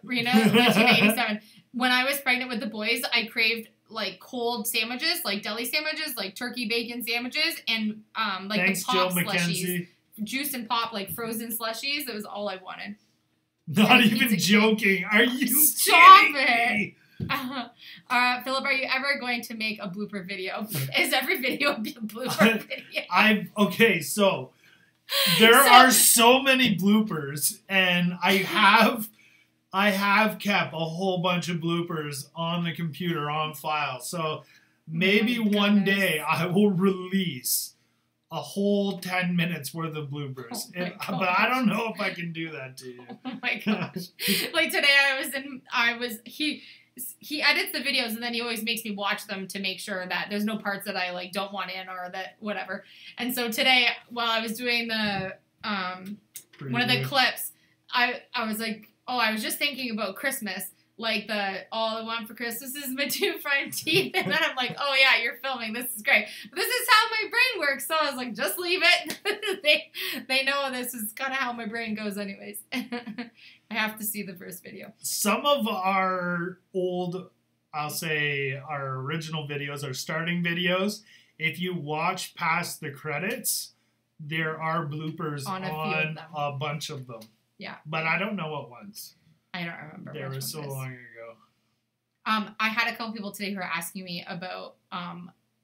Rena, 1987. When I was pregnant with the boys, I craved like cold sandwiches, like deli sandwiches, like turkey bacon sandwiches, and like Thanks, the pop Jill slushies. Juice and pop, like frozen slushies. That was all I wanted. Not even joking. Are you Stop kidding me? Philip, are you ever going to make a blooper video? Is every video a blooper video? Okay, so there are so many bloopers, and I have kept a whole bunch of bloopers on the computer on file. So maybe one day I will release a whole 10 minutes worth of bloopers. But I don't know if I can do that to you. Oh my gosh. Like today he edits the videos, and then he always makes me watch them to make sure that there's no parts that I like don't want in, or that whatever. And so today, while I was doing the one of the clips, I was like, oh, I was just thinking about Christmas. Like all I want for Christmas is my 2 front teeth. And then I'm like, oh yeah, you're filming. This is great. But this is how my brain works. So I was like, just leave it. they know this is kind of how my brain goes anyways. I have to see the first video. Some of our old, I'll say our original videos, our starting videos, if you watch past the credits, there are bloopers On on a few of them. a bunch of them. Yeah. But I don't know what ones. I don't remember. They which were so one it is. long ago. I had a couple people today who were asking me about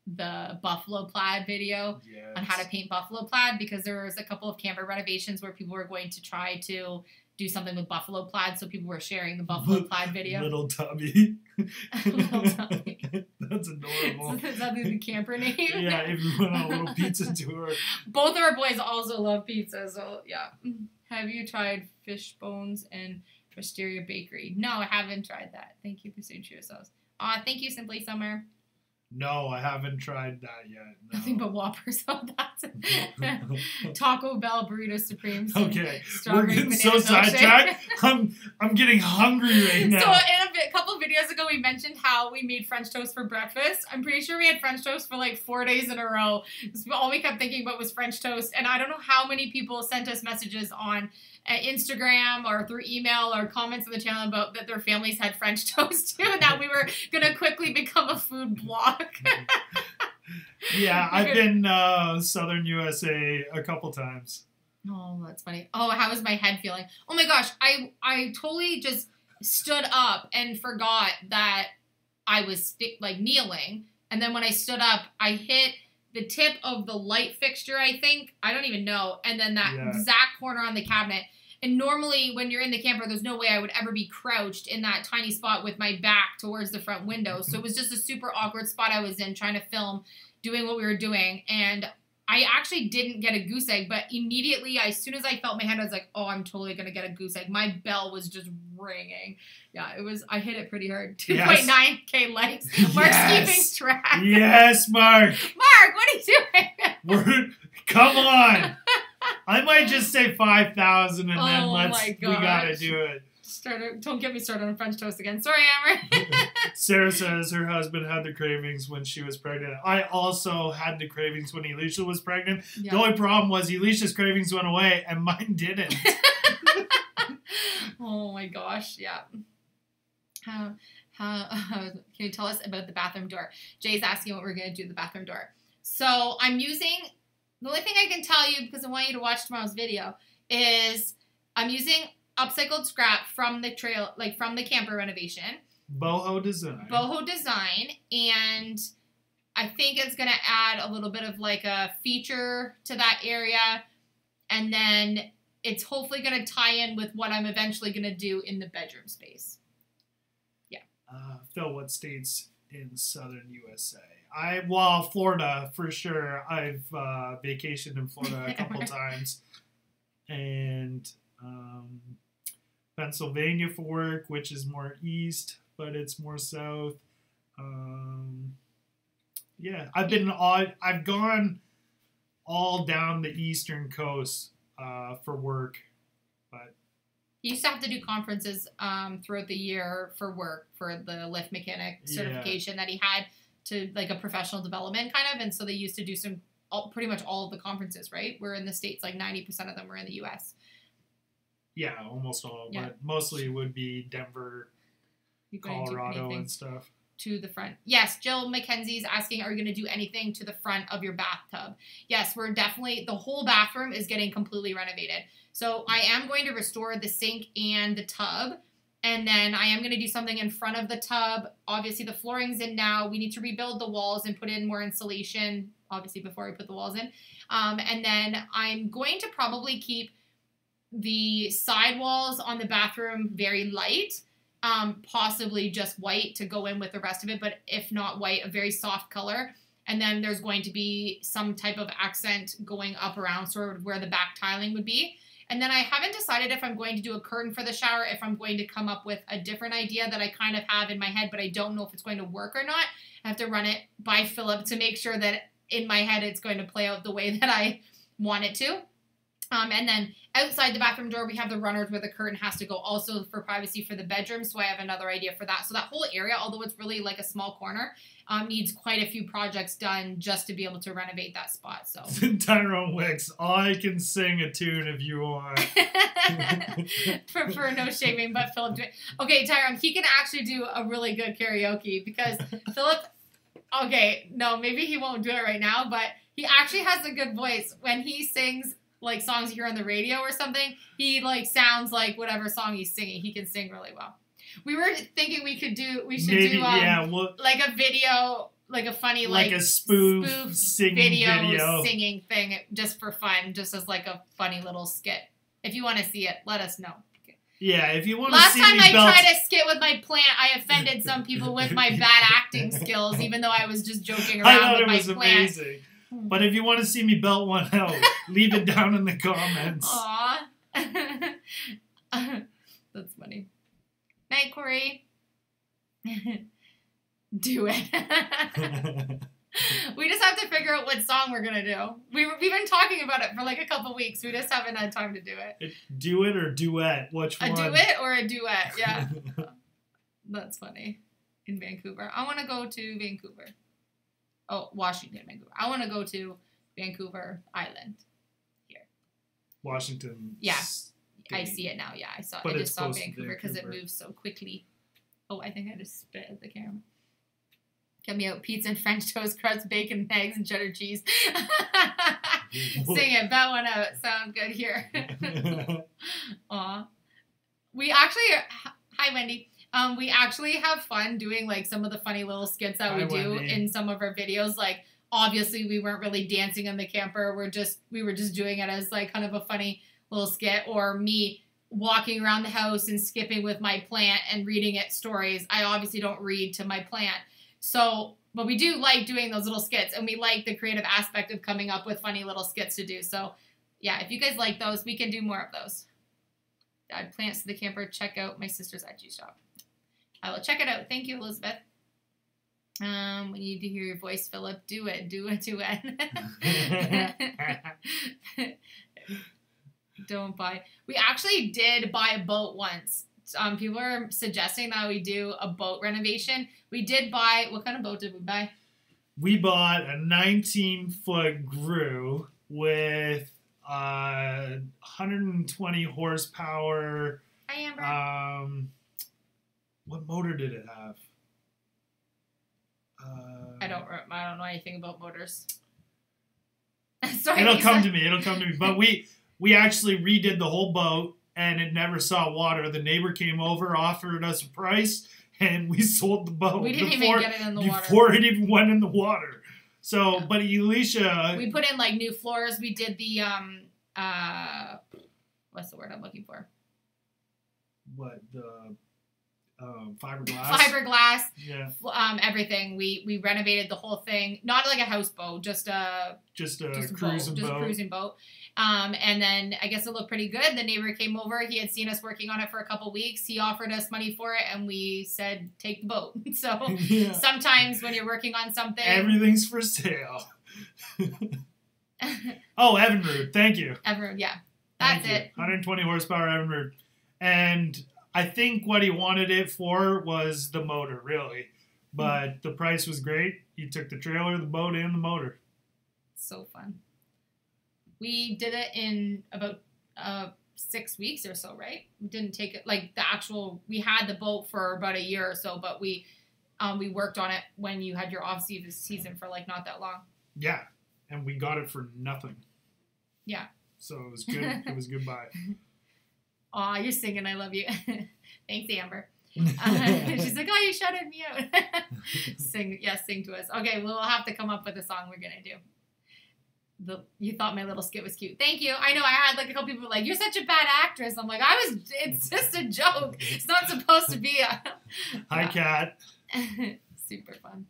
the buffalo plaid video on how to paint buffalo plaid, because there was a couple of camper renovations where people were going to try to do something with buffalo plaid, so people were sharing the buffalo plaid video. Little Tubby. Little Tubby. That's adorable. Is that the camper name? Yeah, if you went on a little pizza tour. Both of our boys also love pizza, so yeah. Have you tried fish bones and Wisteria Bakery? No, I haven't tried that. Thank you for Sushi Sauce. Thank you, Simply Summer. No, I haven't tried that yet. No. Nothing but Whoppers. Oh, that's it. Taco Bell Burrito Supremes. Okay, we're getting so sidetracked. I'm getting hungry right now. So in a couple of videos ago, we mentioned how we made French toast for breakfast. I'm pretty sure we had French toast for like 4 days in a row. All we kept thinking about was French toast. And I don't know how many people sent us messages on Instagram or through email or comments on the channel about that their families had French toast too, and that we were going to quickly become a food blog. Yeah, I've been Southern USA a couple times. Oh, that's funny. Oh, how is my head feeling? Oh my gosh, I totally just stood up and forgot that I was kneeling, and then when I stood up, I hit the tip of the light fixture, I think. I don't even know. And then that exact corner on the cabinet. And normally when you're in the camper, there's no way I would ever be crouched in that tiny spot with my back towards the front window. So it was just a super awkward spot I was in trying to film, doing what we were doing. And I actually didn't get a goose egg, but immediately, as soon as I felt my hand, I was like, oh, I'm totally going to get a goose egg. My bell was just ringing. Yeah, I hit it pretty hard. 2.9K likes. Mark's keeping track. Yes, Mark. Mark, what are you doing? Come on. I might just say 5,000 and then we gotta do it. Don't get me started on French toast again. Sorry, Amber. Sarah says her husband had the cravings when she was pregnant. I also had the cravings when Elysia was pregnant. Yeah. The only problem was Elysia's cravings went away and mine didn't. Oh my gosh, yeah. Can you tell us about the bathroom door? Jay's asking what we're going to do with the bathroom door. So I'm using, the only thing I can tell you, because I want you to watch tomorrow's video, is I'm using upcycled scrap from the trail, like from the camper renovation. Boho design. Boho design. And I think it's going to add a little bit of like a feature to that area. And then it's hopefully going to tie in with what I'm eventually going to do in the bedroom space. Yeah. Phil, what states in Southern USA? Florida for sure. I've vacationed in Florida a couple times. And Pennsylvania for work, which is more east, but it's more south. Yeah, I've gone all down the eastern coast for work, but you used to have to do conferences throughout the year for work for the lift mechanic certification that he had to like a professional development kind of, and so they used to do pretty much all of the conferences, right? We're in the States, like 90% of them were in the U.S. Yeah, almost all, but mostly it would be Denver, Colorado, and stuff. To the front. Yes, Jill McKenzie's asking, are you going to do anything to the front of your bathtub? Yes, we're definitely, the whole bathroom is getting completely renovated. So I am going to restore the sink and the tub, and then I am going to do something in front of the tub. Obviously, the flooring's in now. We need to rebuild the walls and put in more insulation, obviously, before we put the walls in. And then I'm going to probably keep the side walls on the bathroom very light, possibly just white to go in with the rest of it, but if not white, a very soft color. And then there's going to be some type of accent going up around sort of where the back tiling would be. And then I haven't decided if I'm going to do a curtain for the shower, if I'm going to come up with a different idea that I kind of have in my head, but I don't know if it's going to work or not. I have to run it by Philip to make sure that in my head it's going to play out the way that I want it to. And then outside the bathroom door, we have the runners where the curtain has to go, also for privacy for the bedroom. So I have another idea for that. So that whole area, although it's really like a small corner, needs quite a few projects done just to be able to renovate that spot. So Tyrone Wicks, I can sing a tune if you want. for no shaming, but Philip. Okay, Tyrone, he can actually do a really good karaoke because Philip. Okay, no, maybe he won't do it right now, but He actually has a good voice. When he sings like songs you hear on the radio or something, he like sounds like whatever song he's singing. He can sing really well. We were thinking we should do like a video, like a funny like a spoof video singing thing just for fun, just as like a funny little skit. If you want to see it, let us know. Yeah, if you want to see Last time I tried to skit with my plant, I offended some people with my bad acting skills, even though I was just joking around with my plant. Amazing. But if you want to see me belt one out, leave it down in the comments. Aw. That's funny. Night, Corey. Do it. We just have to figure out what song we're going to do. We've been talking about it for like a couple weeks. We just haven't had time to do it. Do it or duet? Which one? A duet or a duet, yeah. That's funny. In Vancouver. I want to go to Vancouver. Oh, Washington, Vancouver. I want to go to Vancouver Island. Here. Washington. Yeah. I see it now. Yeah, I just saw Vancouver because it moves so quickly. Oh, I think I just spit at the camera. Get me out pizza and French toast crust, bacon, eggs, and cheddar cheese. Sing it. Bet one out. Sound good here. Aw. We actually... Hi, Wendy. We actually have fun doing like some of the funny little skits that we do in some of our videos. Like, obviously, we weren't really dancing in the camper. We were just doing it as like kind of a funny little skit, or me walking around the house and skipping with my plant and reading it stories. I obviously don't read to my plant. So, but we do like doing those little skits, and we like the creative aspect of coming up with funny little skits to do. So, yeah, if you guys like those, we can do more of those. Add plants to the camper. Check out my sister's Etsy shop. I will check it out. Thank you, Elizabeth. We need to hear your voice, Philip. Do it. Do it. Do it. Don't buy. We actually did buy a boat once. People are suggesting that we do a boat renovation. We did buy, what kind of boat did we buy? We bought a 19-foot Gru with 120 horsepower. Hi, Amber. What motor did it have? I don't know anything about motors. Sorry, It'll come to me. But we actually redid the whole boat, and it never saw water. The neighbor came over, offered us a price, and we sold the boat. We didn't even get it in the water. Before it even went in the water. So, yeah. But Elysia... We put in, like, new floors. We did the, what's the word I'm looking for? What, the... fiberglass. Fiberglass. Yeah. Everything. We renovated the whole thing. Not like a houseboat, just a cruising boat. And then I guess it looked pretty good. The neighbor came over. He had seen us working on it for a couple weeks. He offered us money for it, and we said, take the boat. So yeah. Sometimes when you're working on something, everything's for sale. Oh, Evinrude. Thank you. Evinrude, yeah. That's it. 120 horsepower Evinrude. And I think what he wanted it for was the motor, really. But the price was great. He took the trailer, the boat, and the motor. So fun. We did it in about 6 weeks or so, right? We didn't take it, like, the actual... We had the boat for about a year or so, but we worked on it when you had your off-season for, like, not that long. Yeah. And we got it for nothing. Yeah. So it was good. It was good buy. Aw, you're singing. I love you. Thanks, Amber. She's like, oh, you shouted me out. Sing to us. Okay, we'll have to come up with a song we're going to do. You thought my little skit was cute. Thank you. I know I had like a couple people like, you're such a bad actress. I'm like, it's just a joke. It's not supposed to be a... Hi, Kat. Super fun.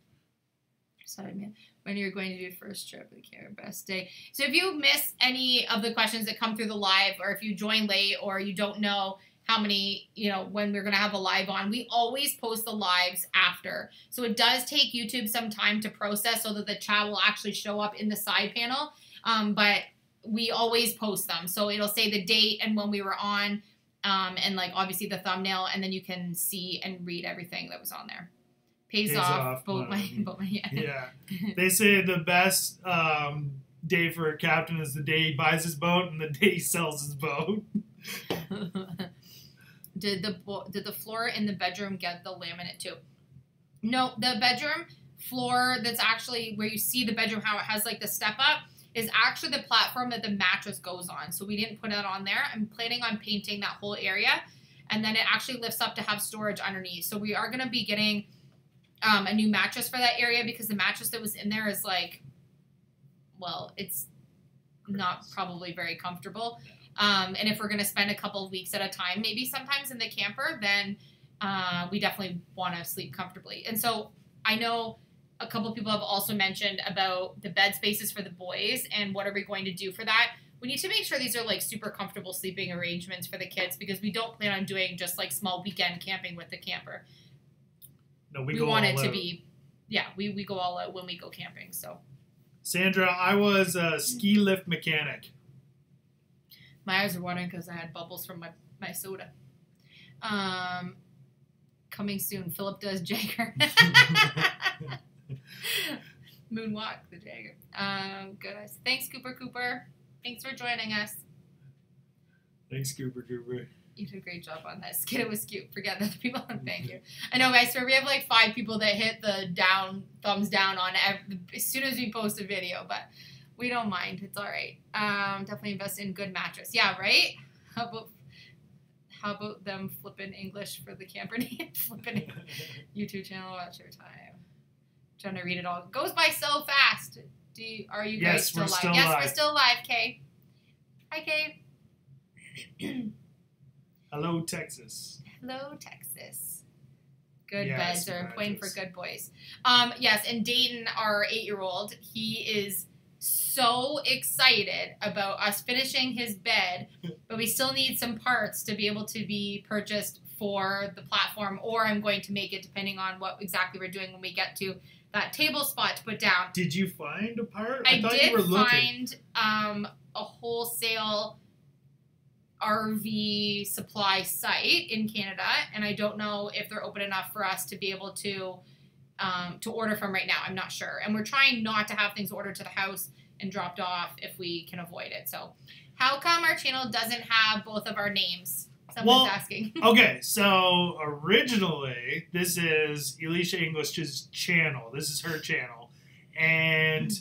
Sorry, man. When you're going to do your first trip with Care Best Day. So if you miss any of the questions that come through the live, or if you join late, or you don't know how many, when we're going to have a live on, we always post the lives after. So it does take YouTube some time to process so that the chat will actually show up in the side panel. But we always post them. So it'll say the date and when we were on, and like obviously the thumbnail, and then you can see and read everything that was on there. Pays off. Boat money. Yeah. They say the best day for a captain is the day he buys his boat and the day he sells his boat. Did the floor in the bedroom get the laminate too? No, the bedroom floor that's actually where you see the bedroom, how it has like the step up, is actually the platform that the mattress goes on. So we didn't put it on there. I'm planning on painting that whole area, and then it actually lifts up to have storage underneath. So we are going to be getting a new mattress for that area, because the mattress that was in there is like, well, it's not probably very comfortable. And if we're going to spend a couple of weeks at a time, maybe sometimes in the camper, then we definitely want to sleep comfortably. And so I know a couple of people have also mentioned about the bed spaces for the boys and what are we going to do for that. We need to make sure these are like super comfortable sleeping arrangements for the kids, because we don't plan on doing just like small weekend camping with the camper. No, we want it to be, yeah, we go all out when we go camping. So, Sandra, I was a ski lift mechanic. My eyes are watering because I had bubbles from my soda. Coming soon, Philip does Jagger. Moonwalk the Jagger. Good. Thanks, Cooper. Thanks for joining us. Thanks, Cooper. You did a great job on that. Skidda was cute. Forget the people. Thank you. I know, guys. So we have like 5 people that hit the thumbs down on as soon as we post a video, but we don't mind. It's all right. Definitely invest in good mattress. Yeah, right? How about them flipping English for the camper name? Flipping YouTube channel. Watch your time. Trying to read it all. It goes by so fast. Are you guys still live? Still yes, live. We're still live, Kay. Hi, Kay. Hello, Texas. Hello, Texas. Good Yes, beds are playing for mattress. good boys. Yes, and Dayton, our 8-year-old, he is so excited about us finishing his bed, but we still need some parts to be able to be purchased for the platform, or I'm going to make it depending on what exactly we're doing when we get to that table spot to put down. Did you find a part? I thought did you were looking. find a wholesale RV supply site in Canada, and I don't know if they're open enough for us to be able to order from right now. I'm not sure. And we're trying not to have things ordered to the house and dropped off if we can avoid it. So how come our channel doesn't have both of our names? Someone's asking. Okay, so originally, this is Elysia English's channel. This is her channel. And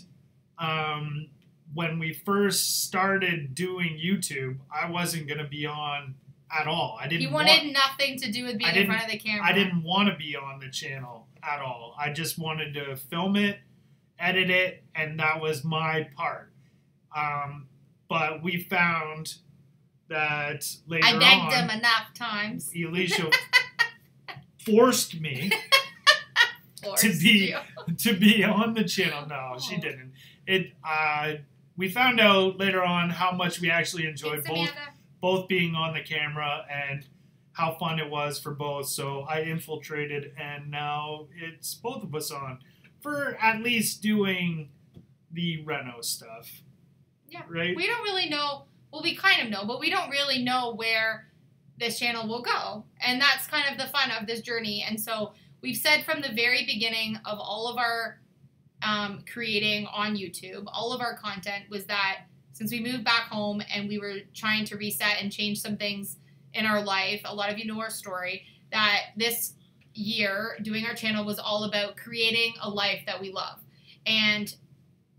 when we first started doing YouTube, I wasn't going to be on at all. I didn't. You wanted nothing to do with being in front of the camera. I didn't want to be on the channel at all. I just wanted to film it, edit it, and that was my part. But we found that later on, I begged him enough times. Elysia forced me to be on the channel. No, she didn't. We found out later on how much we actually enjoyed both being on the camera and how fun it was for both. So I infiltrated, and now it's both of us on for at least doing the Reno stuff. Yeah. Right? We don't really know. Well, we kind of know, but we don't really know where this channel will go. And that's kind of the fun of this journey. And so we've said from the very beginning of all of our creating on YouTube, all of our content was that since we moved back home and we were trying to reset and change some things in our life, a lot of you know our story, that this year doing our channel was all about creating a life that we love. And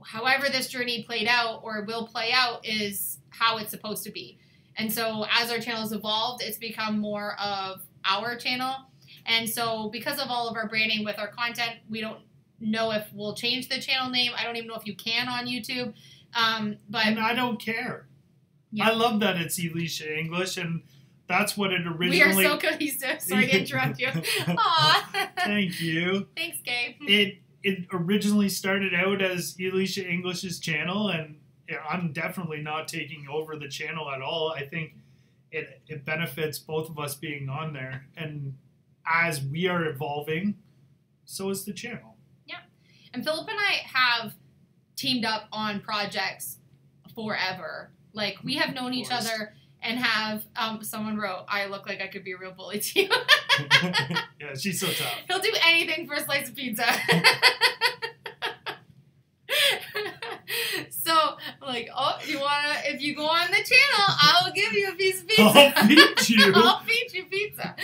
however this journey played out or will play out is how it's supposed to be. And so as our channel has evolved, it's become more of our channel. And so because of all of our branding with our content, we don't know if we'll change the channel name. I don't even know if you can on YouTube. But and I don't care. Yeah. I love that it's Elysia English, and that's what it originally... We are so cohesive. Sorry to interrupt you. Aw. Thank you. Thanks, Gabe. It originally started out as Elysia English's channel, and I'm definitely not taking over the channel at all. I think it benefits both of us being on there, and as we are evolving, so is the channel. Yeah. And Philip and I have teamed up on projects forever. Like, we have known each other and have, someone wrote, I look like I could be a real bully to you. Yeah, she's so tough. He'll do anything for a slice of pizza. So, like, oh, if you go on the channel, I'll give you a piece of pizza. I'll feed you. I'll feed you pizza.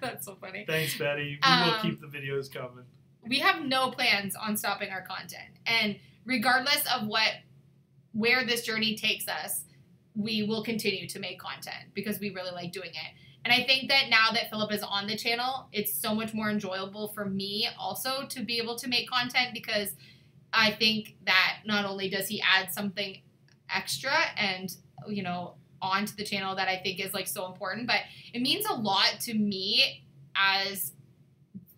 That's so funny. Thanks, Betty. We will keep the videos videos coming. We have no plans on stopping our content. And regardless of where this journey takes us, we will continue to make content because we really like doing it. And I think that now that Philip is on the channel, it's so much more enjoyable for me also to be able to make content, because I think that not only does he add something extra and, you know, onto the channel that I think is like so important, but it means a lot to me as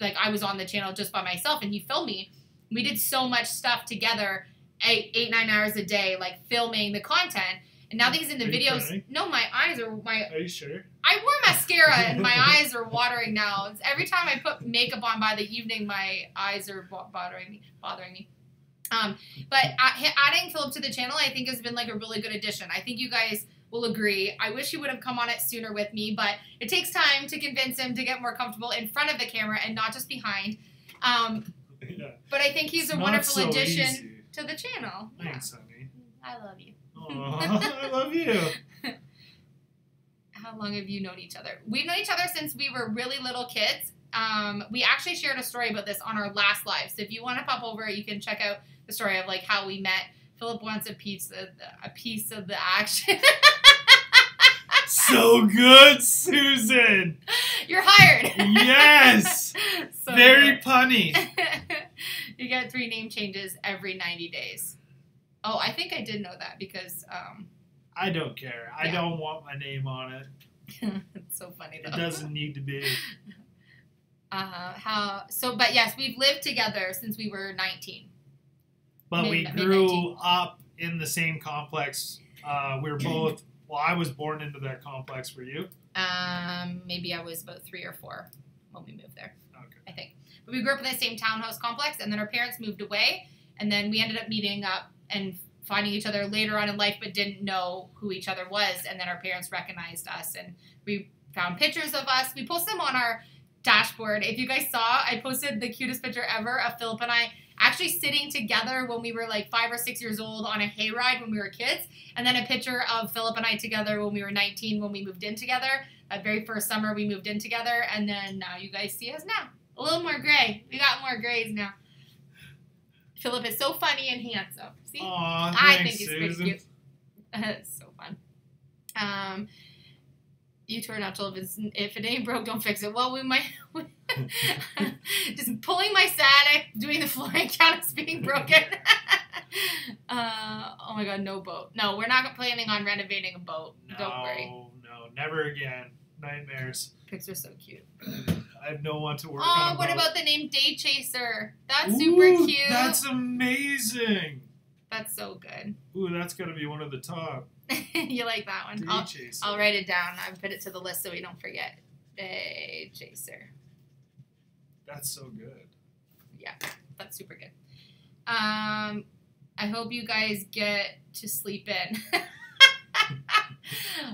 like I was on the channel just by myself and he filmed me. We did so much stuff together, 8-9 hours a day, like filming the content. And now that he's in the videos, no, my eyes are Are you sure? I wore mascara and my eyes are watering now. It's every time I put makeup on by the evening, my eyes are bothering me. But adding Philip to the channel, I think has been like a really good addition. I think you guys will agree. I wish he would have come on it sooner with me, but it takes time to convince him to get more comfortable in front of the camera and not just behind. Yeah. But I think he's a wonderful addition to the channel. Thanks, honey. I love you. Aw, I love you. How long have you known each other? We've known each other since we were really little kids. We actually shared a story about this on our last live. So if you want to pop over, you can check out the story of like how we met. Philip wants a piece of the action. So good, Susan. You're hired. Yes. So very good. punny. You get 3 name changes every 90 days. Oh, I think I did know that because I don't care. I don't want my name on it. It's so funny though. It doesn't need to be. But yes, we've lived together since we were 19. But we grew up in the same complex. We were both. Well, I was born into that complex. Were you? Maybe I was about 3 or 4 when we moved there. Okay. I think. But we grew up in the same townhouse complex, and then our parents moved away, and then we ended up meeting up and finding each other later on in life, but didn't know who each other was. And then our parents recognized us, and we found pictures of us. We posted them on our dashboard. If you guys saw, I posted the cutest picture ever of Philip and I actually sitting together when we were like 5 or 6 years old on a hayride when we were kids. And then a picture of Philip and I together when we were 19 when we moved in together. That very first summer we moved in together. And then now you guys see us now. A little more gray. We got more grays now. Philip is so funny and handsome. See? Aw, thanks, I think he's Susan. pretty cute. It's so fun. You turn natural. If it ain't broke, don't fix it. Well, we might just pulling my static, doing the flooring count as being broken. Oh my god, no boat. No, we're not planning on renovating a boat. Don't worry. No, never again. Nightmares. Pics are so cute. I have no one to work on. Oh, what about the name Day Chaser? That's super cute. That's amazing. That's so good. Ooh, that's got to be one of the top. You like that one? Day Chaser. I'll write it down. I'll put it to the list so we don't forget. Day Chaser. That's so good. Yeah, that's super good. I hope you guys get to sleep in.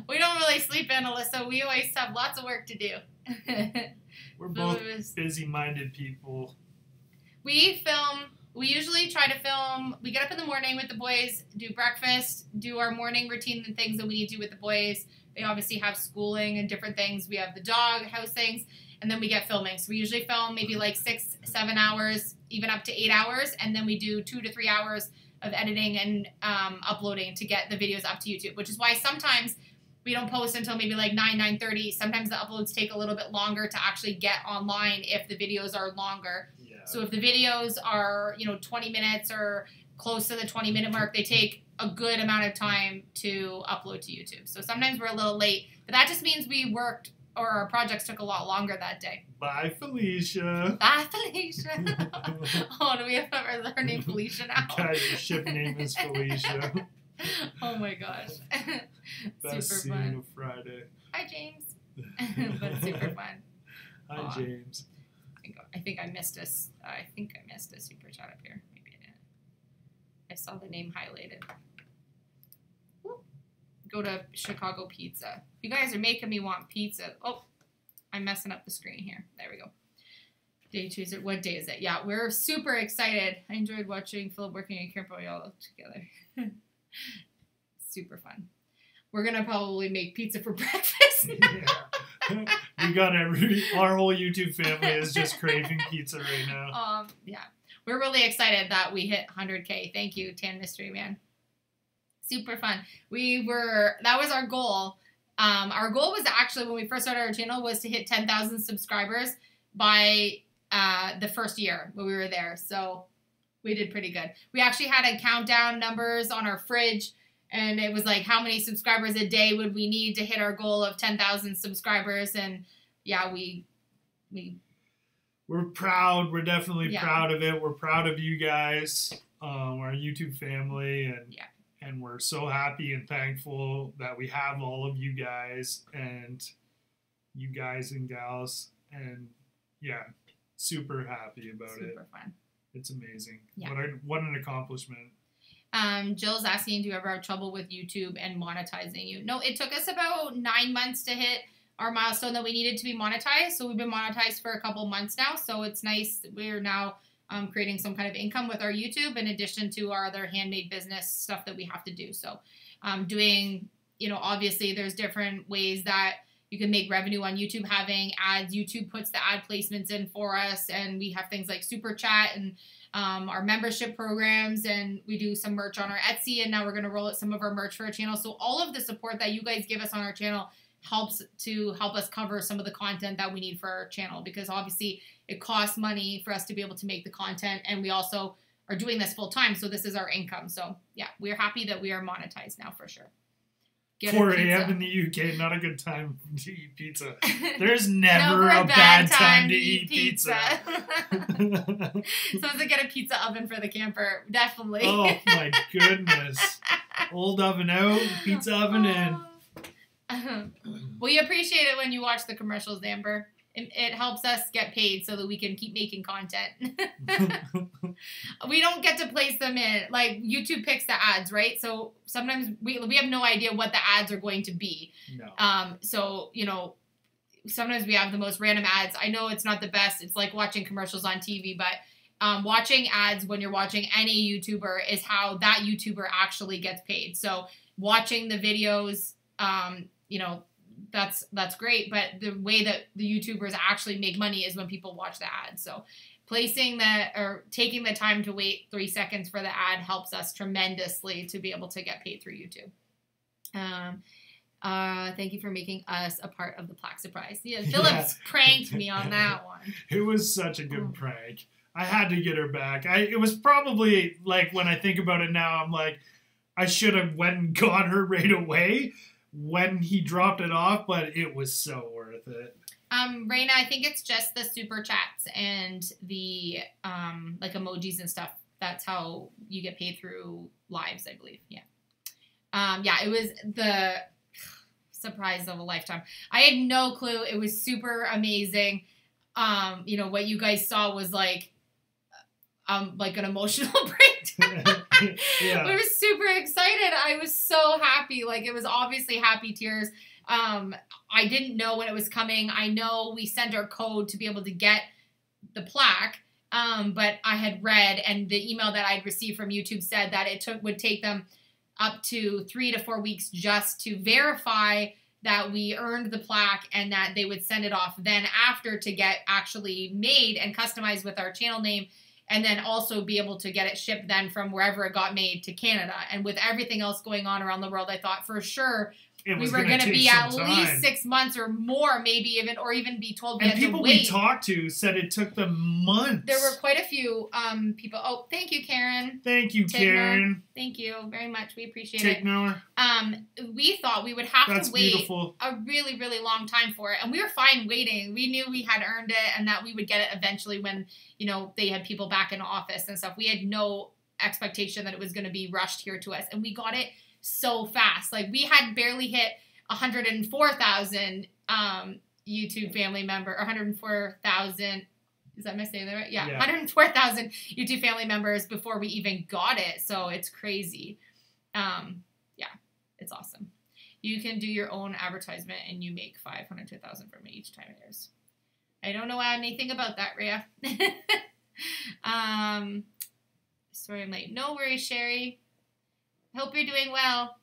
We don't really sleep in, Alyssa. We always have lots of work to do. We're both busy-minded people. We usually try to film. We get up in the morning with the boys, do breakfast, do our morning routine and things that we need to do with the boys. They obviously have schooling and different things. We have the dog house things, and then we get filming. So we usually film maybe like 6-7 hours, even up to 8 hours, and then we do 2 to 3 hours of editing and uploading to get the videos up to YouTube, which is why sometimes we don't post until maybe like 9:30. Sometimes the uploads take a little bit longer to actually get online if the videos are longer. Yeah. So if the videos are, 20 minutes or close to the 20-minute mark, they take a good amount of time to upload to YouTube. So sometimes we're a little late, but that just means we worked or our projects took a lot longer that day. Bye, Felicia. Bye, Felicia. Oh, do we have her name Felicia now? Guys, your ship name is Felicia. Oh my gosh. Best Super scene fun. of Friday. Hi, James. But super fun. Hi, James. I think I missed a super chat up here. Maybe I didn't. I saw the name highlighted. Woo. Go to Chicago Pizza. You guys are making me want pizza. Oh, I'm messing up the screen here. There we go. Day Chaser. What day is it? Yeah, we're super excited. I enjoyed watching Philip working at Camp Royale together. Super fun. we're gonna probably make pizza for breakfast. Yeah. We got our whole YouTube family is just craving pizza right now. Yeah. We're really excited that we hit 100K. Thank you, Tan Mystery Man. Super fun. That was our goal. Our goal was actually, when we first started our channel, was to hit 10,000 subscribers by the first year when we were there. So we did pretty good. We actually had a countdown numbers on our fridge, and it was like, how many subscribers a day would we need to hit our goal of 10,000 subscribers? And yeah, we're proud. We're definitely proud of it. We're proud of you guys, our YouTube family, and we're so happy and thankful that we have all of you guys and gals, and super happy about it. Super fun. It's amazing. Yeah. What an accomplishment. Jill's asking, do you ever have trouble with YouTube and monetizing you? No, it took us about 9 months to hit our milestone that we needed to be monetized. So we've been monetized for a couple months now. So it's nice. We're now creating some kind of income with our YouTube in addition to our other handmade business stuff that we have to do. So doing, obviously there's different ways that you can make revenue on YouTube, having ads. YouTube puts the ad placements in for us, and we have things like Super Chat and our membership programs, and we do some merch on our Etsy, and now we're going to roll out some of our merch for our channel. So all of the support that you guys give us on our channel help us cover some of the content that we need for our channel, because obviously it costs money for us to be able to make the content, and we also are doing this full time, so this is our income. So yeah, we're happy that we are monetized now for sure. 4 a.m. in the UK, not a good time to eat pizza. There's never a bad time to eat pizza. So to get a pizza oven for the camper, definitely. Oh my goodness. Old oven out, pizza oven in. We appreciate it when you watch the commercials, Amber. It helps us get paid so that we can keep making content. We don't get to place them in, like YouTube picks the ads, right? So sometimes we have no idea what the ads are going to be. No. So, sometimes we have the most random ads. I know it's not the best. It's like watching commercials on TV, but watching ads when you're watching any YouTuber is how that YouTuber actually gets paid. So watching the videos, that's great, but the way that the YouTubers actually make money is when people watch the ad. So taking the time to wait 3 seconds for the ad helps us tremendously to be able to get paid through YouTube. Thank you for making us a part of the plaque surprise. Yeah, Phillips pranked me on that one. It was such a good prank. I had to get her back. It was probably, like, when I think about it now, I'm like, I should have went and got her right away when he dropped it off, but it was so worth it. Raina, I think it's just the super chats and the like emojis and stuff. That's how you get paid through lives, I believe. Yeah. It was the surprise of a lifetime. I had no clue. It was super amazing. What you guys saw was like an emotional breakdown. Yeah. We were super excited. I was so happy. Like, it was obviously happy tears. I didn't know when it was coming. I know we sent our code to be able to get the plaque, but I had read, and the email that I'd received from YouTube said that would take them up to 3 to 4 weeks just to verify that we earned the plaque, and that they would send it off then after to get actually made and customized with our channel name, and then also be able to get it shipped then from wherever it got made to Canada. And with everything else going on around the world, I thought for sure we were going to be at least 6 months or more, maybe even be told we had to wait. And people we talked to said it took them months. There were quite a few people. Oh, thank you, Karen. Thank you, Karen. Thank you very much. We appreciate it. Miller. We thought we would have to wait beautiful. A really, really long time for it. And we were fine waiting. We knew we had earned it and that we would get it eventually when, they had people back in office and stuff. We had no expectation that it was going to be rushed here to us. And we got it so fast. Like, we had barely hit 104,000 YouTube family member, or 104,000. Is that my saying that right? Yeah. 104,000 YouTube family members before we even got it. So it's crazy. It's awesome. You can do your own advertisement and you make 500 to 1,000 from it each time it airs. I don't know anything about that, Rhea. Sorry I'm late. No worries, Sherry. Hope you're doing well.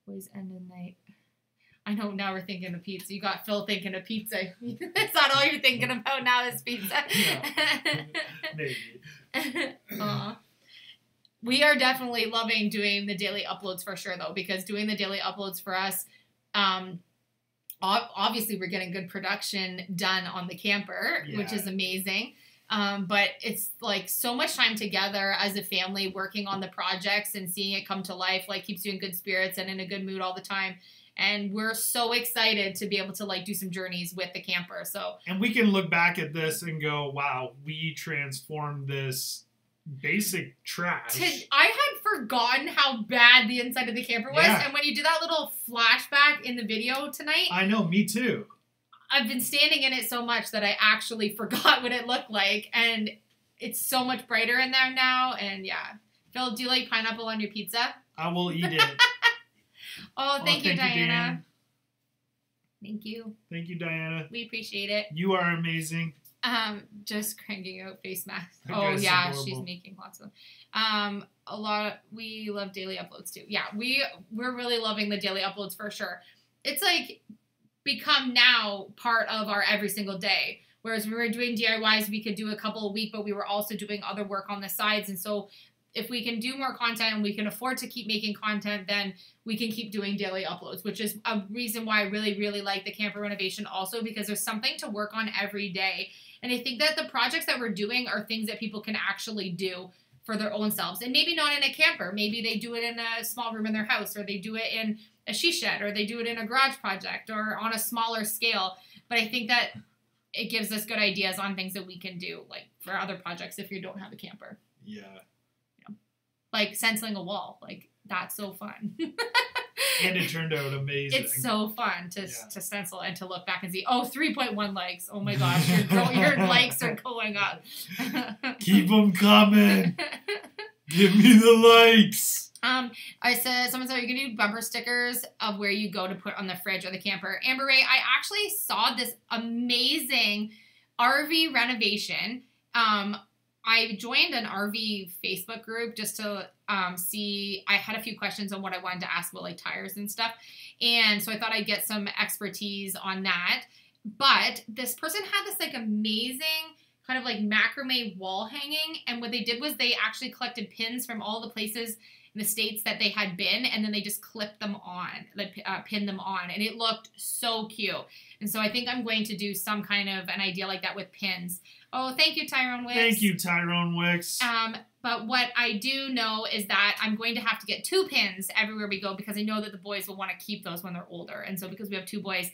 Boys end of night. I know, now we're thinking of pizza. You got Phil thinking of pizza. That's not all you're thinking about now is pizza. Yeah. Maybe. We are definitely loving doing the daily uploads for sure, though, because doing the daily uploads for us, obviously we're getting good production done on the camper, which is amazing. But it's like so much time together as a family working on the projects and seeing it come to life, like keeps you in good spirits and in a good mood all the time. And we're so excited to be able to like do some journeys with the camper. So, and we can look back at this and go, wow, we transformed this basic trash. I had forgotten how bad the inside of the camper was. Yeah. And when you did that little flashback in the video tonight. I know, me too. I've been standing in it so much that I actually forgot what it looked like. And it's so much brighter in there now. And yeah. Phil, do you like pineapple on your pizza? I will eat it. Thank you, Diana. Dan. Thank you. Thank you, Diana. We appreciate it. You are amazing. Just cranking out face masks. That Yeah, adorable. she's making lots of them. We love daily uploads too. Yeah, we're really loving the daily uploads for sure. It's like become now part of our every single day. Whereas we were doing DIYs, we could do a couple a week, but we were also doing other work on the sides. And so if we can do more content and we can afford to keep making content, then we can keep doing daily uploads, which is a reason why I really, really like the camper renovation also, because there's something to work on every day. And I think that the projects that we're doing are things that people can actually do for their own selves. And maybe not in a camper. Maybe they do it in a small room in their house, or they do it in a she shed, or they do it in a garage project, or on a smaller scale. But I think that it gives us good ideas on things that we can do, like for other projects if you don't have a camper. Yeah. Like stenciling a wall. Like, that's so fun. And it turned out amazing. It's so fun to stencil and to look back and see, 3.1 likes. Oh my gosh, your likes are going up. Keep them coming. Give me the likes. Someone said, are you going to do bumper stickers of where you go to put on the fridge or the camper? Amber Ray, I actually saw this amazing RV renovation. I joined an RV Facebook group just to see. I had a few questions on what I wanted to ask about, like tires and stuff. And so I thought I'd get some expertise on that. But this person had this like amazing kind of like macrame wall hanging. And what they did was they actually collected pins from all the places in the states that they had been, and then they just clipped them on, like pinned them on. And it looked so cute. And so I think I'm going to do some kind of an idea like that with pins. Oh, thank you, Tyrone Wicks. Thank you, Tyrone Wicks. But what I do know is that I'm going to have to get 2 pins everywhere we go, because I know that the boys will want to keep those when they're older. And so because we have 2 boys,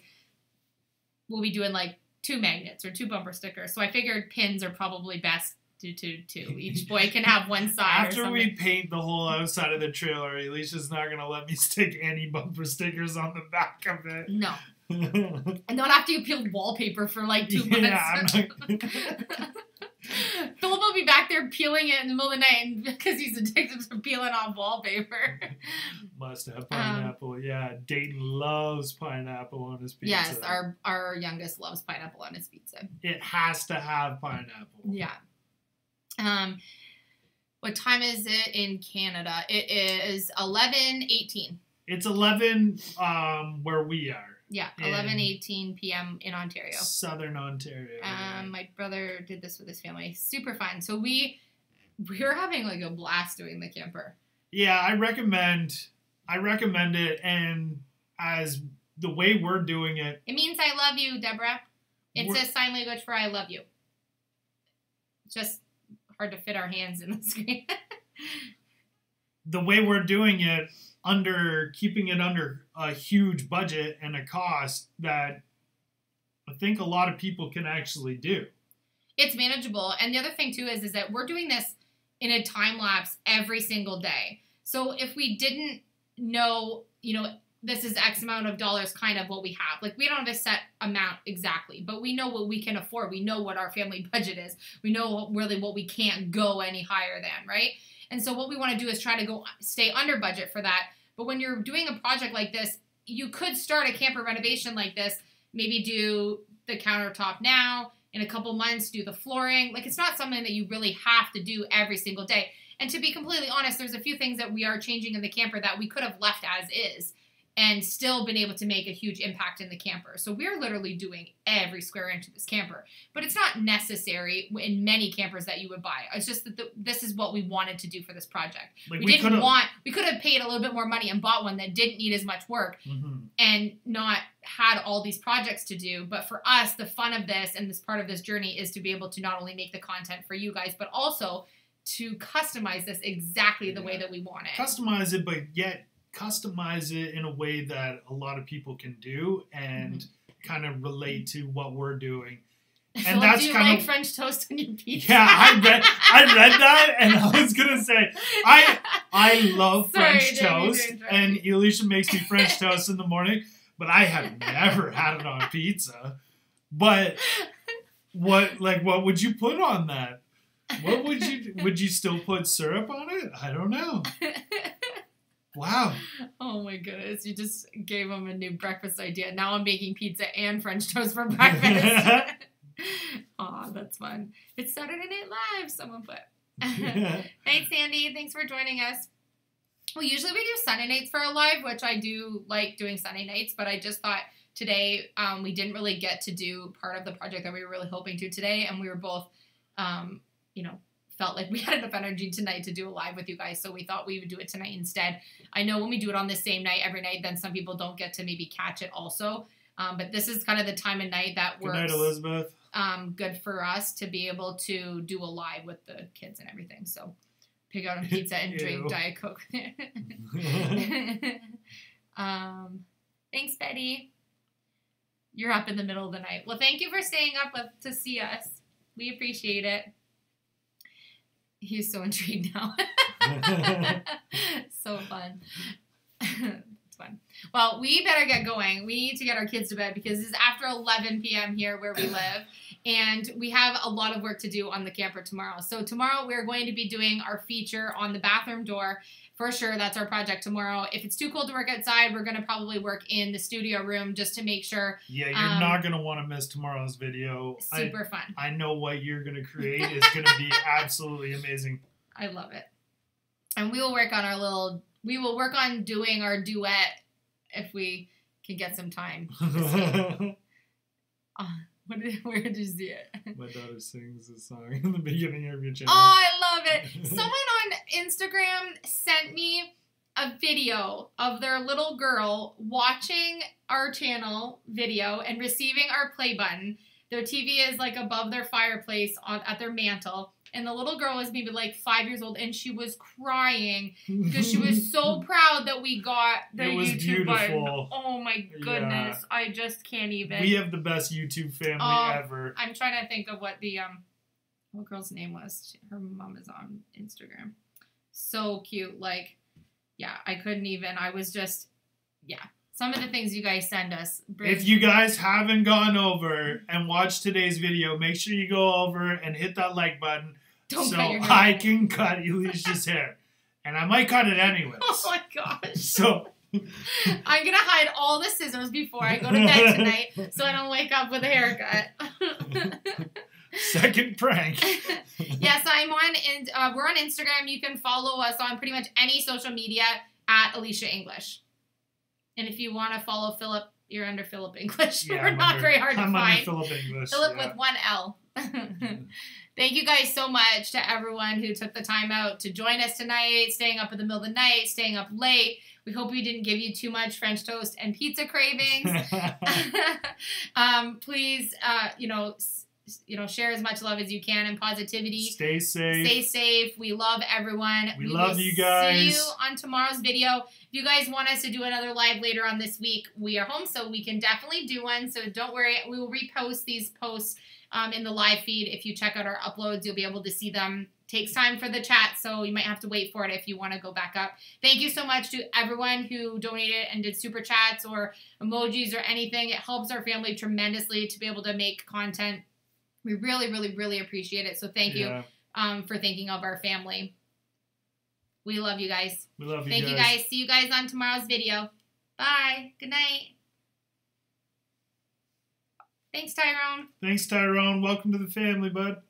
we'll be doing like 2 magnets or 2 bumper stickers. So I figured pins are probably best to 2. Each boy can have one side. After we paint the whole outside of the trailer, Elysia's not going to let me stick any bumper stickers on the back of it. No. And not after you peel wallpaper for like 2 months. Philip will be back there peeling it in the middle of the night because he's addicted to peeling off wallpaper. Must have pineapple. Yeah, Dayton loves pineapple on his pizza. Yes, our youngest loves pineapple on his pizza. It has to have pineapple. Yeah. What time is it in Canada? It is 11:18. It's 11 where we are. Yeah, 11:18 p.m. in Ontario. Southern Ontario. My brother did this with his family. Super fun. So we're having like a blast doing the camper. Yeah, I recommend it, and as the way we're doing it. It means I love you, Deborah. It says sign language for I love you. It's just hard to fit our hands in the screen. The way we're doing it, keeping it under a huge budget and a cost that I think a lot of people can actually do. It's manageable. And the other thing too is that we're doing this in a time lapse every single day. So if we didn't know, this is X amount of dollars, kind of what we have. Like, we don't have a set amount exactly, but we know what we can afford. We know what our family budget is. We know really what we can't go any higher than, right? And so what we want to do is try to stay under budget for that. But when you're doing a project like this, you could start a camper renovation like this, maybe do the countertop now, in a couple months do the flooring. Like, it's not something that you really have to do every single day. And to be completely honest, there's a few things that we are changing in the camper that we could have left as is. and still been able to make a huge impact in the camper. So we're literally doing every square inch of this camper. But it's not necessary in many campers that you would buy. It's just that this is what we wanted to do for this project. Like we could have paid a little bit more money and bought one that didn't need as much work and not had all these projects to do. But for us, the fun of this and this part of this journey is to be able to not only make the content for you guys, but also to customize this exactly the way that we want it. Customize it, but yet customize it in a way that a lot of people can do and kind of relate to what we're doing. And so that's do you kind like of French toast on your pizza? Yeah, I read that, and I was gonna say I love French toast, and Elysia makes me French toast in the morning, but I have never had it on pizza. But what would you put on that? What would you still put syrup on it? I don't know. Wow. Oh my goodness. You just gave him a new breakfast idea. Now I'm making pizza and French toast for breakfast. Aw, that's fun. It's Saturday Night Live, someone put. Thanks, Sandy. Thanks for joining us. Well, usually we do Sunday nights for a live, which I do like doing Sunday nights, but I just thought today we didn't really get to do part of the project that we were really hoping to today, and we were both, felt like we had enough energy tonight to do a live with you guys, so we thought we would do it tonight instead. I know when we do it on the same night every night, then some people don't get to maybe catch it also, but this is kind of the time of night that works. Good night, Elizabeth. Good for us to be able to do a live with the kids and everything, so pick out a pizza and drink Diet Coke. Thanks, Betty. You're up in the middle of the night. Well, thank you for staying up to see us. We appreciate it. He's so intrigued now. So fun. It's fun. Well, we better get going. We need to get our kids to bed because it's after 11 p.m. here where we live. And we have a lot of work to do on the camper tomorrow. So tomorrow we're going to be doing our feature on the bathroom door. For sure, that's our project tomorrow. If it's too cold to work outside, we're going to probably work in the studio room just to make sure. Yeah, you're not going to want to miss tomorr's video. Super fun. I know what you're going to create. It's going to be absolutely amazing. I love it. And we will work on doing our duet if we can get some time. Where did you see it? My daughter sings this song in the beginning of your channel. Oh, I love it. Someone on Instagram sent me a video of their little girl watching our channel video and receiving our play button. Their TV is like above their fireplace at their mantle. And the little girl was maybe like 5 years old, and she was crying because she was so proud that we got the YouTube button. Oh my goodness. Yeah. I just can't even. We have the best YouTube family ever. I'm trying to think of what the what girl's name was. Her mom is on Instagram. So cute. Like, yeah, I couldn't even. I was just, yeah. Some of the things you guys send us. If you guys haven't gone over and watched today's video, make sure you go over and hit that like button so I can cut Elysia's hair. And I might cut it anyways. Oh my gosh. So I'm going to hide all the scissors before I go to bed tonight so I don't wake up with a haircut. Second prank. Yes, we're on Instagram. You can follow us on pretty much any social media at Elysia English. And if you want to follow Philip, you're under Philip English. Yeah, We're not very hard to find. I'm under Philip English. Philip with one L. Thank you guys so much to everyone who took the time out to join us tonight, staying up in the middle of the night, staying up late. We hope we didn't give you too much French toast and pizza cravings. Please, share as much love as you can and positivity. Stay safe. Stay safe. We love everyone. We love you guys. See you on tomorrow's video. If you guys want us to do another live later on this week, we are home, so we can definitely do one. So don't worry. We will repost these posts in the live feed. If you check out our uploads, you'll be able to see them. Takes time for the chat, so you might have to wait for it if you want to go back up. Thank you so much to everyone who donated and did super chats or emojis or anything. It helps our family tremendously to be able to make content. We really, really, really appreciate it. So thank you for thinking of our family. We love you guys. We love you guys. Thank you guys. See you guys on tomorrow's video. Bye. Good night. Thanks, Tyrone. Thanks, Tyrone. Welcome to the family, bud.